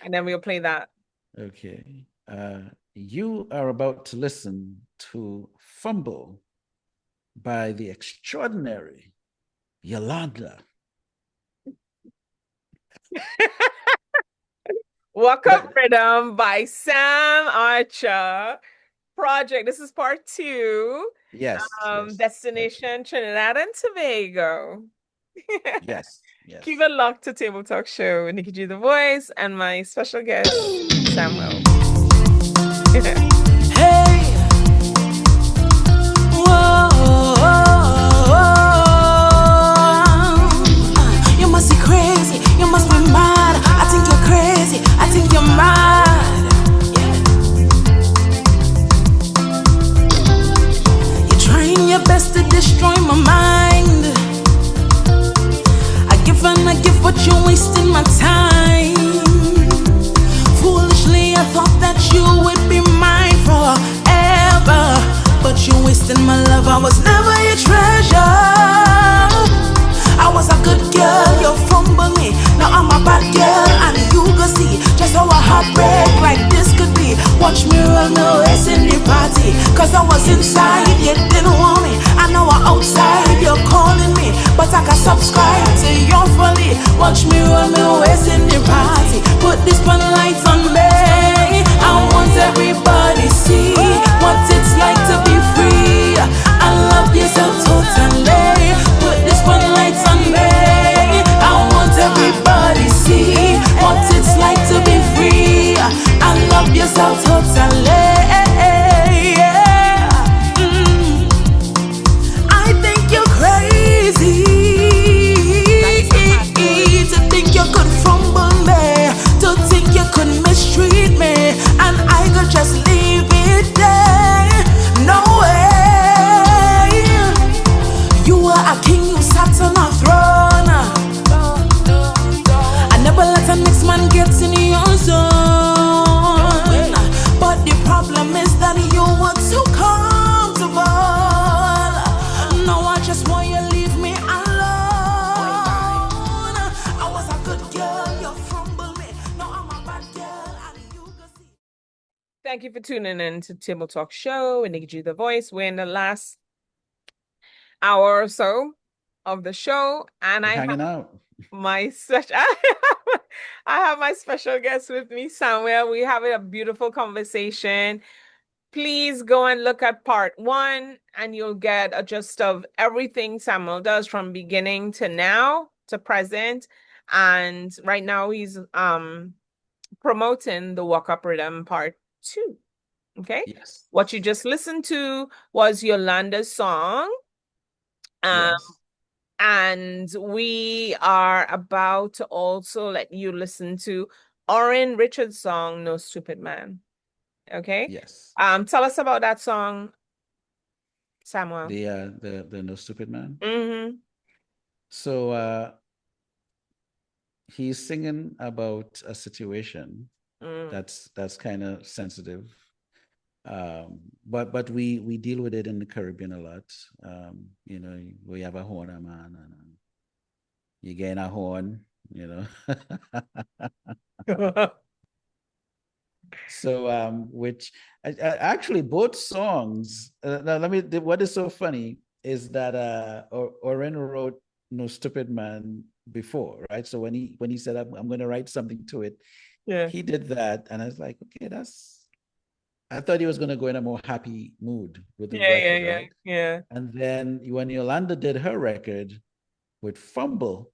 and then we'll play that. Okay. You are about to listen to Fumble by the extraordinary Yolanda. Wuk Up Riddim by Sam Archer Project. This is part 2. Yes. Destination Trinidad and Tobago. Yes. Keep it locked to Table Talk Show with Nikki G the Voice and my special guest, Samuel. Hey, whoa, you must be crazy, you must be mad. I think you're crazy, I think you're mad. You're trying your best to destroy my mind. I give, but you're wasting my time. Foolishly, I thought that you would be mine forever, but you're wasting my love. I was never your treasure. I was a good girl, you fumbled me. Now I'm a bad girl, and you go see just how a heartbreak like this could be. Watch me run the race in the party, cause I was inside, you didn't want me. I know I'm outside, you're calling me, but I can subscribe to your folly. Watch me run the race in the party. Put this spotlight on me. I want everybody see what it's like to be free. I love yourself totally. Put this spotlight on me. I want everybody see what it's like to be free. I love yourself totally. I think you're crazy to think you could fumble me, to think you could mistreat me, and I could just leave it there. No way. You were a king, you sat on a throne. I never let a next man get in your zone. But the problem is that you were too comfortable. No, I just want you to leave me alone. I was a good girl, you fumbled me. Now I'm a bad girl, and you go see. Thank you for tuning in to Table Talk Show with Nikki G the Voice. We're in the last hour or so of the show, and I Hanging have out. my special I have my special guest with me, Samuel. We have a beautiful conversation. Please go and look at part 1 and you'll get a gist of everything Samuel does from beginning to now to present. And right now he's promoting the Wuk Up Riddim part 2. Okay. Yes. What you just listened to was Yolanda's song. Yes. And we are about to also let you listen to Orrin Richards' song, No Stupid Man. Okay? Yes. Tell us about that song, Samuel. The No Stupid Man. Mm-hmm. So he's singing about a situation Mm. that's kind of sensitive. But we deal with it in the Caribbean a lot. You know, we have a horn a man, and you gain a horn, you know. So which actually both songs. Now let me. What is so funny is that Oren wrote "No Stupid Man" before, right? So when he said I'm going to write something to it, Yeah. he did that, and I was like, okay, that's. I thought he was going to go in a more happy mood with the Yeah, yeah, record, yeah, right? yeah. And then when Yolanda did her record with Fumble,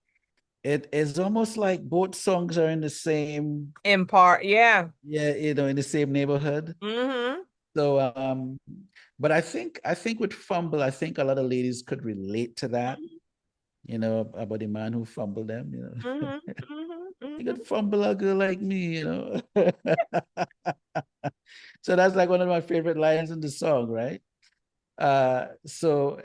it is almost like both songs are in the same, In part, yeah. yeah, you know, in the same neighborhood. Mm-hmm. So, but I think with Fumble, I think a lot of ladies could relate to that, you know, about the man who fumbled them, you know. Mm-hmm. Mm-hmm. You Mm-hmm. could fumble a girl like me, you know. So that's like one of my favorite lines in the song, right? So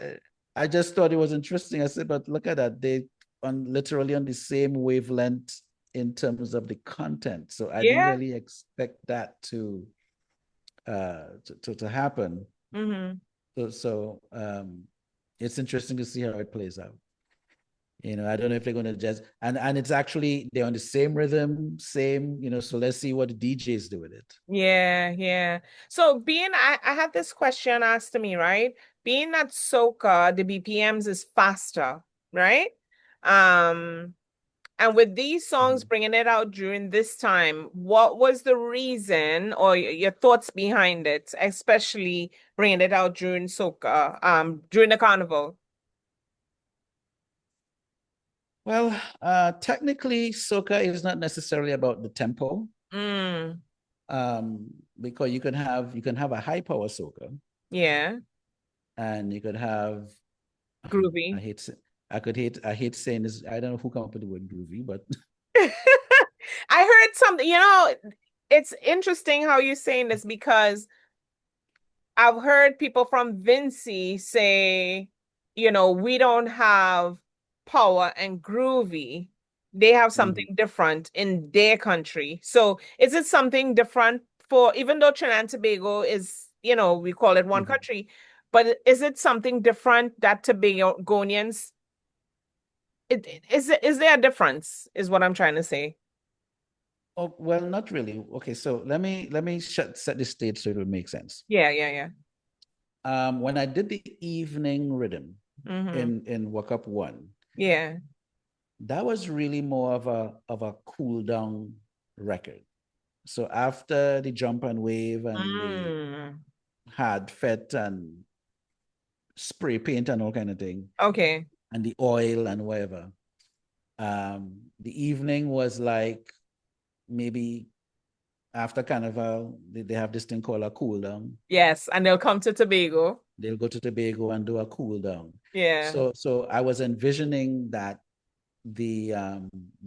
I just thought it was interesting. I said, but look at that. They on literally on the same wavelength in terms of the content. So I didn't Yeah. really expect that to happen. Mm-hmm. So it's interesting to see how it plays out. You know, I don't know if they're going to just and it's actually they're on the same rhythm, same, you know, so let's see what the DJs do with it. Yeah, yeah. So I had this question asked to me, right? Being that soca, the BPMs is faster, right? Um, and with these songs Mhm. bringing it out during this time, what was the reason or your thoughts behind it, especially bringing it out during soca, during the carnival? Well, technically, soca is not necessarily about the tempo, Mm, um, because you can have a high power soca, yeah, and you could have I groovy. hate sa- I hate saying this. I don't know who came up with the word groovy, but I heard something, it's interesting how you're saying this because I've heard people from Vincy say, we don't have power and groovy. They have something Mhm, different in their country. So is it something different for, even though Trinidad and Tobago is, we call it one mhm. country, but is it something different that Tobagonians, is there a difference, is what I'm trying to say. Oh, well, not really. Okay, so let me set the stage so it will make sense. Yeah, yeah, yeah. When I did the evening rhythm Mm-hmm. in Wuk Up One, Yeah. that was really more of a cool down record. So after the jump and wave and the Mm. hard fet and spray paint and all kind of thing, Okay. and the oil and whatever, the evening was like maybe after Carnival, they have this thing called a cool down. Yes, and they'll come to Tobago. They'll go to Tobago and do a cool down. Yeah. So I was envisioning that the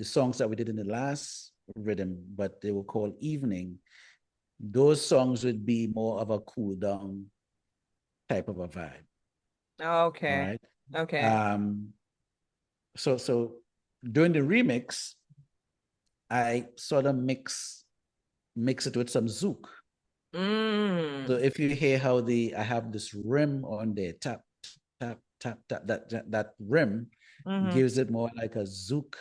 songs that we did in the last rhythm, but they were called evening, those songs would be more of a cool down type of a vibe. All Okay. right. Okay. Um, so during the remix, I sort of mix it with some zouk. So Mm. if you hear how I have this rim on there, tap, tap, tap, tap, that rim Mm-hmm. gives it more like a zouk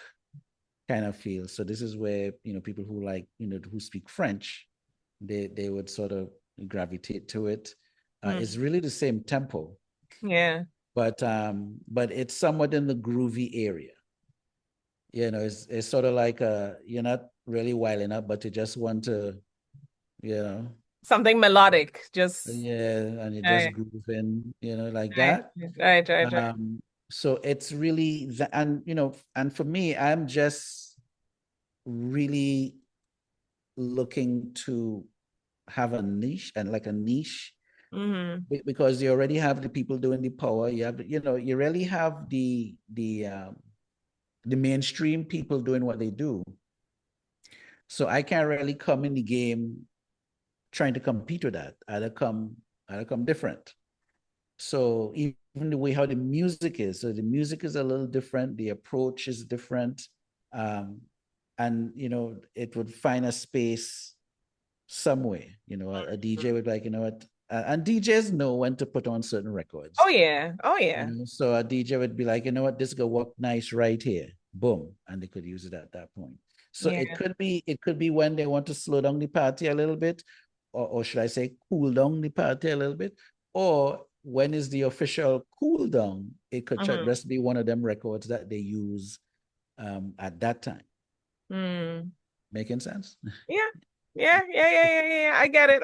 kind of feel. So this is where, people who like, who speak French, they would sort of gravitate to it. It's Mm. really the same tempo, Yeah. but it's somewhat in the groovy area. It's sort of like you're not really wilding up, but you just want to, you know, Something melodic. Just yeah, and you're just right, grooving, like right, that. right, right, right. So it's really that, and for me, I'm just really looking to have a niche and like a niche Mm-hmm. because you already have the people doing the power. You have, you really have the mainstream people doing what they do. So I can't really come in the game trying to compete with that. I'd come different. So even the way how the music is, so the music is a little different. The approach is different. Um, and it would find a space somewhere. A DJ would be like, you know what, and DJs know when to put on certain records. Oh yeah. Oh yeah. So a DJ would be like, you know what, this could work nice right here, boom, and they could use it at that point. So Yeah. it could be when they want to slow down the party a little bit, or should I say cool down the party a little bit, or when is the official cool down? It could just be one of them records that they use at that time. Making sense? Yeah. I get it.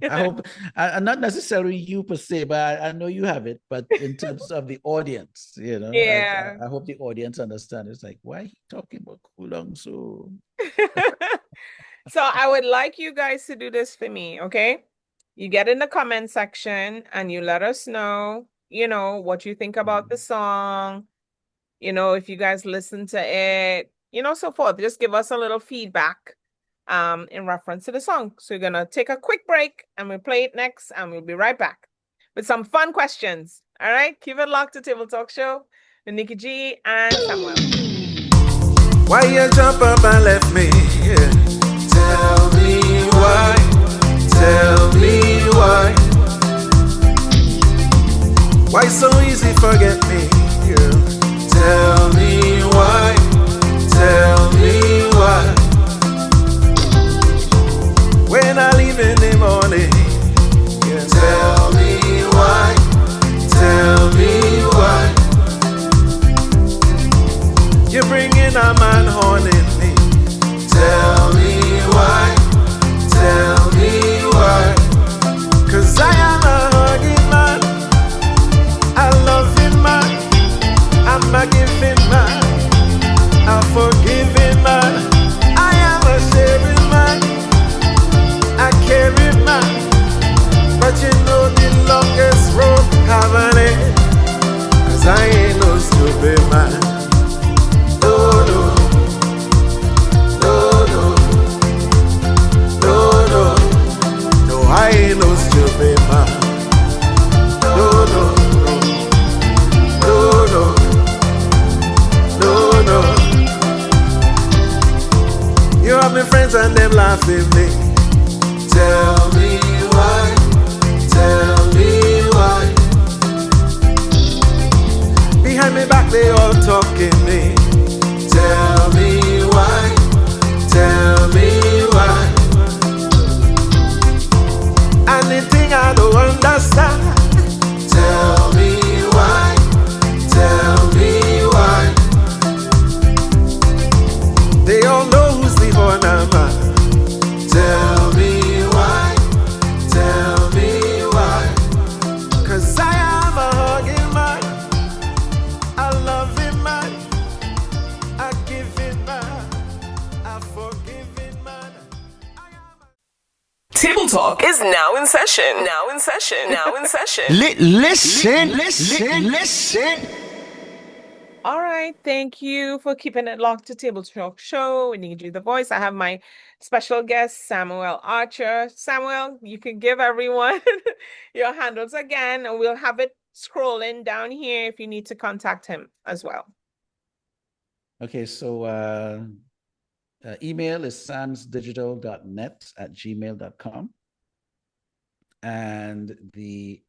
I hope, not necessarily you per se, but I know you have it. But in terms of the audience, Yeah. I hope the audience understand. It's like, why are you talking about cool down so? So I would like you guys to do this for me, okay? You get in the comment section and you let us know, what you think about the song, if you guys listen to it, so forth. Just give us a little feedback in reference to the song. So we're gonna take a quick break and we'll play it next and we'll be right back with some fun questions. All right, keep it locked to Table Talk Show with Nikki G and Samuel. Why you jump up and left me? Yeah. Tell me why. Tell me why. Why so easy forget me? Yeah. Tell me why. Tell me why. When I leave in the morning, yeah. Tell me why. Tell me why. You bring in a man haunting me. Tell me why. Tell me why. 'Cause I am a hugging man, a loving man, I'm a giving man, a forgiving man. I am a sharing man, a caring man. But you know the longest road haven't it? 'Cause I ain't no stupid man. No, no. No, no. No, no. No, I ain't no stupid man. No, no, no. No, no. No, no. You have me friends and them laughing me. Tell me why. Tell me why. Behind me back they all talking me. Tell me why. Tell me why. Anything I don't understand. Tell me why. Tell me why. They all know who's the honor man. Tell me why. Tell me why. 'Cause I am a hugging man, a loving man, a giving man, a forgiving man. Table Talk is now in session. Now in session. Now in session. Listen. All right, thank you for keeping it locked to Table Talk Show. We need you the voice. I have my special guest, Samuel Archer. Samuel, you can give everyone your handles again, and we'll have it scrolling down here if you need to contact him as well. Okay, so email is samsdigital.net@gmail.com. And the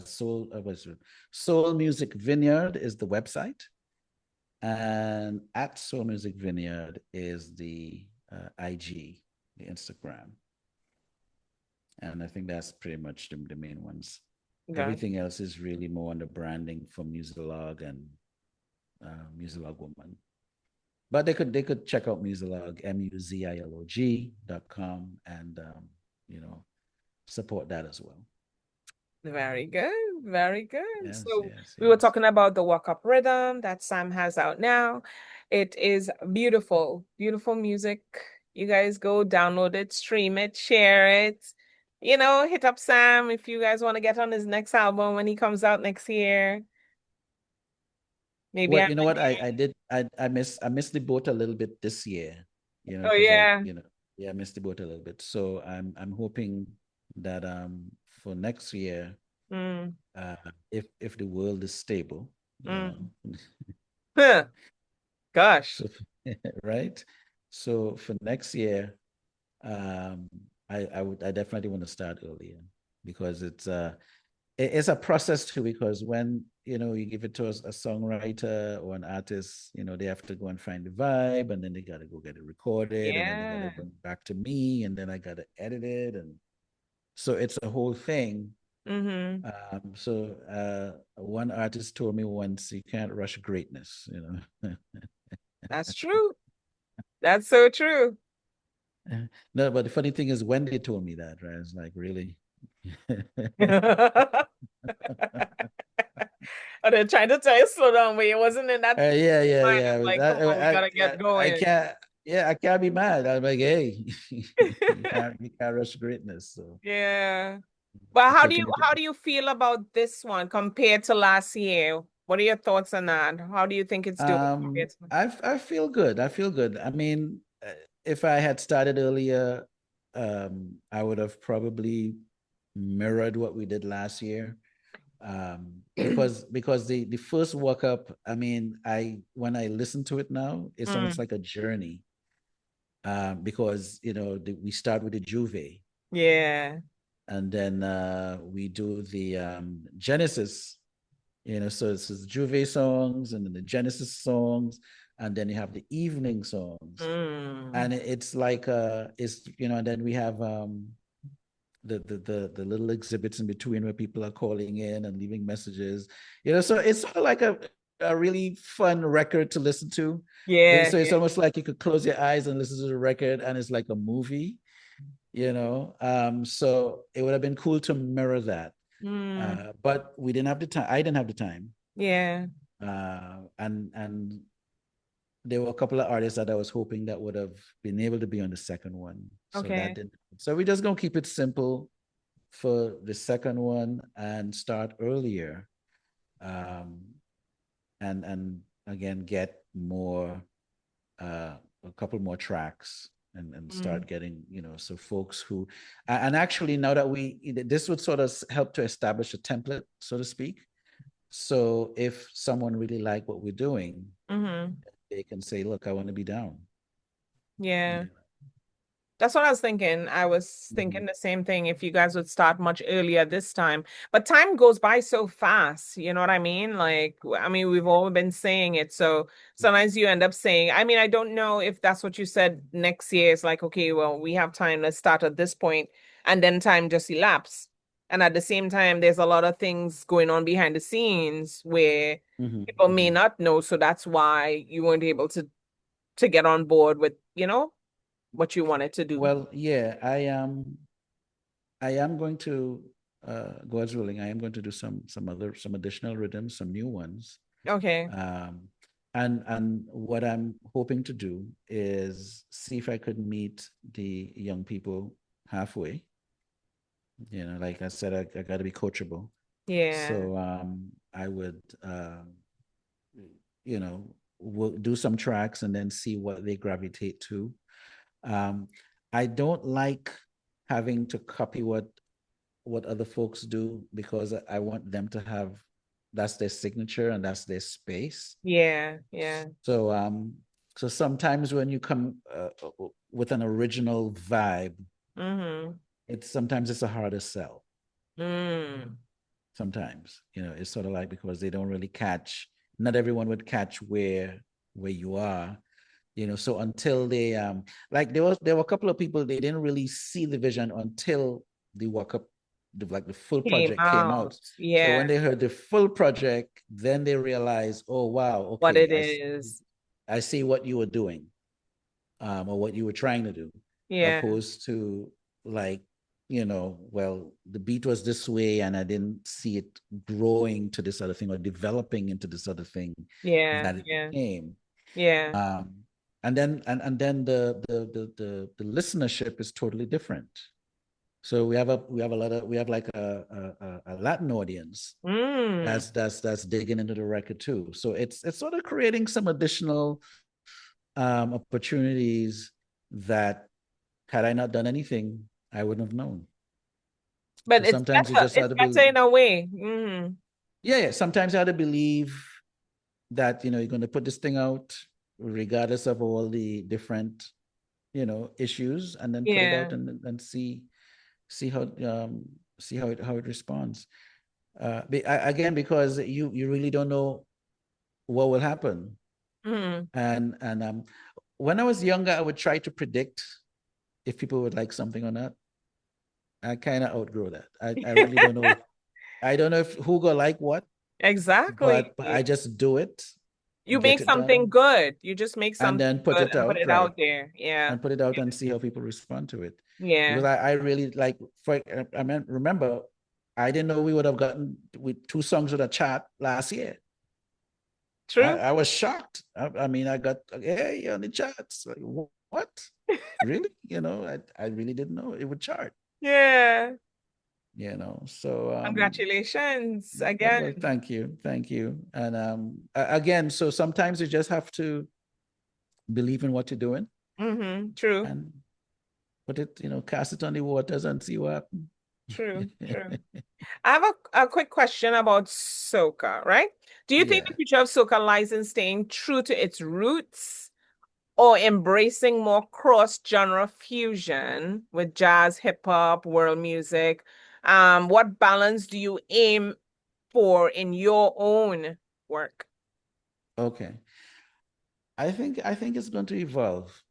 Soul Music Vineyard is the website. And at Soul Music Vineyard is the IG, the Instagram. And I think that's pretty much the main ones. Okay. Everything else is really more on the branding for Musilog and Musilog Woman. But they could check out Musilog, MUZILOG.com, and support that as well. Very good. Very good. Yes, So yes, we were yes. talking about the Wuk Up Riddim that Sam has out now. It is beautiful, beautiful music. You guys go download it, stream it, share it. Hit up Sam if you guys want to get on his next album when he comes out next year. Maybe Well, you know what? I missed the boat a little bit this year. Oh yeah. I missed the boat a little bit. So I'm hoping that for next year, if the world is stable, Gosh. right? So for next year, I definitely want to start earlier because it's a process too, because when you give it to a songwriter or an artist, they have to go and find the vibe, and then they got to go get it recorded, and then they got to bring it back to me, and then I got to edit it, and so it's a whole thing. So one artist told me once, you can't rush greatness. That's true. That's so true. No, but the funny thing is, when they told me that, right, it's like, really. Are they trying to tell you slow down, but it wasn't in that Yeah. like, come on, we gotta get going. I can't be mad. I'm like, hey, you can't rush greatness. So yeah. But how do you feel about this one compared to last year? What are your thoughts on that? How do you think it's doing compared to- I feel good. I feel good. I mean, if I had started earlier, I would have probably mirrored what we did last year. Because the first Wuk Up, I mean, when I listen to it now, it's almost like a journey. Because we start with the Juve, Yeah. and then we do the Genesis, so it's the Juve songs and then the Genesis songs, and then you have the evening songs, and it's like and then we have the little exhibits in between where people are calling in and leaving messages, so it's sort of like a really fun record to listen to. Yeah. So it's almost like you could close your eyes and listen to the record, and it's like a movie, so it would have been cool to mirror that. But we didn't have the time. I didn't have the time. Yeah. And there were a couple of artists that I was hoping that would have been able to be on the second one. So that didn't. So we're just gonna keep it simple for the second one and start earlier. And again, get more a couple more tracks and start getting, so folks who, and actually now that this would sort of help to establish a template, so to speak. So if someone really like what we're doing, they can say, look, I want to be down. Yeah. That's what I was thinking. I was thinking the same thing if you guys would start much earlier this time. But time goes by so fast, you know what I mean? Like, I mean, we've all been saying it. So sometimes you end up saying, I mean, I don't know if that's what you said next year. It's like, okay, well, we have time, let's start at this point, and then time just elapses. And at the same time, there's a lot of things going on behind the scenes where people may not know. So that's why you weren't able to get on board with, what you wanted to do. Well, yeah, I am going to, God's willing, I am going to do some additional rhythms, some new ones. Okay. And what I'm hoping to do is see if I could meet the young people halfway. Like I said, I got to be coachable. Yeah. So I would, we'll do some tracks and then see what they gravitate to. I don't like having to copy what other folks do, because I want them to have, that's their signature and that's their space. Yeah. So sometimes when you come with an original vibe, sometimes it's a harder sell. Sometimes, it's sort of like, because they don't really catch, not everyone would catch where you are. So until they like there were a couple of people, they didn't really see the vision until the Wuk Up, the full project came out. Yeah. So when they heard the full project, then they realized, oh wow, okay, what it is. I see what you were doing, or what you were trying to do. Yeah. Opposed to like, well, the beat was this way and I didn't see it growing to this other thing or developing into this other thing that it became. Yeah. And then the listenership is totally different. So we have like a Latin audience that's digging into the record too. So it's sort of creating some additional opportunities that, had I not done anything, I wouldn't have known. But so sometimes you just have to better in a way. Yeah. Sometimes you have to believe that you're going to put this thing out, regardless of all the different, issues, and then put it out and see how it responds. Again, because you really don't know what will happen. And when I was younger, I would try to predict if people would like something or not. I kind of outgrow that. I really don't know. I don't know if who gonna like what. Exactly. But I just do it. You make something good. You just make something and then put good it and out, put it right? out there. Yeah. And put it out and see how people respond to it. Yeah. Because I really like, remember, I didn't know we would have gotten with 2 songs with a chart last year. True. I was shocked. I mean, I got, hey, on the charts. Like, what? Really? I really didn't know it would chart. Yeah. So congratulations again. Well, thank you. And again, so sometimes you just have to believe in what you're doing. True. And put it, cast it on the waters and see what happens. True. I have a quick question about soca, right? Do you think the future of soca lies in staying true to its roots or embracing more cross-genre fusion with jazz, hip-hop, world music? What balance do you aim for in your own work? Okay. I think it's going to evolve.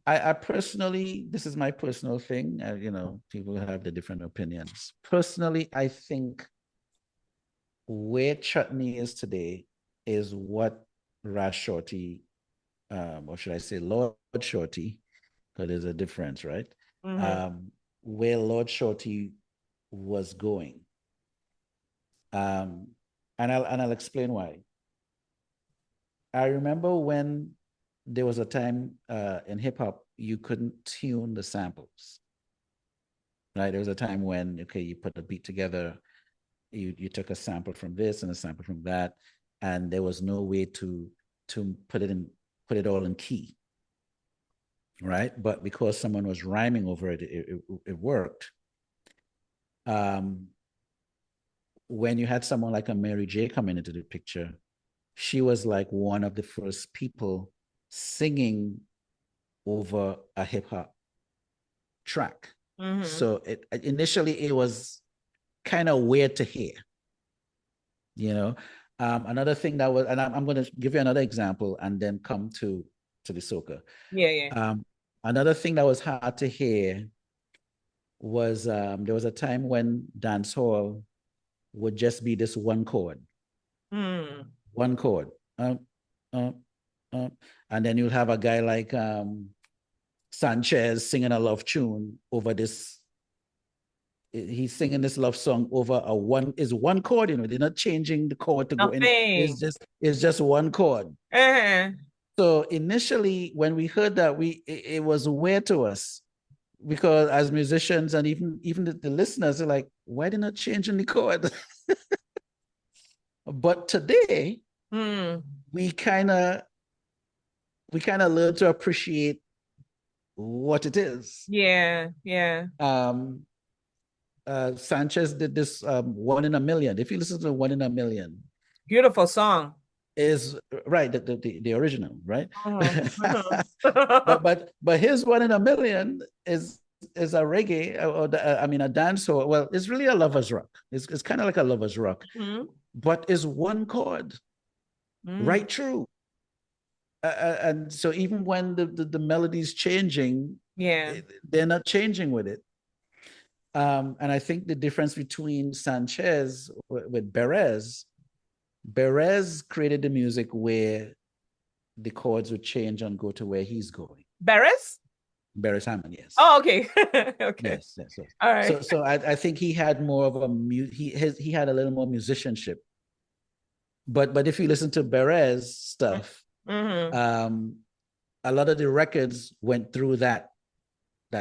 I personally, this is my personal thing. People have the different opinions. Personally, I think where chutney is today is what Ras Shorty, or should I say Lord Shorty, because there's a difference, right? Where Lord Shorty was going. And I'll explain why. I remember when there was a time in hip hop you couldn't tune the samples. Right? There was a time when you put a beat together, you took a sample from this and a sample from that, and there was no way to put it all in key. Right? But because someone was rhyming over it, it worked. When you had someone like a Mary J coming into the picture, she was like one of the first people singing over a hip hop track. So initially it was kind of weird to hear. Another thing that was, and I'm going to give you another example and then come to the soca. Another thing that was hard to hear was there was a time when dancehall would just be this one chord. One chord. And then you'll have a guy like Sanchez singing a love tune over this. He's singing this love song over one chord, they're not changing the chord to go in. It's just one chord. So initially when we heard that, it was weird to us, because as musicians and even the listeners are like, why they not changing the chord? But today, we kind of learn to appreciate what it is. Sanchez did this 1 in a Million. If you listen to 1 in a Million, beautiful song. Is right, the original, right? But his 1 in a Million is a reggae, or a dancehall. Well, it's really a lover's rock. It's kind of like a lover's rock, but it's one chord, right through. And so even when the melody's changing, they're not changing with it. And I think the difference between Sanchez with Berez created the music where the chords would change and go to where he's going. Beres Hammond, yes. Oh, okay. Okay. Yes. All right. So I think he had more of he had a little more musicianship. But if you listen to Berez stuff, a lot of the records went through that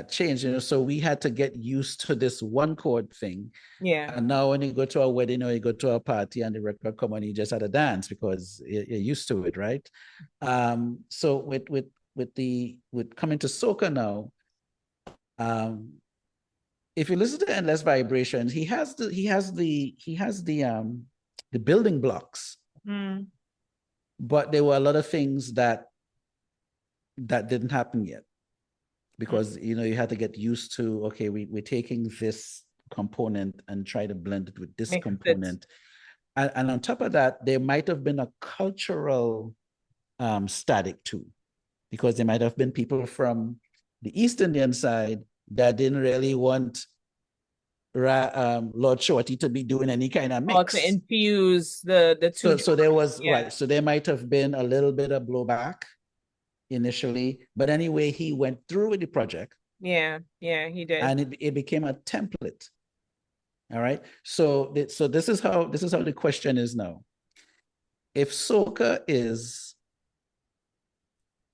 change, so we had to get used to this one chord thing. And now when you go to a wedding or you go to a party and the record come on, you just had to dance because you're used to it, right? So with coming to soca now, if you listen to Endless Vibrations, he has the building blocks. But there were a lot of things that that didn't happen yet, because you know, you had to get used to, okay, we're taking this component and try to blend it with this component. And on top of that, there might have been a cultural static too, because there might have been people from the East Indian side that didn't really want Lord Shorty to be doing any kind of mix. Or to infuse the two. So there was, right, so there might have been a little bit of blowback initially, but anyway, he went through with the project. Yeah, he did. And it became a template. All right. So this is how the question is now. If soca is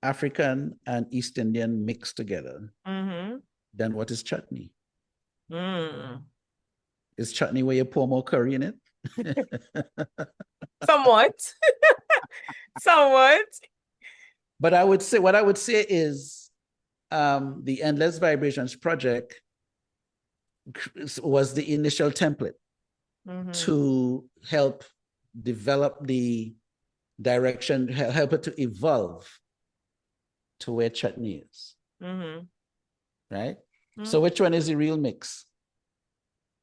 African and East Indian mixed together, then what is chutney? Is chutney where you pour more curry in it? Somewhat. Somewhat. But what I would say is the Endless Vibrations project was the initial template to help develop the direction, help it to evolve to where chutney is. Right? So which one is the real mix?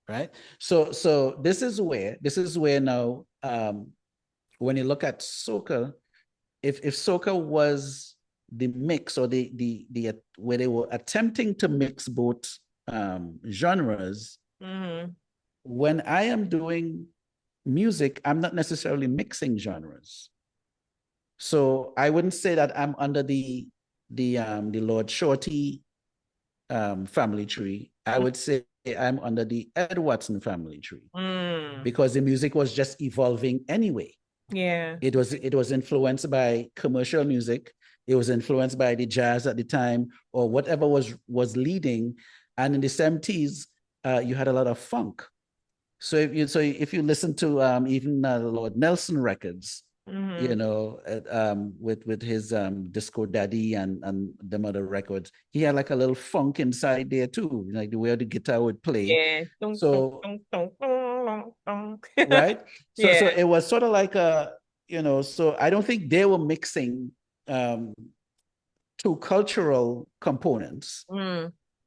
Right? So this is where now when you look at soca, if soca was the mix, or the where they were attempting to mix both genres, when I am doing music, I'm not necessarily mixing genres. So I wouldn't say that I'm under the Lord Shorty family tree. I would say I'm under the Ed Watson family tree, because the music was just evolving anyway. Yeah, it was influenced by commercial music. It was influenced by the jazz at the time, or whatever was leading. And in the 70s, you had a lot of funk. So if you listen to even Lord Nelson records, you know, with his Disco Daddy and them other records, he had like a little funk inside there too, like the way the guitar would play. Yeah. So right. So it was sort of like so I don't think they were mixing two cultural components.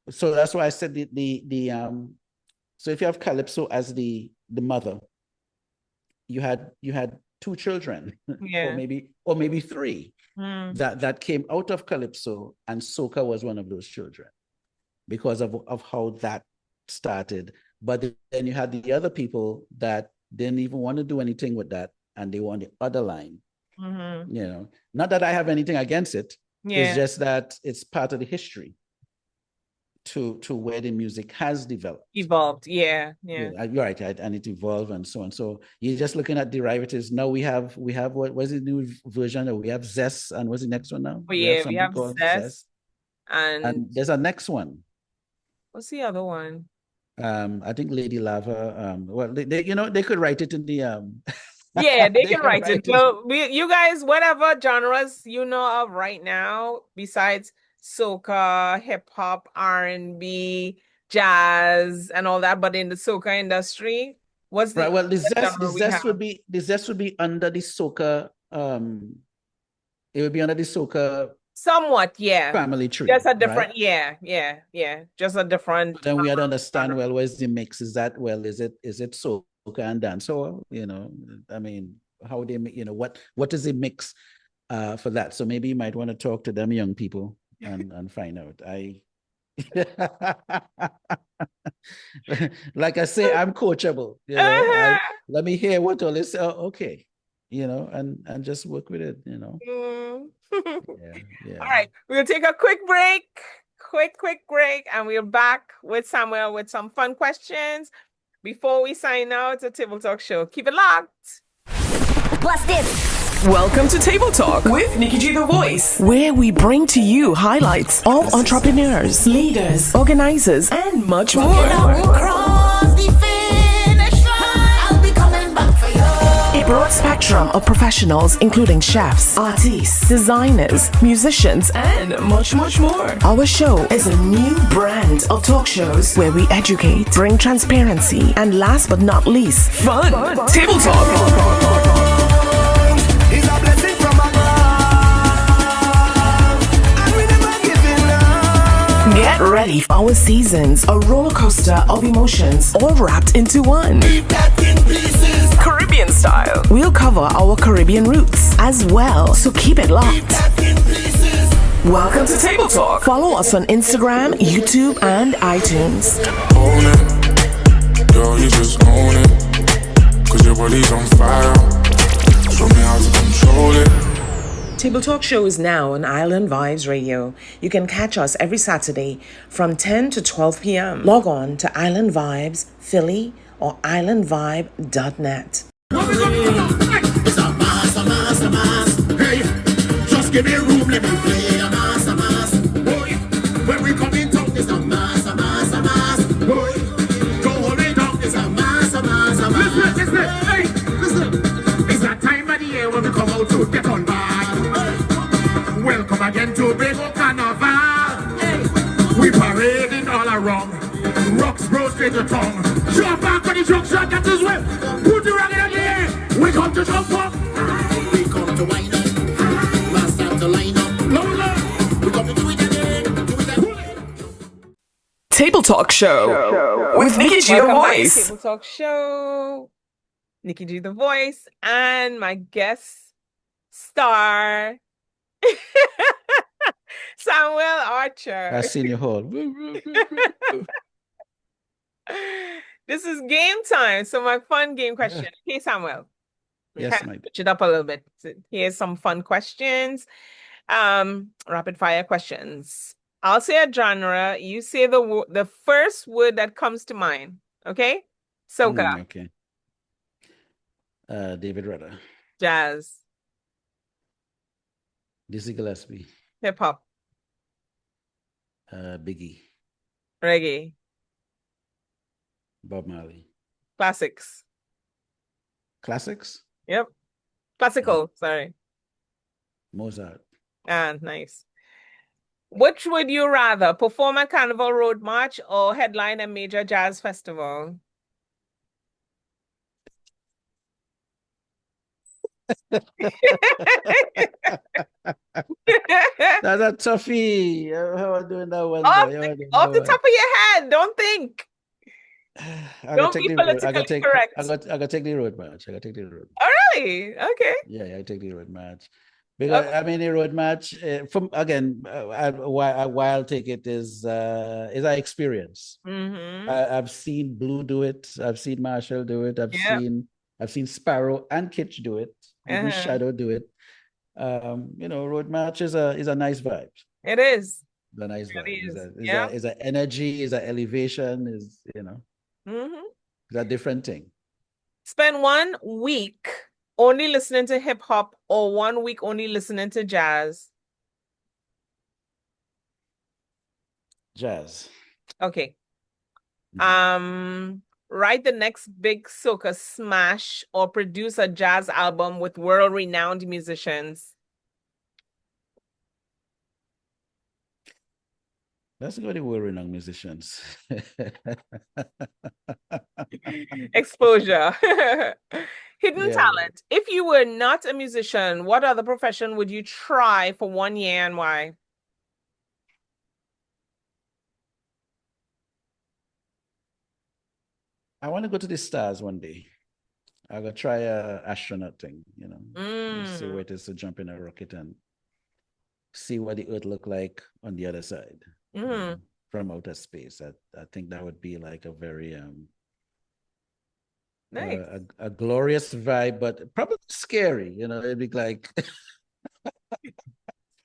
So that's why I said so if you have calypso as the mother, you had two children, or maybe three, that came out of calypso, and soca was one of those children because of how that started. But then you had the other people that didn't even want to do anything with that, and they were on the other line. You know, not that I have anything against it. It's just that it's part of the history to where the music has evolved. Yeah, you're right, and it evolved and so on. So you're just looking at derivatives. Now we have what was the new version? We have Zest, and what's the next one now? We have Zest, and there's a next one. What's the other one? I think Lady Lava. Well, they could write it in the Yeah, they can write it. Well, you guys, whatever genres you know of right now, besides soca, hip hop, R&B, jazz, and all that, but in the soca industry, what's the right? Well, the zest would be under the soca. It would be under the soca. Somewhat, yeah. Family tree. Just a different, right? yeah. Just a different. But then we had to understand. Well, where's the mix? Is it soca and dancehall? You know, I mean, how they, what is the mix for that? So maybe you might want to talk to them young people and find out. Like I say, I'm coachable. Let me hear what all this. Okay, and just work with it. Yeah. All right, we'll take a quick break. Quick break, and we're back with Samuel with some fun questions before we sign out. A Table Talk show. Keep it locked. What's this? Welcome to Table Talk with Nikki G, the voice, where we bring to you highlights of entrepreneurs, leaders, organizers, and much more. A broad spectrum of professionals, including chefs, artists, designers, musicians, and much more. Our show is a new brand of talk shows where we educate, bring transparency, and last but not least, fun. Table Talk. It's a blessing from above. And ready for our seasons, a roller coaster of emotions, all wrapped into one. Caribbean style. We'll cover our Caribbean roots as well, so keep it locked. Welcome to Table Talk. Follow us on Instagram, YouTube, and iTunes. Own it, girl, you just own it. Cause your body's on fire. Show me how to control it. Table Talk Show is now on Island Vibes Radio. You can catch us every Saturday from 10 to 12 p.m. Log on to Island Vibes Philly or islandvibe.net. It's a mass. Hey, just give me room, let me play a mass. Boy, when we come in town, it's a mass. Boy, go hold it down, it's a mass. Listen, hey, listen. It's that time of the year when we come out to get on by. Welcome again to Tobago Carnival. We parading all around. Rocks bro straight to tongue. Jump back on the jump shot, that is well. Put the rocket in the air. We come to jump up. We come to wind up. Master to line up. Lola. We come to do it again. Table Talk Show with Nikki G, the Welcome back to voice. Table Talk Show. Nikki G, the voice, and my guest star, Samuel Archer. I seen you hold. This is game time. So my fun game question. Hey, Samuel. Yes, Okay, Mike. switch it up a little bit. So here's some fun questions. Rapid fire questions. I'll say a genre. You say the first word that comes to mind. Okay? Soca, Okay. David Rudder, jazz, Dizzy Gillespie, hip hop, Biggie, reggae, Bob Marley. classics. Classics? Yep. Classical, sorry. Mozart. Nice. Which would you rather, perform at Carnival Road March or headline a major jazz festival? That's a toughie. How am I doing that one? Off though? off the top of your head, don't think. I Don't gotta be take the road. politically correct. I gotta take the road match. I gotta take the road. Oh, really? Okay. Yeah, I take the road match. Because I mean, the road match. From again, why I'll take it is our experience. Mm-hmm. I've seen Blue do it. I've seen Marshall do it. I've seen Sparrow and Kitch do it. Even Shadow do it. Road match is a nice vibe. It is. It's a nice It vibe. is. Is a energy, is a elevation, Mm-hmm. it's a different thing. Spend 1 week only listening to hip hop or 1 week only listening to jazz. Jazz. Okay. Write the next big soca smash or produce a jazz album with world-renowned musicians. Let's go to world-renowned musicians. Exposure. Hidden Yeah. talent. If you were not a musician, what other profession would you try for 1 year and why? I want to go to the stars one day. I'm gonna try a astronaut thing, see what it is to jump in a rocket and see what the Earth look like on the other side from outer space. I think that would be like a very Nice. a glorious vibe, but probably scary. It'd be like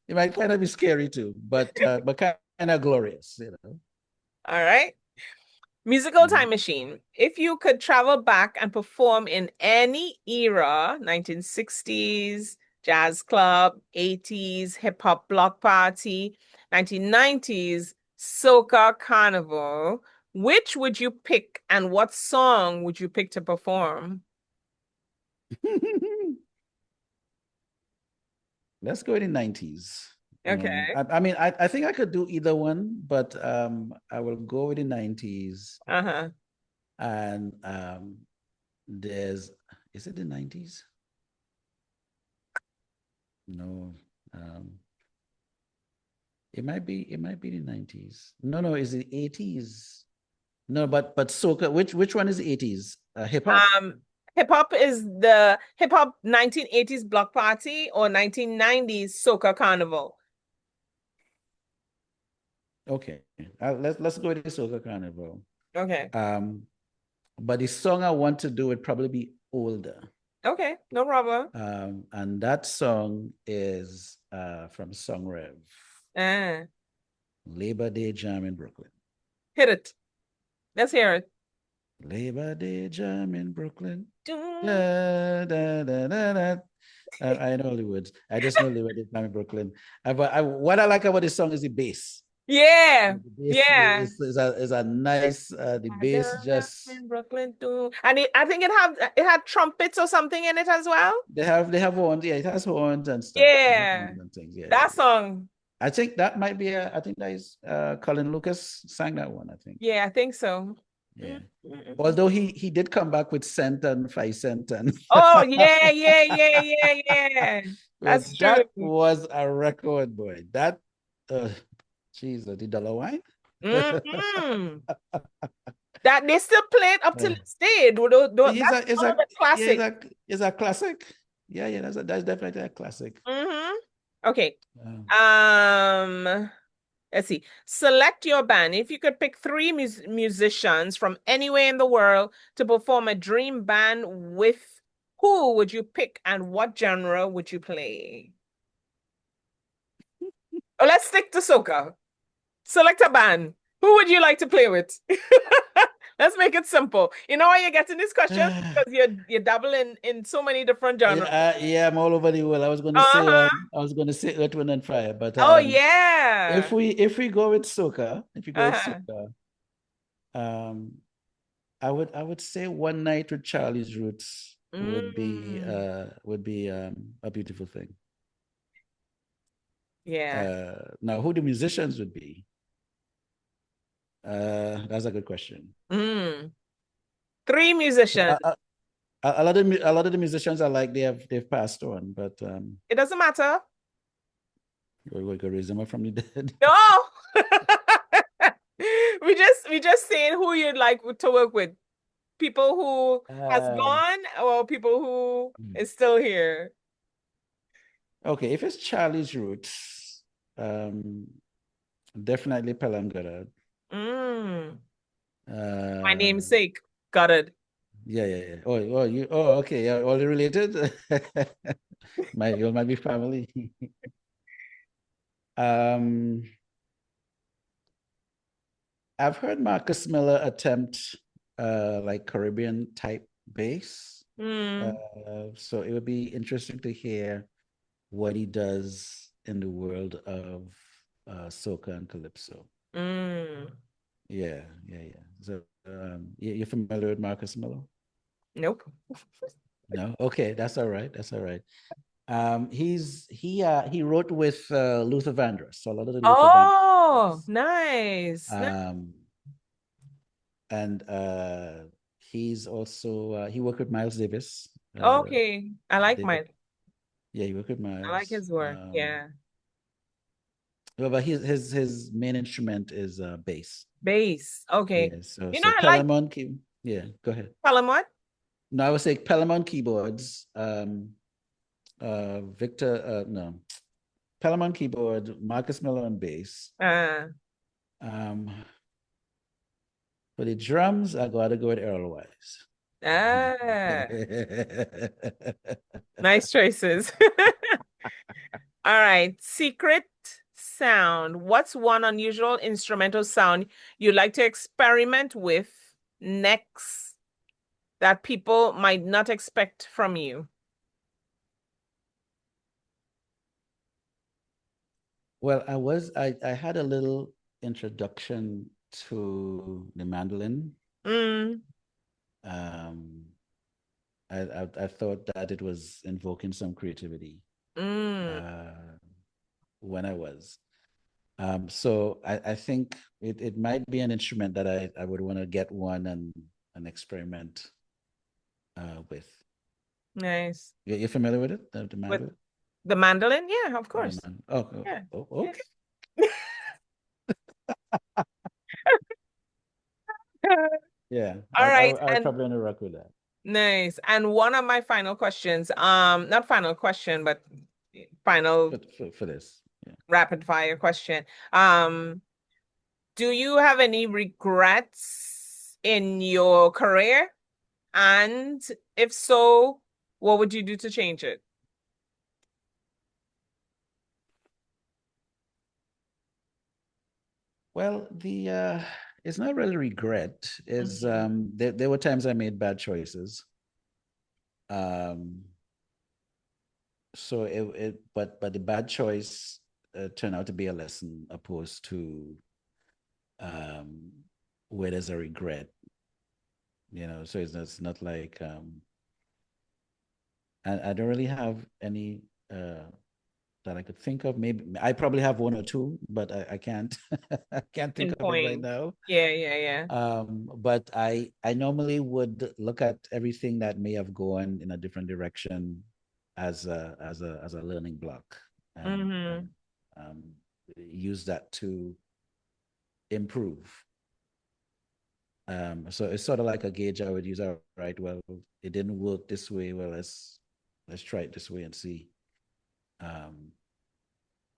it might kind of be scary too, but kind of glorious. All right. Musical time machine. If you could travel back and perform in any era, 1960s, jazz club, 80s, hip hop block party, 1990s, soca carnival, which would you pick and what song would you pick to perform? Let's go in the 90s. Okay. I think I could do either one, but I will go with the 90s. Uh-huh. And is it the 90s? No. It might be the 90s. No, is it 80s? No, but soca, which one is the 80s? Hip hop? Hip hop is the hip hop 1980s block party or 1990s soca carnival. Okay. Let's go with the soca carnival. Okay. But the song I want to do would probably be older. Okay, no problem. And that song is from Song Rev. Labor Day Jam in Brooklyn. Hit it. Let's hear it. Labor Day Jam in Brooklyn. Da, da, da, da, da. I know the words. I just know Labor Day Jam in Brooklyn. But what I like about this song is the bass. Yeah, The bass yeah. is a nice the bass just in Brooklyn too. And I think it had trumpets or something in it as well. They have horns, yeah, it has horns and stuff. Yeah. And things. Yeah. That song. I think that might be I think that is Colin Lucas sang that one, I think. Yeah, I think so. Yeah. Although he did come back with Cent and 5 Cent and oh yeah. That's true. That was a record, boy. That jeez, the dollar wine. That they still play it up to this day. It's a classic. Yeah, that's definitely a classic. Okay. Let's see. Select your band. If you could pick 3 musicians from anywhere in the world to perform a dream band with, who would you pick and what genre would you play? Oh, let's stick to soca. Select a band. Who would you like to play with? Let's make it simple. You know why you're getting this question? Because you're dabbling in so many different genres. Yeah, I'm all over the world. I was going to say Earth, Wind and Fire, but oh yeah. If we go with soca, I would say One Night with Charlie's Roots would be a beautiful thing. Yeah. Now, who the musicians would be? That's a good question. 3 musicians. A lot of the musicians I like, they've passed on, but it doesn't matter. We could raise them up from the dead. No. we just saying who you'd like to work with. People who has gone or people who is still here. Okay, if it's Charlie's Roots, definitely Pelham Goddard. My namesake, Goddard. Yeah. Okay, yeah, all related. You might be family. I've heard Marcus Miller attempt like Caribbean type bass. So it would be interesting to hear what he does in the world of soca and calypso. Yeah. So you're familiar with Marcus Miller? Nope. No? Okay, that's all right. He wrote with Luther Vandross, so a lot of the Luther Vandross. Nice. And he's also he worked with Miles Davis. Okay, I like Miles. Yeah, he worked with Miles. I like his work. Yeah. Well, but his main instrument is bass. Bass. Okay. Yeah, so Pelham on key. Yeah, go ahead. Pelham what? No, I would say Pelham on keyboards. Pelham on keyboard, Marcus Miller on bass. For the drums, I gotta go with Earl Wise. Nice choices. All right. Secret sound. What's one unusual instrumental sound you'd like to experiment with next that people might not expect from you? Well, I had a little introduction to the mandolin. I thought that it was invoking some creativity when I was. So I think it might be an instrument that I would want to get one and experiment with. Nice. You're familiar with it? The mandolin? The mandolin? Yeah, of course. Okay. Yeah, All right. I would And probably want to rock with that. nice. And one of my final questions, not final question, but final For this, yeah. rapid fire question. Do you have any regrets in your career? And if so, what would you do to change it? Well, the it's not really regret. Is Mhm. there were times I made bad choices. Um, so but the bad choice turned out to be a lesson opposed to um where there's a regret. So it's not like I don't really have any that I could think of. Maybe I probably have one or two, but I can't I can't think of it right Pinpoint. now. Yeah, yeah, yeah. But I normally would look at everything that may have gone in a different direction as a learning block, and Mm-hmm. um, use that to improve. So it's sort of like a gauge I would use. All right, well, it didn't work this way. Well, let's try it this way and see. Um,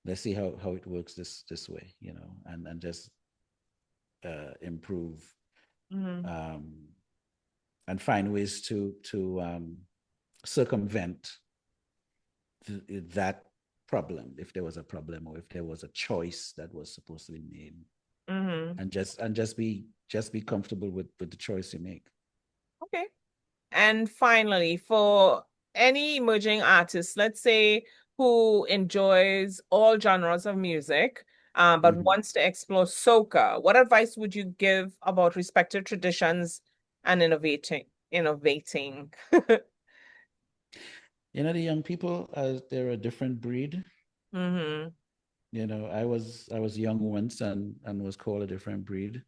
let's see how it works this way, and just improve, Mm-hmm. and find ways to circumvent that problem, if there was a problem or if there was a choice that was supposed to be made, Mm-hmm. and just be comfortable with the choice you make. Okay. And finally, for any emerging artist, let's say who enjoys all genres of music, but Mhm. wants to explore soca, what advice would you give about respected traditions and innovating? The young people, they're a different breed. Mm-hmm. I was young once and was called a different breed.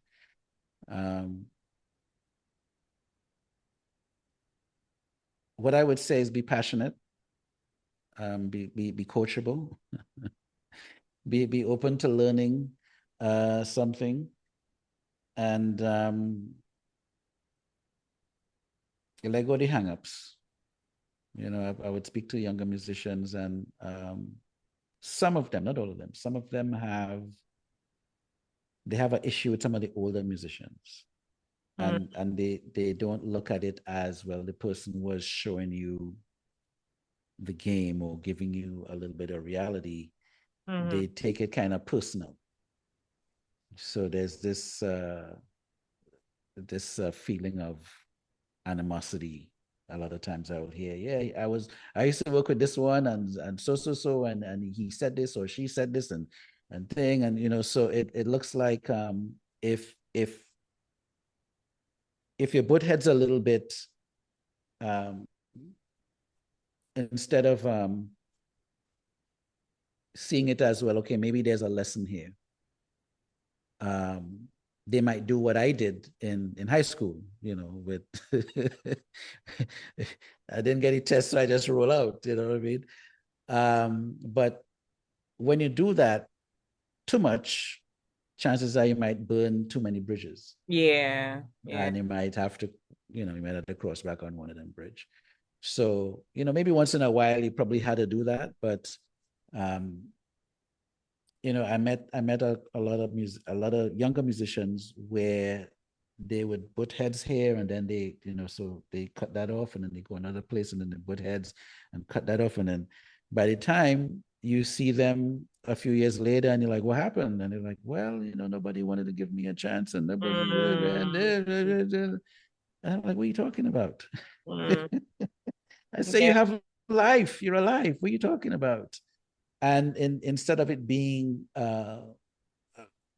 um, what I would say is be passionate, be coachable, be open to learning something, and let go of the hangups. I would speak to younger musicians, and some of them, not all of them, some of them have an issue with some of the older musicians, and they don't look at it as, well, the person was showing you the game or giving you a little bit of reality. Mm-hmm. They take it kind of personal. So there's this feeling of animosity. A lot of times I would hear, yeah, I used to work with this one, and so and he said this or she said this, and thing, and so it looks like, if you butt heads a little bit, um, instead of seeing it as, well, okay, maybe there's a lesson here. They might do what I did in high school, with I didn't get any tests, so I just roll out, you know what I mean? But when you do that too much, chances are you might burn too many bridges. Yeah, yeah. And you might have to, you might have to cross back on one of them bridge. So, maybe once in a while you probably had to do that, but um, I met a lot of younger musicians where they would butt heads here, and then so they cut that off, and then they go another place, and then they butt heads and cut that off, and then by the time you see them a few years later, and you're like, what happened? And they're like, well, nobody wanted to give me a chance, and nobody, Mm, and I'm like, what are you talking about? mm. I say, you Yeah, have life, you're alive. What are you talking about? And instead of it being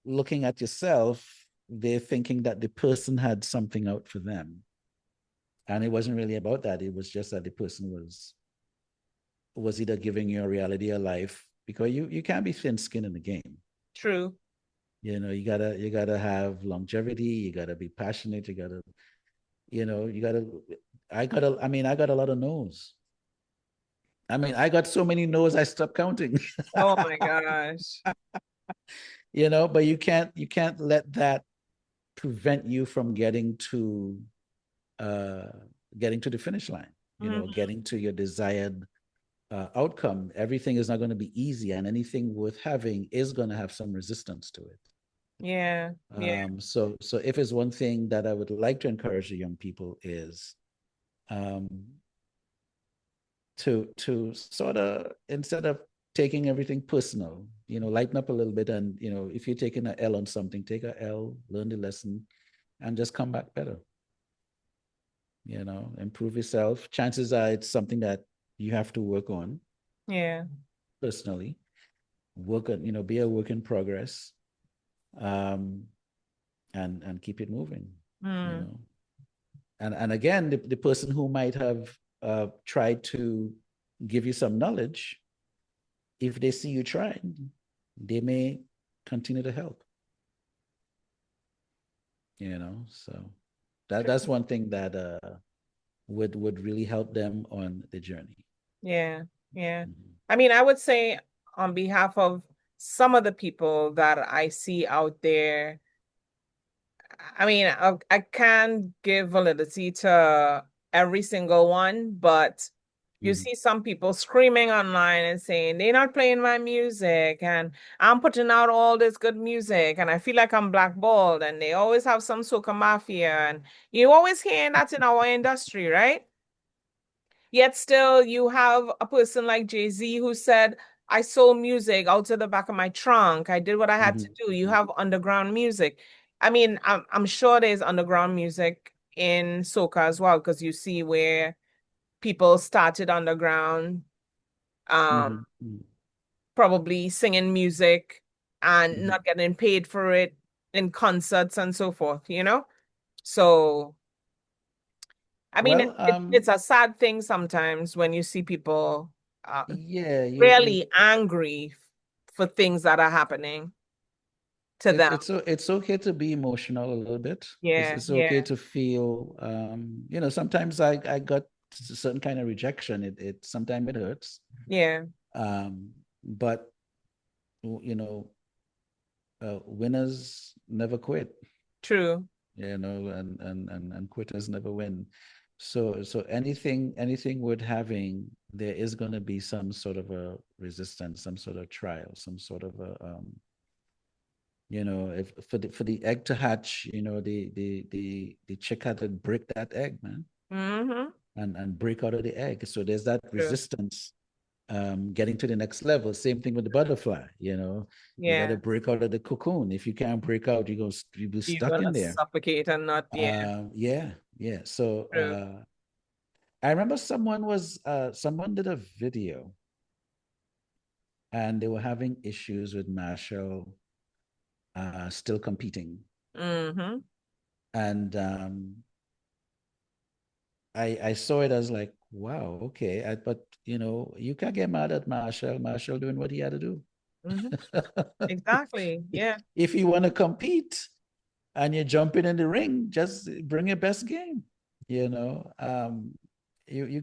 looking at yourself, they're thinking that the person had something out for them. And it wasn't really about that. It was just that the person was either giving you a reality of life, because you can't be thin skinned in the game. true. You gotta have longevity, you gotta be passionate, you gotta I got a lot of no's. I got so many no's I stopped counting. Oh my gosh. But you can't let that prevent you from getting to the finish line, getting to your desired outcome. Everything is not going to be easy, and anything worth having is going to have some resistance to it. Yeah. Yeah. So if it's one thing that I would like to encourage the young people is to sort of, instead of taking everything personal, lighten up a little bit. And, if you're taking an L on something, take a L, learn the lesson, and just come back better. Improve yourself. Chances are it's something that you have to work on. Yeah. Personally. Work on, be a work in progress. And keep it moving. And again, the person who might have tried to give you some knowledge, if they see you trying, they may continue to help. So that's one thing that would really help them on the journey. Yeah. Yeah. I mean, I would say on behalf of some of the people that I see out there, I mean, I can give validity to every single one, but you see some people screaming online and saying they're not playing my music, and I'm putting out all this good music, and I feel like I'm blackballed, and they always have some soca mafia, and you always hearing that in our industry, right? Yet still, you have a person like Jay-Z who said, I sold music out of the back of my trunk. I did what I had to do. You have underground music. I mean, I'm sure there's underground music in soca as well, because you see where people started underground, probably singing music and not getting paid for it in concerts and so forth, So, I mean, Well, it's a sad thing sometimes when you see people yeah, really angry for things that are happening to them. It's okay to be emotional a little bit. Yeah, It's okay yeah, to feel, sometimes I got a certain kind of rejection. Sometimes it hurts. yeah, But winners never quit. true. And quitters never win. So anything worth having, there is going to be some sort of a resistance, some sort of trial, some sort of a if for the egg to hatch, the chick had to break that egg, man. And break out of the egg. So there's that resistance getting to the next level. Same thing with the butterfly, you got to break out of the cocoon. If you can't break out, you'll be stuck in there. Suffocate and not, yeah. So I remember someone did a video and they were having issues with Marshall still competing. And I saw it as like, wow, okay. But you can't get mad at Marshall. Marshall doing what he had to do. Exactly. Yeah. If you want to compete and you're jumping in the ring, just bring your best game. You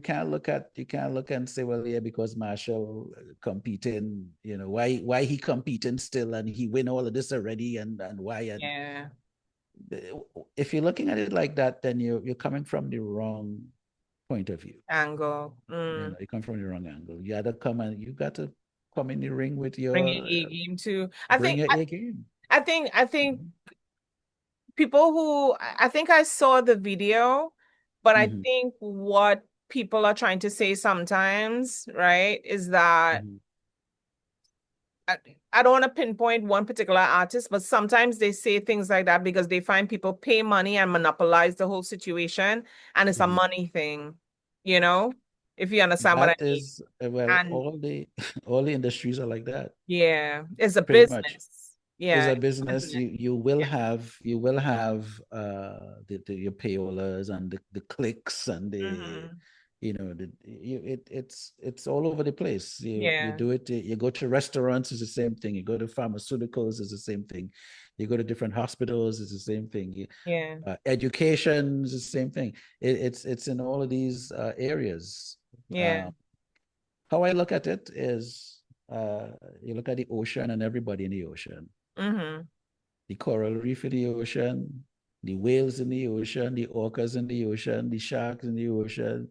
can't look and say, well, yeah, because Marshall competing, why he competing still and he win all of this already and why. And yeah. If you're looking at it like that, then you're coming from the wrong point of view. Angle. You come from the wrong angle. You got to come in the ring with your bring your A game too. Bring your A game. I think people who I think I saw the video, but I think what people are trying to say sometimes, right, is that I don't want to pinpoint one particular artist, but sometimes they say things like that because they find people pay money and monopolize the whole situation, and it's a money thing, if you understand what I mean. Is all the industries are like that. Yeah, it's a Pretty business. Much. Yeah, it's a business. You will have your payolas and the clicks and the it's all over the place. You do it. You go to restaurants, it's the same thing. You go to pharmaceuticals, it's the same thing. You go to different hospitals, it's the same thing. Education is the same thing. It's in all of these areas. How I look at it is, you look at the ocean and everybody in the ocean. The coral reef in the ocean, the whales in the ocean, the orcas in the ocean, the sharks in the ocean,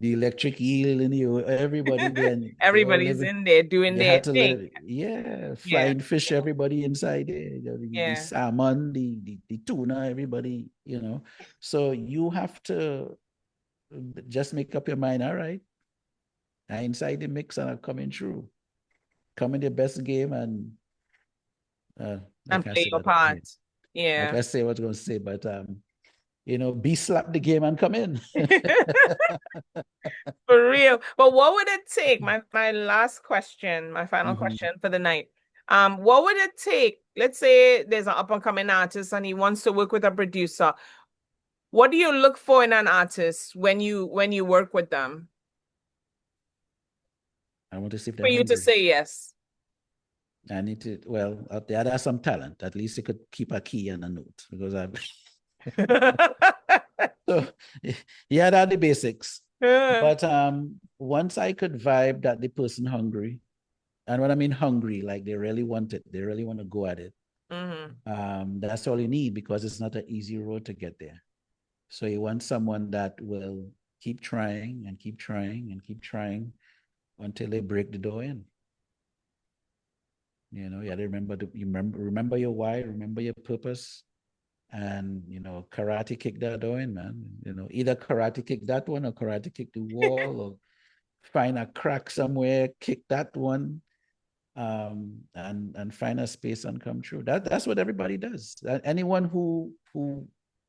the electric eel in the ocean, everybody then they all Everybody's live. in there doing They their had to thing. live, yeah, Yeah. flying fish, everybody inside there, the Yeah. salmon, the tuna, everybody, So you have to just make up your mind, all right, I inside the mix and I'm coming through. Come in the best game and And like I play said, your part. like Yeah. I say, what I was going to say, but be slap the game and come in. For real. But what would it take? My last question, my final Mhm. question for the night. What would it take? Let's say there's an up and coming artist and he wants to work with a producer. What do you look for in an artist when you work with them? I want to see if For they're you to hungry. say yes. I need to, well, out there, there's some talent. At least you could keep a key and a note because so yeah, that's the basics. But once I could vibe that the person hungry, and when I mean hungry, like they really want it, they really want to go at it. That's all you need because it's not an easy road to get there. So you want someone that will keep trying and keep trying and keep trying until they break the door in. You got to remember your why, remember your purpose, and karate kick that door in, man. Either karate kick that one or karate kick the wall or find a crack somewhere, kick that one, and find a space and come through. That's what everybody does. Anyone who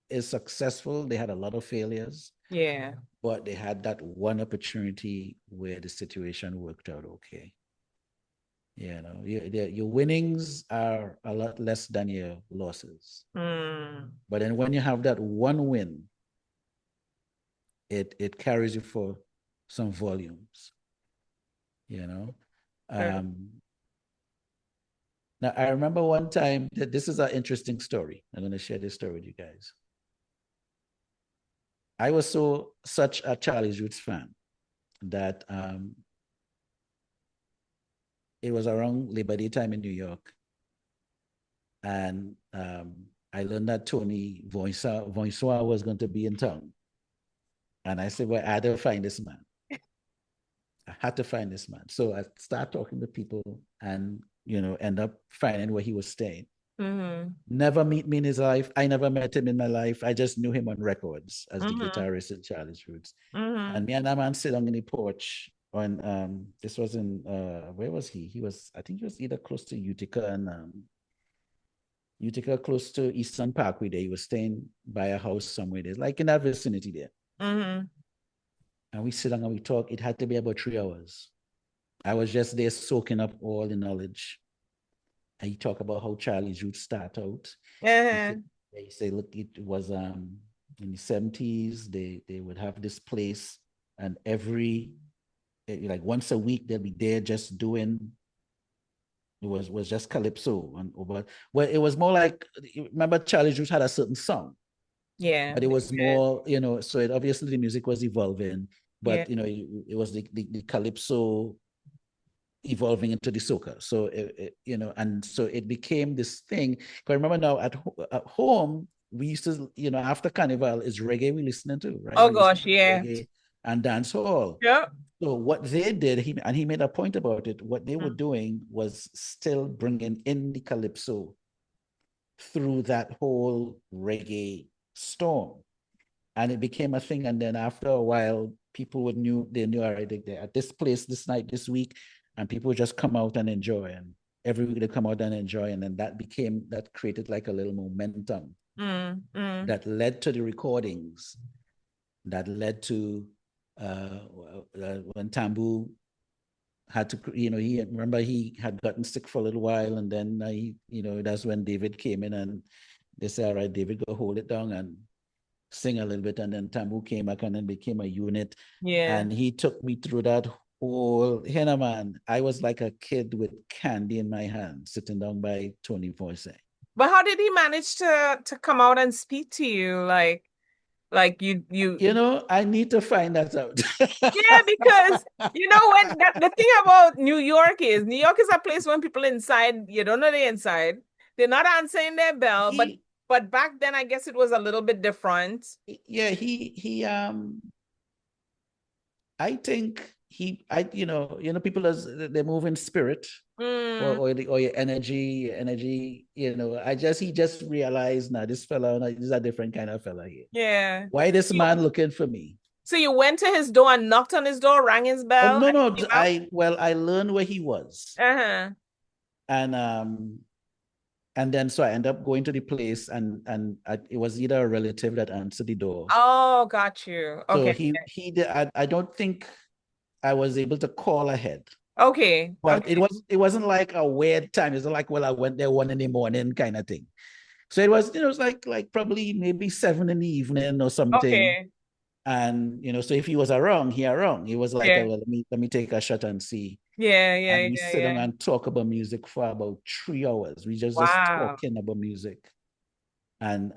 is successful, they had a lot of failures. Yeah. But they had that one opportunity where the situation worked out okay. Your winnings are a lot less than your losses. But then when you have that one win, it carries you for some volumes. Now I remember one time that this is an interesting story. I'm going to share this story with you guys. I was such a Charlie Roots fan that it was around Labor Day time in New York. And I learned that Tony Voisoir was going to be in town. And I said, well, I had to find this man. I had to find this man. So I started talking to people and, end up finding where he was staying. Never meet me in his life. I never met him in my life. I just knew him on records as the guitarist in Charlie's Roots. And me and that man sit on the porch on, this was in, where was he? I think he was either close to Utica and Utica, close to Eastern Parkway there. He was staying by a house somewhere there, like in that vicinity there. And we sit down and we talk. It had to be about 3 hours. I was just there soaking up all the knowledge. And he talked about how Charlie's Roots start out. He said, look, it was in the 70s, they would have this place, and like once a week, they'll be there just doing, it was just calypso. Well, it was more like, remember Charlie's Roots had a certain song. Yeah. But it was more, so it obviously the music was evolving, but it was the calypso evolving into the soca. So and so it became this thing. Because I remember now at home, we used to, after Carnival is reggae we listening to, right? Oh gosh, yeah. Reggae and dance hall. Yeah. So what they did, he made a point about it. What they were doing was still bringing in the calypso through that whole reggae storm, and it became a thing. And then after a while, people knew, all right, they're at this place this night, this week, and people would just come out and enjoy. And every week they come out and enjoy, and then that created like a little momentum that led to the recordings, that led to when Tambu had to, he had gotten sick for a little while, and then that's when David came in and they said, all right, David, go hold it down and sing a little bit. And then Tambu came back and then became a unit. Yeah. And he took me through that whole, man, I was like a kid with candy in my hand, sitting down by Tony Voice. But how did he manage to come out and speak to you? Like you I need to find that out. Yeah, because when the thing about New York is a place when people inside, you don't know they're inside. They're not answering their bell, but But back then, I guess it was a little bit different. Yeah, I think people as they move in spirit or your energy. He just realized now this fella, this is a different kind of fella here. Yeah. Why this man looking for me? So you went to his door and knocked on his door, rang his Oh bell? no, I learned where he was. Uh-huh. And then so I ended up going to the place and it was either a relative that answered the door. Oh, got you. So Okay. he did. I don't think I was able to call ahead. Okay. But Okay. it wasn't like a weird time. It's like, well, I went there 1 a.m. kind of thing. So it was like probably maybe 7 in the evening or something. Okay. And so if he was around, he was like, Yeah. well, let me take a shot and see. Yeah, And we sit down and talk about music for about 3 hours. We just Wow. talking about music. And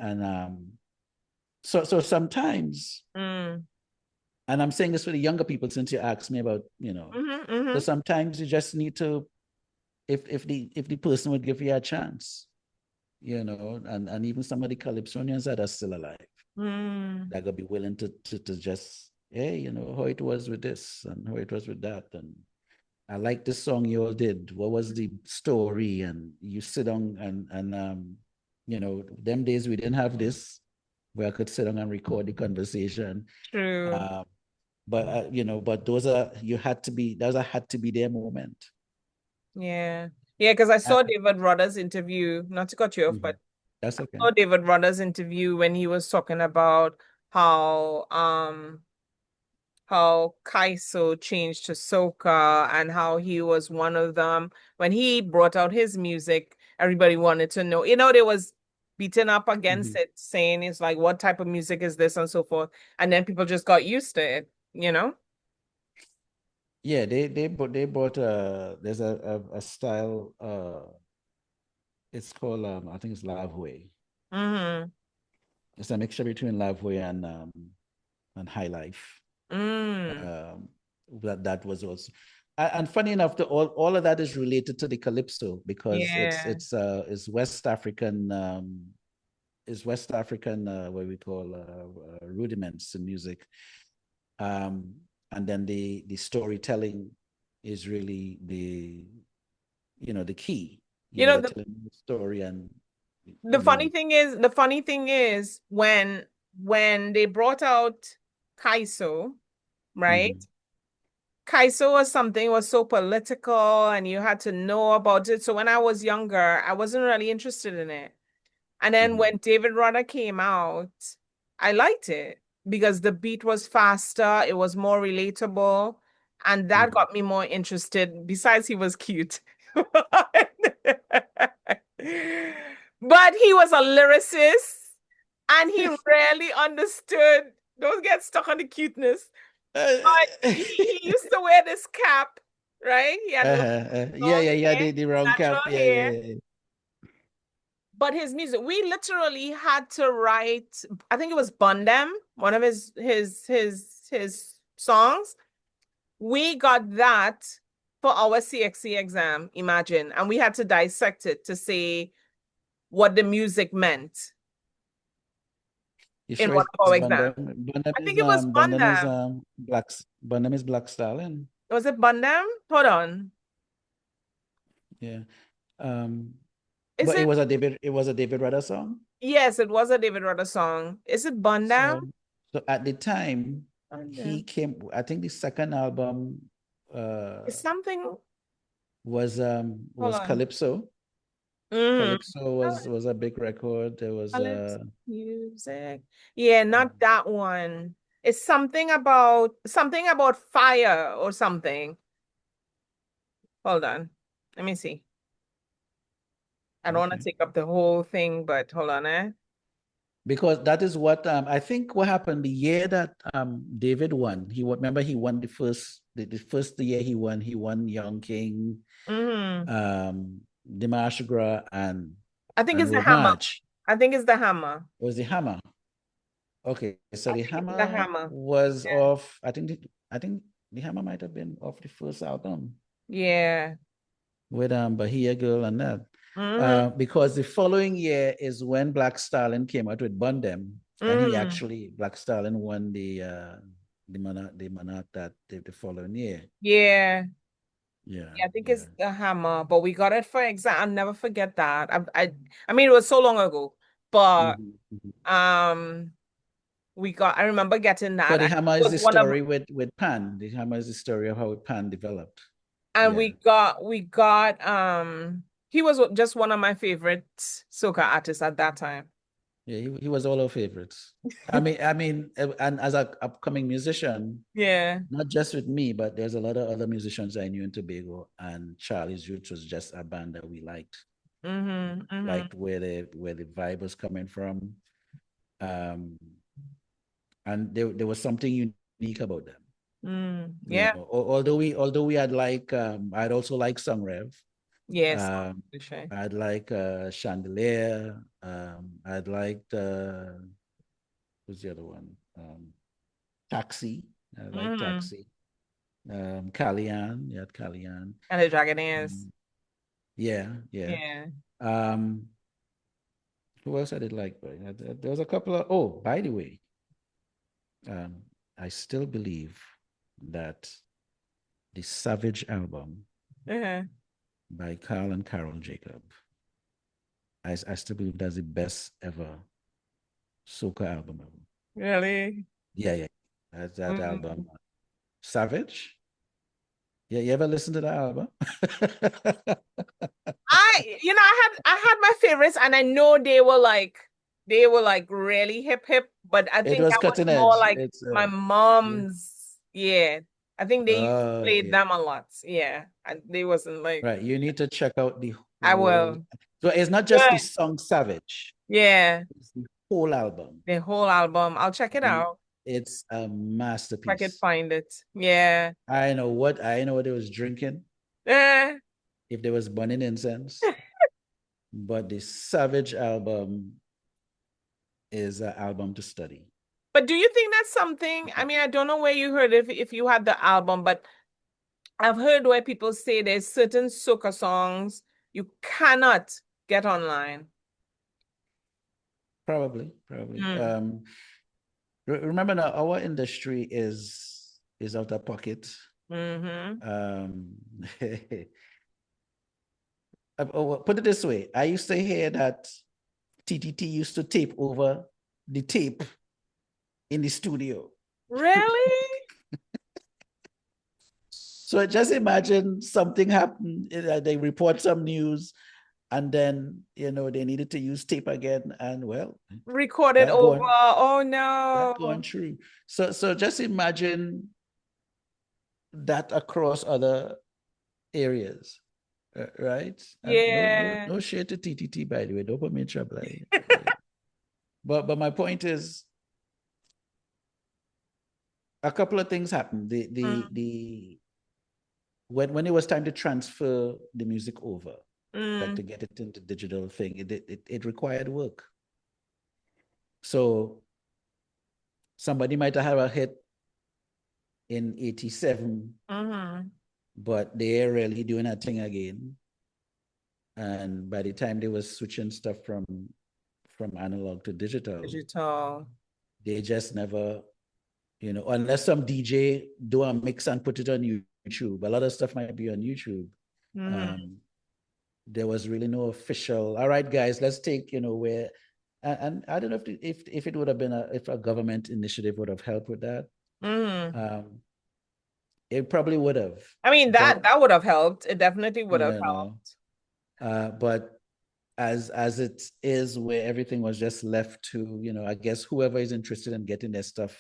so sometimes, Mm. and I'm saying this for the younger people since you asked me about, so sometimes you just need to, if the person would give you a chance, and even some of the calypsonians that are still alive, that could be willing to just, hey, how it was with this and how it was with that. And I like this song you all did. What was the story? And you sit down and them days we didn't have this, where I could sit down and record the conversation. True. But those had to be their moment. Yeah. Yeah, because I saw David Rudder's interview, not to cut you off, but that's okay. I saw David Rudder's interview when he was talking about how Kaiso changed to soca and how he was one of them. When he brought out his music, everybody wanted to know. They was beaten up against it, saying it's like, what type of music is this and so forth. And then people just got used to it, Yeah, they brought there's a style it's called I think it's Lavway. It's a mixture between Lavway and High Life. That was also, and funny enough, all of that is related to the calypso because it's West African what we call rudiments in music, and then the storytelling is really the key. The story. And the funny thing is when they brought out Kaiso, right? Kaiso was so political and you had to know about it. So when I was younger, I wasn't really interested in it. And then when David Rudder came out, I liked it because the beat was faster, it was more relatable, and that got me more interested. Besides, he was cute. But he was a lyricist and he rarely understood. Don't get stuck on the cuteness. But he used to wear this cap, right? He had the round cap. Yeah. But his music, we literally had to write, I think it was Bundem, one of his songs. We got that for our CXC exam, imagine. And we had to dissect it to say what the music meant. In one of our exams. I think it was Bundem. Bundem is Black Stallion. Was it Bundem? Hold on. Yeah. But it was a David Rudder song? Yes, it was a David Rudder song. Is it Bundem? So at the time, he came, I think the second album something was Calypso. Calypso was a big record. There was music. Yeah, not that one. It's something about fire or something. Hold on. Let me see. I don't want to take up the whole thing, but hold on, Because that is what I think what happened the year that David won. He won the first year he won Young King, Dimashigra, and I think it's Road the Hammer. March. I think it's the Hammer. It was the Hammer. Okay, so the Hammer was off. I think the Hammer might have been off the first album. Yeah. With Bahia Girl and that. Because the following year is when Black Stallion came out with Bun Them, and he actually, Black Stallion won the monarch that the following year. Yeah. Yeah, I think it's the hammer, but we got it for exam. I'll never forget that. I mean, it was so long ago, but I remember getting that. But the And hammer it is was the one of, story with Pan. The hammer is the story of how Pan developed. and Yeah. we got he was just one of my favorite soca artists at that time. Yeah, he was all our favorites. I mean, and as an upcoming musician, Yeah. not just with me, but there's a lot of other musicians I knew in Tobago, and Charlie's Roots was just a band that we liked. Liked where the vibe was coming from. And there was something unique about them. You Yeah. know, although we had I'd also like Song Rev. Yes. I'd like Chandelier. I'd like who's the other one? Taxi. I like Taxi. Kalyan. You had Kalyan. And the Dragonaires. Yeah. Who else I did like? There was a couple of. Oh, by the way, I still believe that the Savage album by Carl and Carol Jacob, I still believe that's the best ever soca album ever. Really? Yeah. That album, Savage. Yeah, you ever listen to that album? I had my favorites, and I know they were like really hip, but I It think was that was cutting more edge. like It's my mom's. Yeah. I think they played yeah. them a lot. Yeah. And they wasn't like. Right. You need to check out the I whole. will. So it's not just the song Savage. Yeah. It's the whole album. The whole album. I'll check it out. It's a masterpiece. If I could find it. Yeah. I know what they was drinking. Eh. If there was burning incense. But the Savage album is an album to study. But do you think that's something? I mean, I don't know where you heard it, if you had the album, but I've heard where people say there's certain soca songs you cannot get online. Probably. Remember now, our industry is out of pocket. Put it this way, I used to hear that TTT used to tape over the tape in the studio. Really? So just imagine something happened, they report some news, and then, they needed to use tape again, and recorded over. Oh no. Going through. So just imagine that across other areas, right? Yeah. No shade to TTT, by the way. Don't put me in trouble. But my point is, a couple of things happened. When it was time to transfer the music over, like to get it into digital thing, it required work. So somebody might have a hit in 87, but they're really doing that thing again. And by the time they were switching stuff from analog to digital, they just never, unless some DJ do a mix and put it on YouTube, a lot of stuff might be on YouTube. There was really no official, all right, guys, let's take, where, and I don't know if it would have been if a government initiative would have helped with that. It probably would have. I mean, that would have helped. It definitely would have helped. But as it is, where everything was just left to, I guess whoever is interested in getting their stuff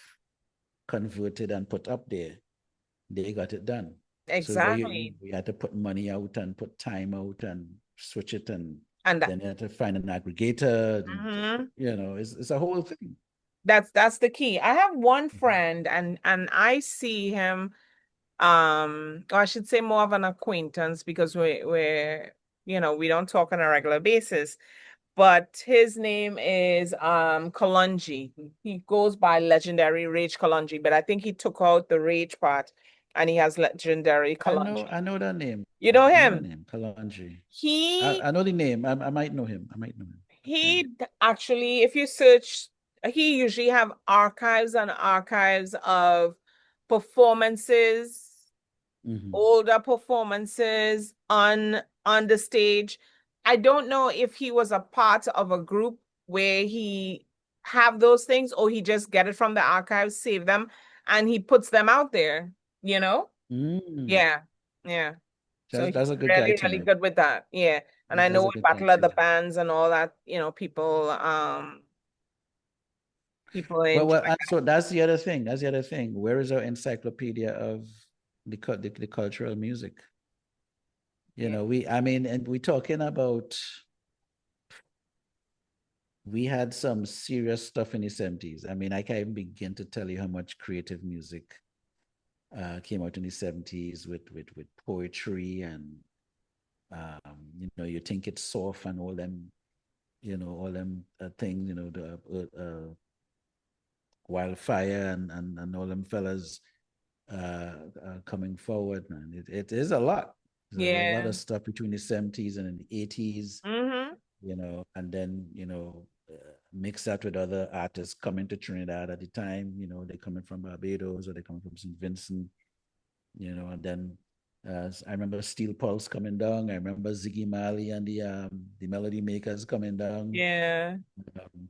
converted and put up there, they got it done. Exactly. So we had to put money out and put time out and switch it, and then you had to find an aggregator. And, it's a whole thing. That's the key. I have one friend, and I see him, or I should say more of an acquaintance, because we're we don't talk on a regular basis. But his name is Kalonji. He goes by legendary Rage Kalonji, but I think he took out the Rage part. and he has legendary Kalonji. I know that name. You know I know that him? name, Kalonji. He I know the name. I might know him. I might know him. he actually, if you search, he usually have archives and archives of performances, older performances on the stage. I don't know if he was a part of a group where he have those things, or he just get it from the archives, save them, and he puts them out there, you know? Yeah. Yeah. So That's he's a good guy really, to really know. good with that. Yeah. And I That's know a with good guy Battle of to the know. Bands and all that, people in So that's the other thing. That's the other thing. Where is our encyclopedia of the cultural music? You know, and we're talking about, we had some serious stuff in the 70s. I mean, I can't even begin to tell you how much creative music came out in the 70s with poetry and you know, you think it's soft and all them, you know, all them things, you know, the wildfire and all them fellas coming forward, man. It is a lot. There's a lot Yeah. of stuff between the 70s and the 80s, Mm-hmm. you know, and then, you know, mix that with other artists coming to Trinidad at the time, you know, they're coming from Barbados or they're coming from St. Vincent, you know, and then I remember Steel Pulse coming down. I remember Ziggy Marley and the Melody Makers coming down. Yeah.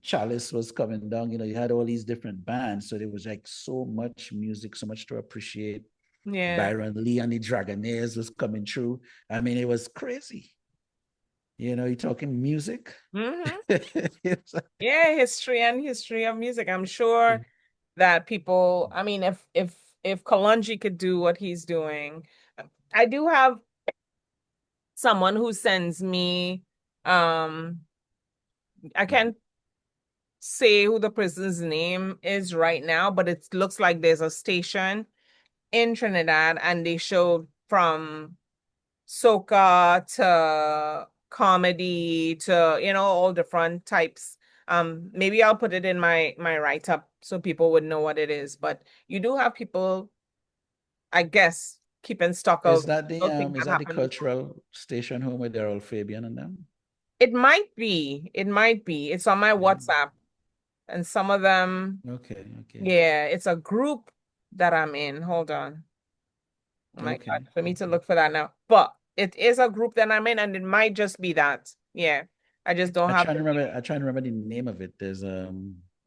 Chalice was coming down. You know, you had all these different bands, so there was like so much music, so much to appreciate. Yeah. Byron Lee and the Dragonaires was coming through. I mean, it was crazy. You know, you're talking music. Mm-hmm. Yeah, history of music. I'm sure that people, I mean, if Kalonji could do what he's doing, I do have someone who sends me, I can't say who the person's name is right now, but it looks like there's a station in Trinidad and they showed from soca to comedy to, all different types. Maybe I'll put it in my write-up so people would know what it is. But you do have people, I guess, keeping stock of those things Is that that the happened before. cultural station home with Daryl Fabian and them? It might be. It might be. It's on my Yeah. WhatsApp. And some of them, Okay, okay. yeah, it's a group that I'm in. Hold on. Oh my Okay. God, for me to look for that now. But it is a group that I'm in, and it might just be that. Yeah. I just don't have the name. I try and remember the name of it. There's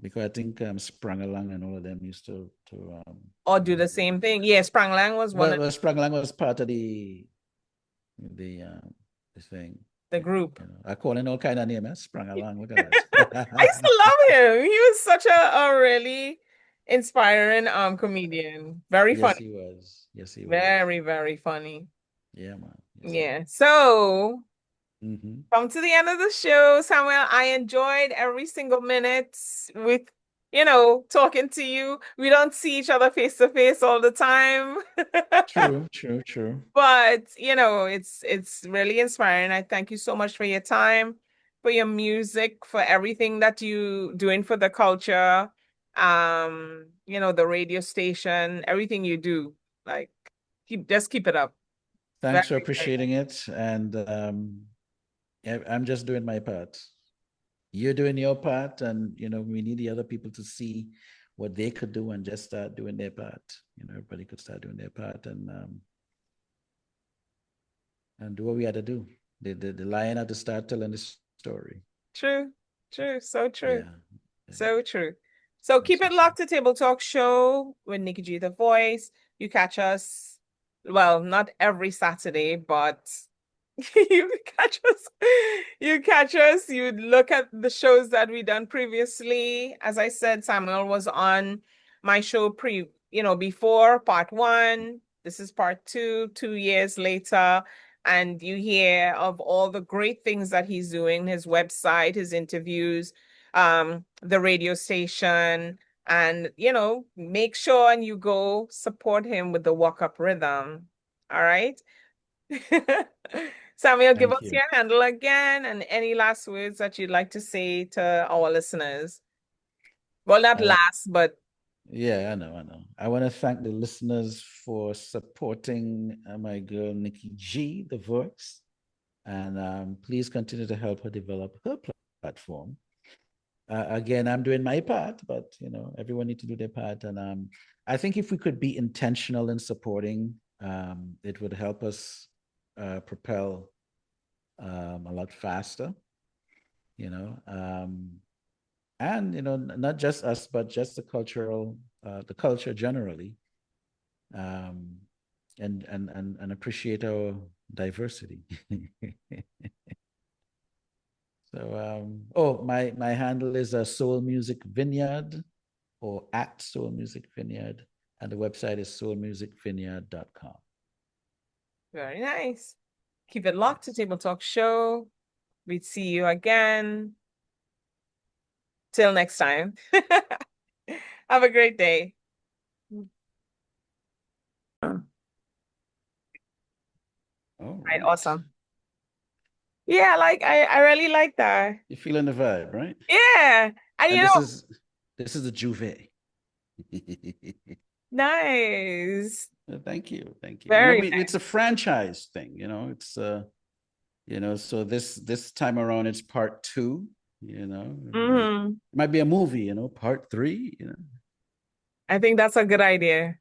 because I think Sprung Along and all of them used to Or do the same thing. Yeah, Spranglang was one of Sprung Along was part of the thing. the group. You know, I call it all kind of name, Sprung Along. Look at this. I used to love him. He was such a really inspiring comedian. Very Yes, funny. he was. Yes, he was. Very, very funny. Yeah, man. Yes, Yeah. So Mm-hmm. come to the end of the show, Samuel. I enjoyed every single minute with, talking to you. We don't see each other face to face all the time. True, true, true. But, it's really inspiring. I thank you so much for your time, for your music, for everything that you doing for the culture. The radio station, everything you do. Like keep it up. Thanks for Very, very appreciating it. And I'm just doing my part. You're doing your part, and we need the other people to see what they could do and just start doing their part. Everybody could start doing their part and do what we had to do. The lion had to start telling the story. True, so true. Yeah. So true. So keep it locked to Table Talk Show with Nikki G, the voice. You catch us, well, not every Saturday, but you catch us. You look at the shows that we done previously. As I said, Samuel was on my show before part 1. This is part 2, 2 years later. And you hear of all the great things that he's doing, his website, his interviews, the radio station, and make sure and you go support him with the Wuk Up Rhythm. All right. Samuel, give us your handle again and any last words that you'd like to say to our listeners. Well, not last, but Yeah, I know. I want to thank the listeners for supporting my girl Nikki G, the voice, and please continue to help her develop her platform. Again, I'm doing my part, but everyone needs to do their part, and I think if we could be intentional in supporting, it would help us propel a lot faster. And not just us, but just the culture generally, and appreciate our diversity. So my handle is Soul Music Vineyard, or at Soul Music Vineyard, and the website is soulmusicvineyard.com. Very nice. Keep it locked to Table Talk Show. We'd see you again. Till next time. Have a great day. All right, awesome. Yeah, I really like that. You're feeling the vibe, right? Yeah. And this is a Juve. Nice. Thank you. Very nice. It's a franchise thing, it's so this time around it's part 2, Mm-hmm. It might be a movie, part 3, I think that's a good idea.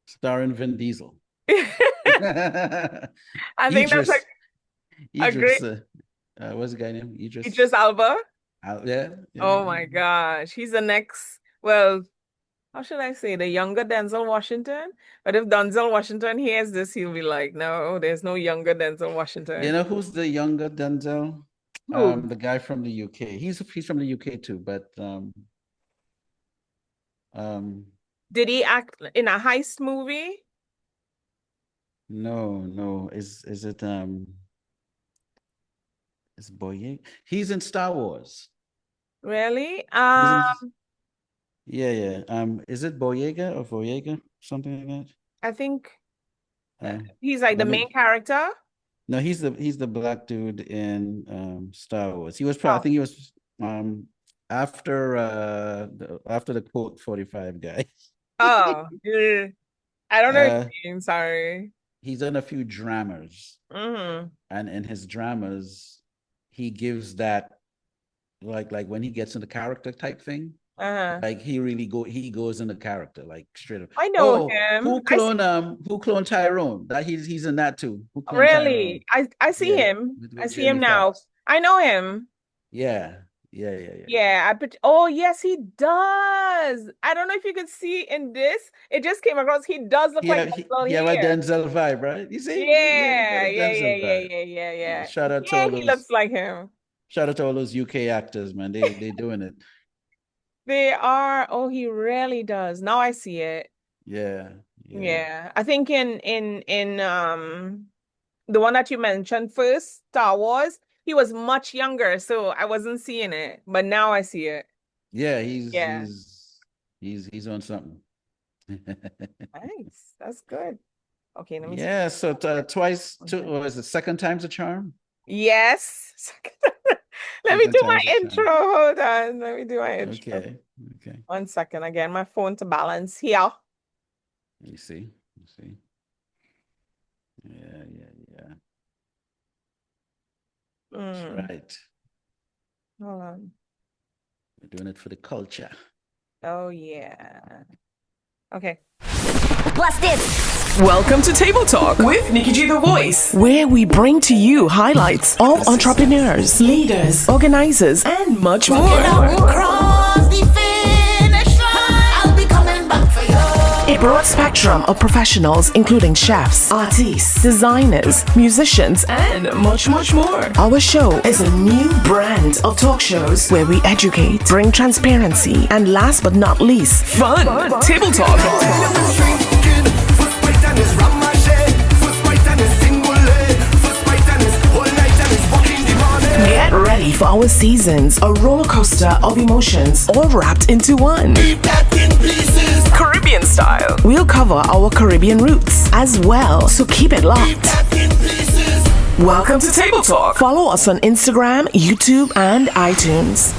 Starring Vin Diesel. I think that's a great. What's the guy name? Idris Elba. Yeah. Oh my gosh, he's the next. Well, how should I say, the younger Denzel Washington? But if Denzel Washington hears this, he'll be like, "No, there's no younger Denzel Washington." You know who's the younger Denzel? Who? The guy from the UK. He's from the UK too, but did he act in a heist movie? No. Is it is Boyega? He's in Star Wars. Really? Yeah. Is it Boyega or Boyega? Something like that? I think he's like the main character. No, he's the black dude in Star Wars. He was probably, I think he was after the quote 45 guy. Oh, yeah. I don't know his name, sorry. He's done a few dramas. Mm-hmm. And in his dramas, he gives that like when he gets in the character type thing. Like he goes in the character, like straight up. I know him. Who cloned Tyrone? That he's in that too. Really? Tyrone? I see him. I see him now. I know him. Yeah. Oh yes, he does. I don't know if you could see in this. It just came across. He does look like Denzel. He have a Denzel vibe, right? You see? Yeah. Shout out to all those. He looks like him. Shout out to all those UK actors, man. They doing it. They are. Oh, he really does. Now I see it. Yeah. I think in the one that you mentioned first, Star Wars, he was much younger, so I wasn't seeing it, but now I see it. Yeah, he's on something. Nice. That's good. Okay, let me see. Yeah, so was it second time's a charm? Yes. Let me do my intro. Hold on. Let me do my intro. Okay. 1 second. Again, my phone to balance here. You see. Yeah. That's right. Hold on. We're doing it for the culture. Oh, yeah. Okay. Plus this. Welcome to Table Talk with Nikki G, the voice, where we bring to you highlights of entrepreneurs, leaders, organizers, and much more. A broad spectrum of professionals, including chefs, artists, designers, musicians, and much more. Our show is a new brand of talk shows where we educate, bring transparency, and last but not least, fun. Table Talk. Get ready for our seasons, a roller coaster of emotions, all wrapped into one. Caribbean style. We'll cover our Caribbean roots as well, so keep it locked. Welcome to Table Talk. Follow us on Instagram, YouTube, and iTunes.